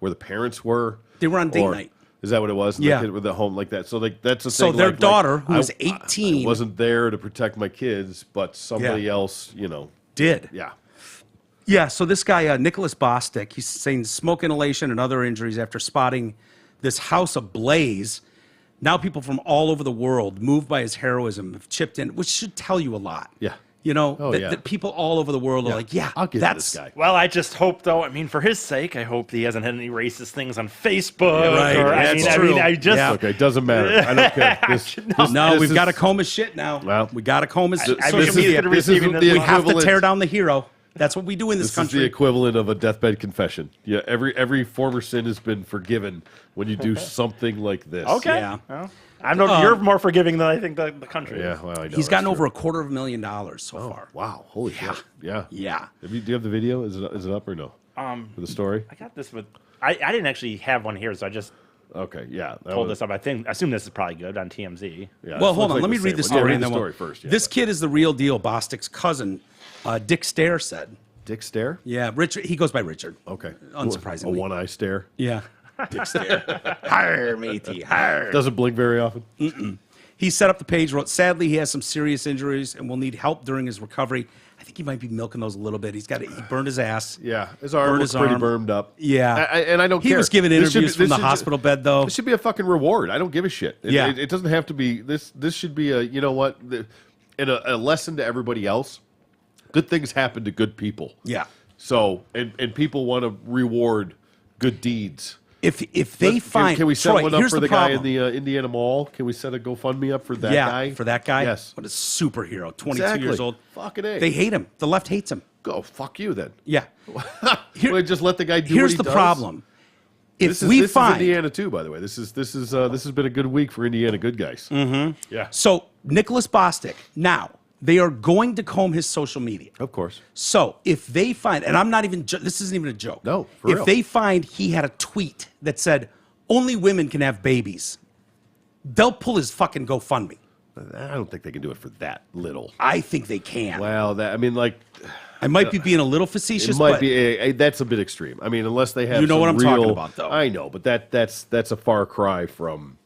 where the parents were. They were on date or- night. Is that what it was? Yeah. The kid with the home like that. So like that's the So thing. their like, daughter, who I- was 18, I wasn't there to protect my kids, but somebody Yeah. else, Did. yeah. Yeah, so this guy, Nicholas Bostic, he's saying smoke inhalation and other injuries after spotting this house ablaze. Now people from all over the world, moved by his heroism, have chipped in, which should tell you a lot. Yeah. You know, Oh, that, yeah. that people all over the world are like, yeah, I'll give that's this guy. Well, I just hope, though. I mean, for his sake, I hope he hasn't had any racist things on Facebook. right. Or, That's I true. mean, I just. Yeah. Okay, doesn't matter. I don't care. No, this we've is- got to comb his shit now. Well, we got to comb his I social mean, media. he's this is receiving the this- We have to equivalent- tear down the hero. That's what we do in this This is the country. equivalent of a deathbed confession. Yeah, every former sin has been forgiven when you do something like this. Okay. Yeah. Well, I know you're more forgiving than I think the country Yeah, is. well, I know. He's gotten that's over true. $250,000 so far. Wow, holy shit. Yeah. Yeah. Do you have the video? Is it up or no? For the story? I got this with. I didn't actually have one here, so I just Okay, yeah. that pulled was- this up. I assume this is probably good on TMZ. Yeah, Well, this hold looks on. like Let me the read same the one. story. Yeah, and read then the we'll- story first. Yeah. This kid is the real deal. Bostic's cousin, Dick Stare said. Dick stare? Yeah, Richard. He goes by Richard. Okay. Unsurprisingly. A one-eye stare. Yeah. Dick Stare. Hire, matey. Hire. Doesn't blink very often. He set up the page, wrote, sadly, he has some serious injuries and will need help during his recovery. I think he might be milking those a little bit. He burned his ass. Yeah, his arm Burned was his pretty arm. burned up. Yeah. And I don't He care. was giving This should interviews be- from this the should hospital bed, though. This should be a fucking reward. I don't give a shit. Yeah. It doesn't have to be this. This should be a you know what, and a lesson to everybody else. Good things happen to good people. Yeah. So and people want to reward good deeds. If they find... can we set Troy, one up here's for the guy in problem. the Indiana Mall? Can we set a GoFundMe up for that guy? for that guy? Yes. What a superhero. 22 Exactly. years old. Fucking A. They hate him. The left hates him. Go fuck you then. Yeah. Well, just let the guy do. Here's what he the does. problem. If This is, we this find... is Indiana too, by the way. This has been a good week for Indiana good guys. Mm-hmm. Yeah, So, Nicholas Bostic, now, they are going to comb his social media. of course. So, if they find, and I'm not even, this isn't even a joke. No, for If real. they find he had a tweet that said, only women can have babies, they'll pull his fucking GoFundMe. I don't think they can do it for that little. I think they can. Well, I might be being a little facetious, it might but be that's a bit extreme. I mean, unless they have You know some what I'm real, talking about, though. I know, but that's a far cry from,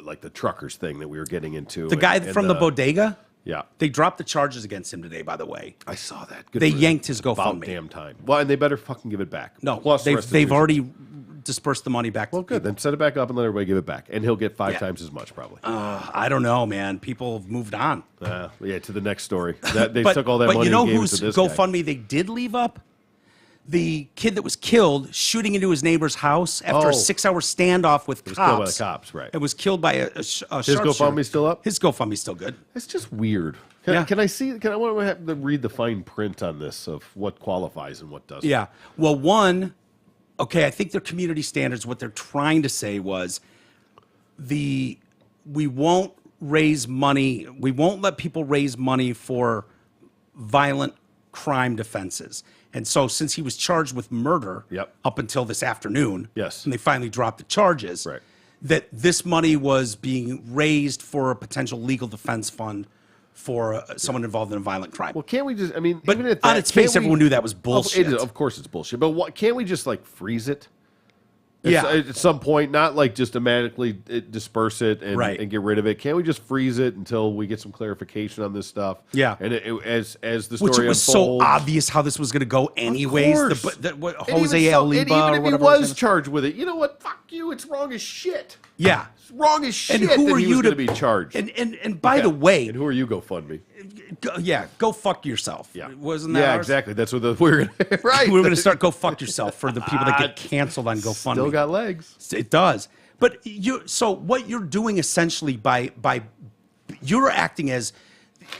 like the truckers thing that we were getting into. the guy and from the bodega, Yeah, they dropped the charges against him today, by the way. I saw that. Good They for yanked them. his About GoFundMe. damn time. Well, and they better fucking give it back. No, Plus they've restitution. already dispersed the money back to Well, good. people. Then set it back up and let everybody give it back, and he'll get 5 Yeah. times as much probably. I don't know, man. People have moved on. Yeah, to the next story. They But, took all that but money you know and gave whose it to this guy. GoFundMe they did leave up? The kid that was killed shooting into his neighbor's house after Oh. a 6-hour standoff with was cops. killed by the cops, right. It was killed by a His sharpshooter. GoFundMe still up? His GoFundMe's still good. It's just weird. Yeah. Can I see? Can I want to have to read the fine print on this of what qualifies and what doesn't? Yeah. Well, one, okay, I think their community standards, what they're trying to say was we won't raise money, we won't let people raise money for violent crime defenses. And so since he was charged with murder Yep. up until this afternoon, Yes. and they finally dropped the charges, Right. that this money was being raised for a potential legal defense fund for someone involved in a violent crime. Well, can't we just? I mean, But even at on that, its face, can't we- everyone knew that was Of- bullshit. Of course, it's bullshit. But what? Can't we just like freeze it? Yeah. At some point, not like just automatically disperse it and, Right. and get rid of it. Can't we just freeze it until we get some clarification on this stuff? Yeah. And as the story Which it was unfolds, so obvious how this was going to go anyways. course. What, And Jose even Aliba and even or if whatever. he his name was is. charged with it, you know what? Fuck you. It's wrong as shit. Yeah. It's wrong as shit And who that are he you was to going to be charged. And by Yeah. the way, and who are you, GoFundMe? go fuck yourself. Yeah, Wasn't that Yeah, ours? exactly. That's what we're gonna right. We were going to start go fuck yourself for the people that get canceled on GoFundMe. Still got legs. It does. But so what you're doing essentially by you're acting as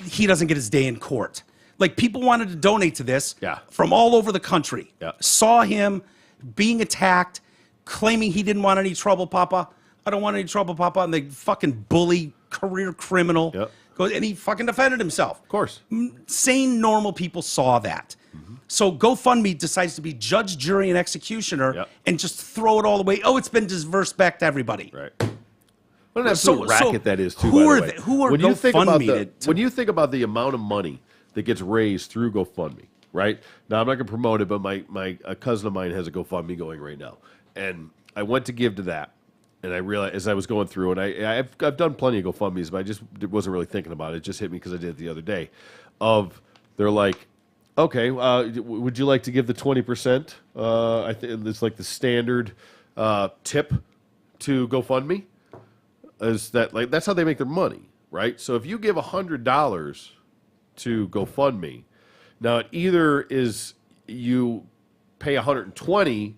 he doesn't get his day in court. Like people wanted to donate to this Yeah. from all over the country. Yeah. Saw him being attacked, claiming he didn't want any trouble, Papa. I don't want any trouble, Papa. And they fucking bully, career criminal. Yep. And he fucking defended himself. Of course. Sane, normal people saw that. So GoFundMe decides to be judge, jury, and executioner Yep. and just throw it all away. Oh, it's been dispersed back to everybody. Right. What an absolute racket that is, too. Who by are the way. who are when you think about GoFundMe when you think about the amount of money that gets raised through GoFundMe, right? Now I'm not going to promote it, but a cousin of mine has a GoFundMe going right now, and I went to give to that, and I realized as I was going through, and I've done plenty of GoFundMes, but I just wasn't really thinking about it. It just hit me because I did it the other day. They're like, okay, would you like to give the 20%? I think it's like the standard tip to GoFundMe. Is that like that's how they make their money, right? So if you give $100 to GoFundMe, now it either is you pay 120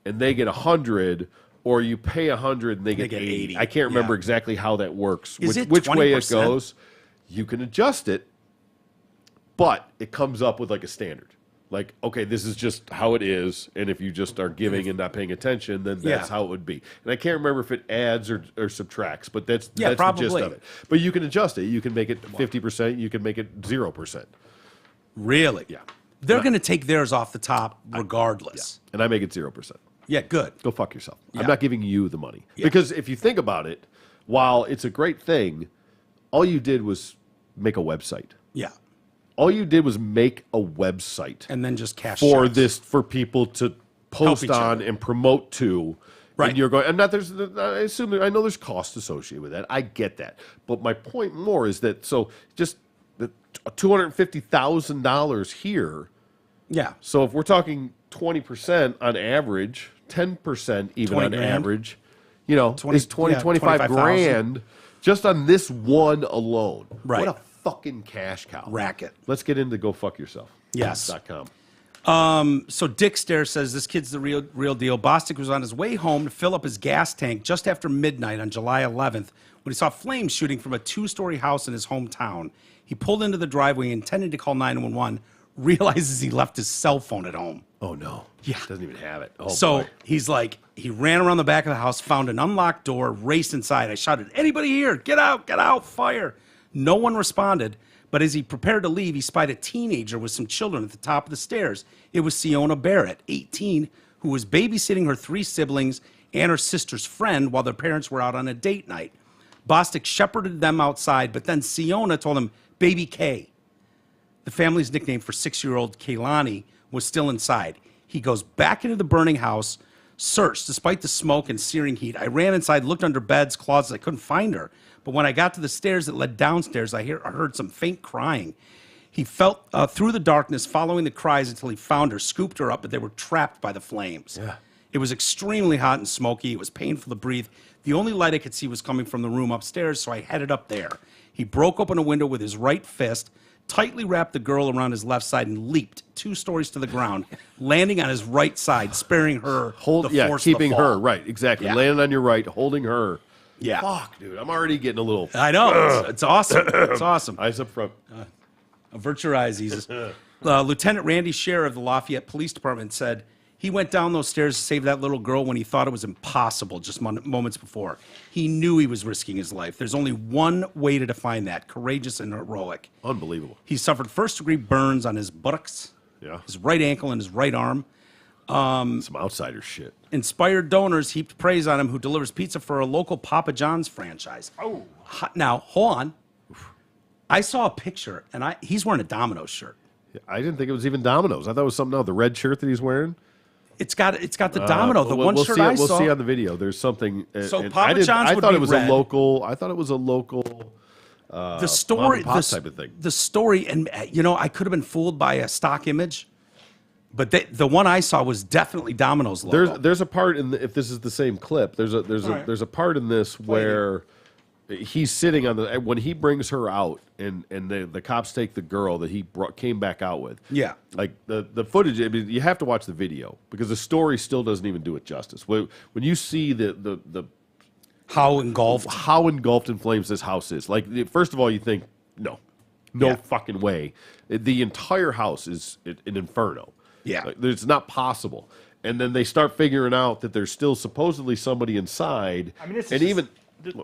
and they get 100, or you pay 100 and they get 80. I can't remember Yeah. exactly how that works. Is it which way it 20%? goes? You can adjust it, but it comes up with like a standard. Like, okay, this is just how it is, and if you just are giving and not paying attention, then that's Yeah. how it would be. And I can't remember if it adds or subtracts, but that's the gist probably. of it. But you can adjust it. You can make it 50%. You can make it 0%. Really? Yeah. They're going to take theirs off the top regardless. And I make it 0%. Yeah, good. Go fuck yourself. Yeah. I'm not giving you the money. Yeah. Because if you think about it, while it's a great thing, all you did was make a website. Yeah. All you did was make a website. And then just cash for checks. this for people to post each on other. and promote to. Right. And you're going, and not there's I know there's cost associated with that. I get that. But my point more is that so just the $250,000 here. Yeah. So if we're talking 20% on average, 10% even 20 on grand. average, you know, 20 is 20, yeah, 25 25,000. grand just on this one alone. Right. What a fucking cash cow. Racket. Let's get into go fuck yourself. Yes. .com. So Dick Stare says this kid's the real deal. Bostic was on his way home to fill up his gas tank just after midnight on July 11th when he saw flames shooting from a 2-story house in his hometown. He pulled into the driveway intending to call 911, realizes he left his cell phone at home. Oh no. Yeah. Doesn't even have it. Oh So boy. he's like, he ran around the back of the house, found an unlocked door, raced inside. I shouted, "Anybody here? Get out, fire." No one responded, but as he prepared to leave, he spied a teenager with some children at the top of the stairs. It was Siona Barrett, 18, who was babysitting her 3 siblings and her sister's friend while their parents were out on a date night. Bostic shepherded them outside, but then Siona told him, "Baby K." The family's nickname for 6-year-old Kaylani was still inside. He goes back into the burning house, searched despite the smoke and searing heat. I ran inside, looked under beds, closets. I couldn't find her. But when I got to the stairs that led downstairs, I heard some faint crying. He felt through the darkness, following the cries until he found her, scooped her up, but they were trapped by the flames. Yeah. It was extremely hot and smoky. It was painful to breathe. The only light I could see was coming from the room upstairs, so I headed up there. He broke open a window with his right fist, tightly wrapped the girl around his left side, and leaped 2 stories to the ground, landing on his right side, sparing her the force keeping of the fall. her, right, exactly. Yeah. Landing on your right, holding her. Yeah. Fuck, dude, I'm already getting a little... I know. It's awesome. It's awesome. Eyes up front. Avert your eyes, Jesus. Lieutenant Randy Scherer of the Lafayette Police Department said he went down those stairs to save that little girl when he thought it was impossible just moments before. He knew he was risking his life. There's only one way to define that: courageous and heroic. Unbelievable. He suffered first-degree burns on his buttocks, his right ankle, and his right arm. Some outsider shit. Inspired donors heaped praise on him, who delivers pizza for a local Papa John's franchise. Oh. Now, hold on. I saw a picture, and he's wearing a Domino's shirt. I didn't think it was even Domino's. I thought it was something else. The red shirt that he's wearing. It's got the Domino. The one shirt I saw. We'll see on the video. There's something. So Papa John's I would thought be it was red. a local. I thought it was a local. The story, mom and pop type of thing. The story, and I could have been fooled by a stock image, but the one I saw was definitely Domino's logo. There's a part in if this is the same clip. There's a part in this where he's sitting on the when he brings her out and the cops take the girl that he came back out with. Yeah, like the footage. I mean, you have to watch the video because the story still doesn't even do it justice. When you see the how engulfed in flames this house is, like first of all you think no fucking way. The entire house is an inferno. Yeah, like, it's not possible. And then they start figuring out that there's still supposedly somebody inside. I mean, this is and just, even.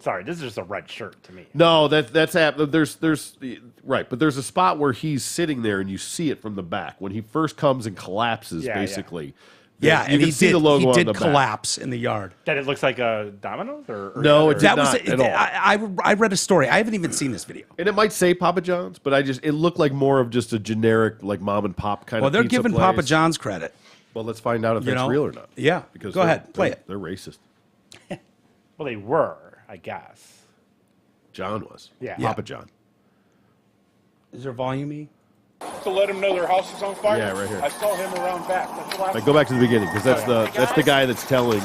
Sorry, this is just a red shirt to me. No, that's there's right, but there's a spot where he's sitting there and you see it from the back when he first comes and collapses, basically. Yeah, you can see the logo he on the did collapse in the yard. That it looks like a Domino's, or no, it did not at all. I read a story. I haven't even seen this video, and it might say Papa John's, but it looked like more of just a generic like mom and pop kind of. Well, they're pizza giving place. Papa John's credit. Well, let's find out if that's real or not. Yeah, because go ahead, play it. They're racist. Well, they were, I guess. John was. Yeah. Papa John. Is there volume E? To let them know their house is on fire. Yeah, right here. I saw him around back. That's the last Like, go back to the beginning because that's the guy that's telling.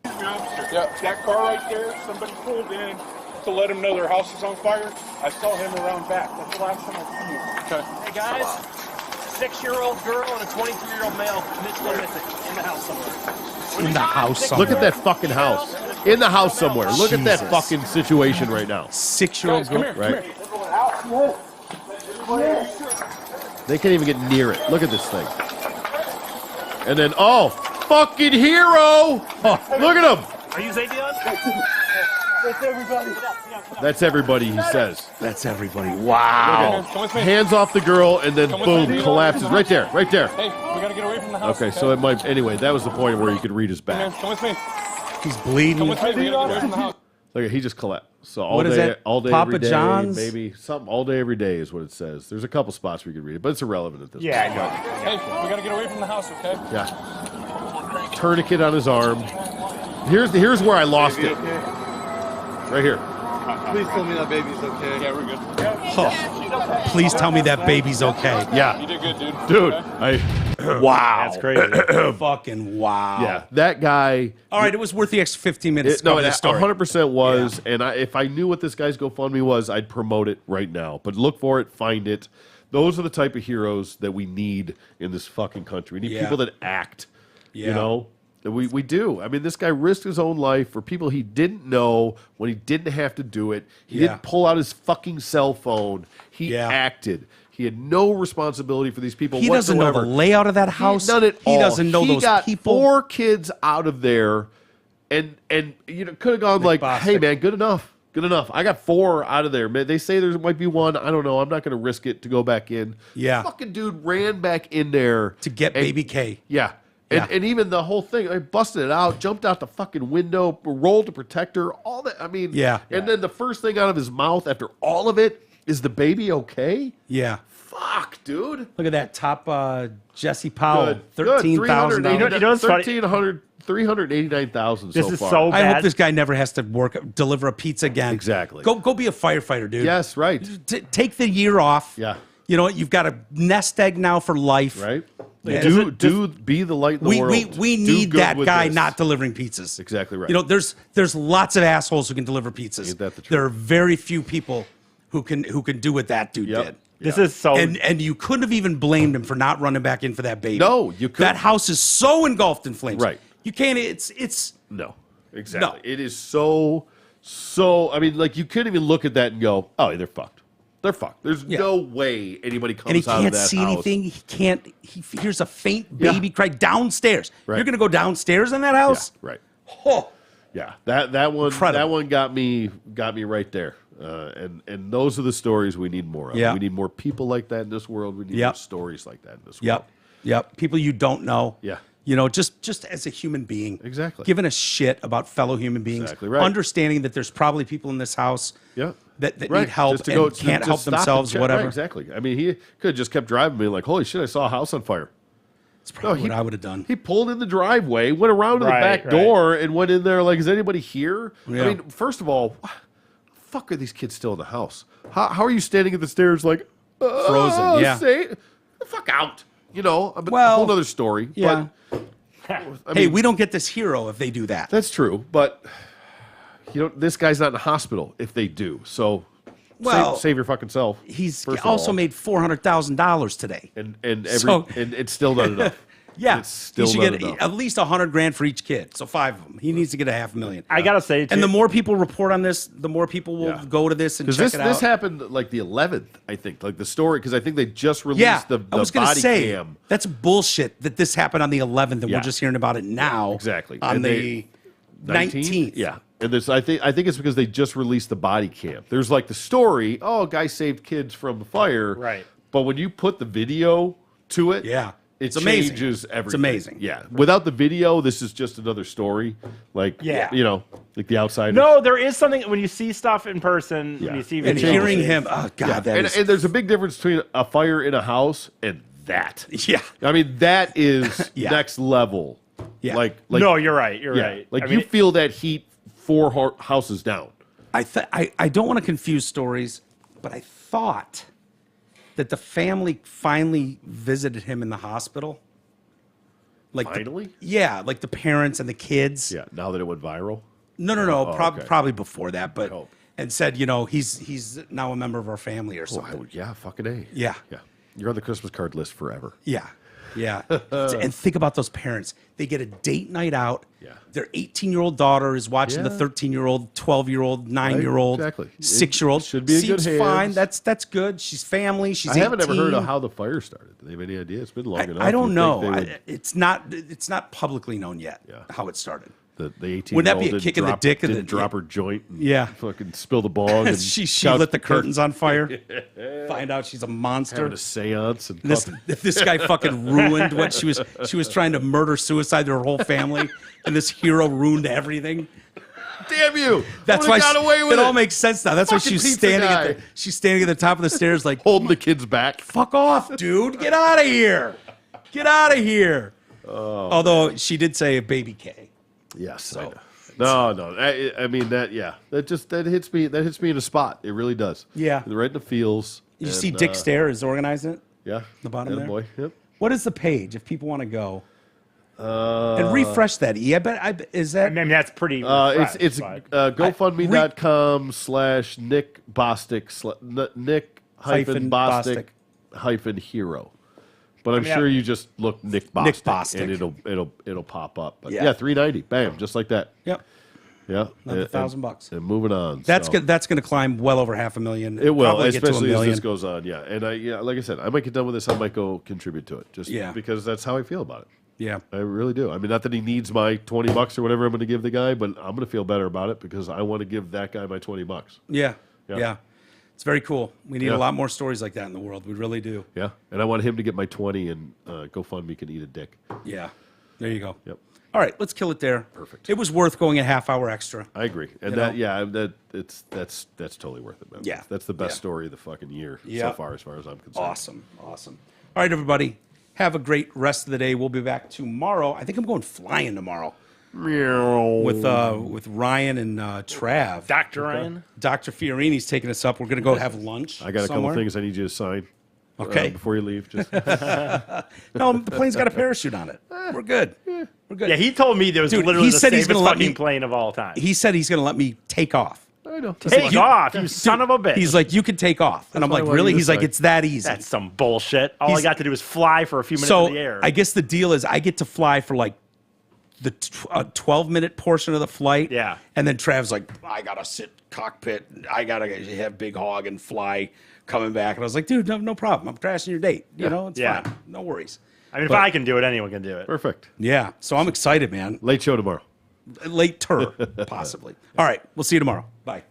Yeah, that car right there, somebody pulled in to let them know their house is on fire. I saw him around back. That's the last time I seen him. Okay. Hey guys, 6-year-old girl and a 23-year-old male missing in the house somewhere. In the house somewhere. Look at that fucking house. In the house somewhere. Look at that fucking situation right now. 6-year-old girl. Right. They can't even get near it. Look at this thing. And then, fucking hero! Look at him! Are you Xavier? That's everybody. That's everybody, he says. That's everybody. Wow. Come with me. Hands off the girl, and then boom, collapses. Right there, right there. Hey, we gotta get away from the house. Okay, so it might. Anyway, that was the point where you could read his back. Come with me. He's bleeding. Come with me. We gotta get away from the house. Look, he just collapsed. So What is that? all day, Papa every day, John's? maybe something all day, every day is what it says. There's a couple spots where you could read it, but it's irrelevant at this point. Yeah, I know. Hey, we gotta get away from the house, okay? Yeah. Tourniquet on his arm. Here's where I lost it. Right here. Please tell me that baby's okay. Yeah, we're good. Oh, please tell me that baby's okay. Yeah. You did good, dude. Dude, Wow. That's crazy. Fucking wow. yeah, that guy. All right, it was worth the extra 15 minutes. No, of it this story. 100% was. And if I knew what this guy's GoFundMe was, I'd promote it right now. But look for it, find it. Those are the type of heroes that we need in this fucking country. We need people that act. Yeah. You know? We do. I mean, this guy risked his own life for people he didn't know when he didn't have to do it. He didn't pull out his fucking cell phone. He acted. He had no responsibility for these people He doesn't know the layout of that house. None at all. He doesn't know those got people. 4 kids out of there, and could have gone like, Bostic. hey man, good enough. Good enough. I got 4 out of there. Man, they say there might be 1. I don't know. I'm not going to risk it to go back in. Yeah. Fucking dude ran back in there to get baby K. Yeah. And even the whole thing, I busted it out, jumped out the fucking window, rolled to protect her, all that. I mean, And then the first thing out of his mouth after all of it is the baby okay? Yeah. Fuck, dude. Look at that top Jesse Powell, Good. $13,000. You know what's funny? 389,000 so This is far. so I bad. hope this guy never has to deliver a pizza again. Exactly. Go be a firefighter, dude. Yes, right. Take the year off. Yeah. You know what? You've got a nest egg now for life. Right? Yeah. Be the light in the world. We Do need good that with guy this. not delivering pizzas. Exactly right. You know, there's lots of assholes who can deliver pizzas. Ain't that the truth? There are very few people who can do what that dude Yep. did. This is so. And you couldn't have even blamed him for not running back in for that baby. No, you couldn't. That house is so engulfed in flames. Right. You can't. It's. No, exactly. No. It is so. I mean, like you couldn't even look at that and go, "Oh, they're fucked. They're fucked." There's no way anybody comes And he out of can't that see house. anything. He can't. He hears a faint Yeah. baby cry downstairs. Right. You're gonna go downstairs in that Yeah, house? right. Oh, Yeah, that one Incredible. that one got me right there. And those are the stories we need more of. Yeah. We need more people like that in this world. We need Yep. more stories like that in this world. yep, yep. People you don't know. Yeah. You know, just as a human being. Exactly. Giving a shit about fellow human beings. Exactly right. Understanding that there's probably people in this house. Yeah. That Right. need help Just to and go- can't just help stop and themselves, check. whatever. Right, exactly. I mean, he could have just kept driving, being like, "Holy shit, I saw a house on fire." It's probably he- what I would have done. He pulled in the driveway, went around to the Right, back right. door, and went in there like, "Is anybody here?" Yeah. I mean, first of all, why the fuck are these kids still in the house? How are you standing at the stairs like Frozen, yeah. Say, the fuck out. You know, a Well, whole other story. yeah. But, I Hey, mean, we don't get this hero if they do that. that's true, but you know, this guy's not in the hospital if they do. So, Well, save your fucking self. He's first of also all. made $400,000 today. and So- it's still not enough. Yeah, It's still he should not get enough. at least $100,000 for each kid. So 5 of them. He needs to get $500,000. I gotta say, And too- the more people report on this, the more people will Yeah. go to this and Because check this it out. this happened like the 11th, I think, like the story. Because I think they just released the I was gonna body say cam. that's bullshit that this happened on the 11th and Yeah. we're just hearing about it now. Exactly. On And the 19th. Yeah. And this, I think it's because they just released the body cam. There's like the story, oh, a guy saved kids from the fire. Right. But when you put the video to it, Yeah. it It's amazing. changes everything. It's amazing. Yeah. Without the video, this is just another story. Like, Yeah. you know, like the outsider. no, there is something when you see stuff in person. Yeah. When you see And videos, hearing him, oh God, Yeah. that And, is, and there's a big difference between a fire in a house and that. yeah. I mean, that is Yeah. next level. Yeah. Like no, you're right. You're yeah. right. Like I you mean, feel that heat 4 houses down. I don't want to confuse stories, but I thought that the family finally visited him in the hospital. Like Finally? yeah, like the parents and the kids. Yeah. Now that it went viral. No, okay. probably before that, but hope. and said, you know, he's now a member of our family or Oh, something. yeah. Fucking A. Yeah. Yeah. You're on the Christmas card list forever. Yeah. Yeah. And think about those parents. They get a date night out. Yeah. Their 18-year-old daughter is watching the Yeah. 13-year-old, 12-year-old, 9-year-old, exactly. It 6-year-old. should be in good Seems fine. hands. That's good. She's family. She's I haven't ever heard 18. of how the fire started. Do they have any idea? It's been long enough. I don't You'd know. think they would- It's not publicly known yet Yeah. how it started. the 18 Wouldn't that be a kick in the dick of didn't the- drop her joint and Yeah. fucking spill the bong and she couch- lit the curtains on fire. Find out she's a monster. having a seance and This this guy fucking ruined what she was trying to murder suicide her whole family, and this hero ruined everything. damn you. That's I why would've got away with it all makes sense now. That's why Fucking she's pizza standing guy. she's standing at the top of the stairs like, holding the kids back. fuck off, dude. Get out of here. Get out of here. Although she did say a baby K. Yes. I know. No. I mean that. Yeah. That hits me. That hits me in a spot. It really does. Yeah. Right in the feels. You see Dick Stare is organizing it? Yeah. The bottom there? Boy. Yep. What is the page if people want to go? And refresh that. I bet is that I mean, that's pretty. It's refreshed, GoFundMe.com/Nick Bostic Nick hyphen Bostic hyphen hero. But I'm mean, sure you just look Nick Bostic, Nick Bostic. and it'll pop up. But Yeah. yeah, $390, bam, just like that. Yep. Yeah, Another and- $1,000. And moving on. That's so. good. That's going to climb well over $500,000. It will, Probably get to especially $1 as million. this goes on. Yeah, and like I said, I might get done with this. I might go contribute to it, just Yeah. because that's how I feel about it. Yeah. I really do. I mean, not that he needs my $20 or whatever I'm going to give the guy, but I'm going to feel better about it because I want to give that guy my $20. Yeah. Yeah. Yeah. It's very cool. We need Yeah. a lot more stories like that in the world. We really do. Yeah, and I want him to get my 20, and GoFundMe can eat a dick. Yeah. There you go. Yep. All right, let's kill it there. Perfect. It was worth going a half hour extra. I agree, and You that's totally worth it, man. Yeah. That's the best Yeah. story of the fucking year Yeah. so far as I'm concerned. Awesome. Awesome. All right, everybody. Have a great rest of the day. We'll be back tomorrow. I think I'm going flying tomorrow with Ryan and Trav. Dr. Ryan. Dr. Fiorini's taking us up. We're going to go have lunch. I got a somewhere. couple things I need you to sign. Okay. Before you leave, just No, the plane's got a parachute on it. We're good. We're good. Yeah, he told me there was Dude, literally he the said he's safest gonna let fucking me- plane of all time. He said he's going to let me take off. I know. Take off, you son of a bitch. He's like, you can take off. And I'm why I like, want really? you to He's like, say. it's that easy. That's some bullshit. All I got to do is fly for a few minutes So in the air. I guess the deal is I get to fly for like the 12-minute portion of the flight. Yeah. And then Trav's like, I got to sit cockpit. I got to have big hog and fly coming back. And I was like, dude, no problem. I'm crashing your date. You know, it's Yeah. fine. No worries. I mean, if I can do it, anyone can do it. Perfect. Yeah. So I'm excited, man. Late show tomorrow. Later, possibly. All right. We'll see you tomorrow. Bye.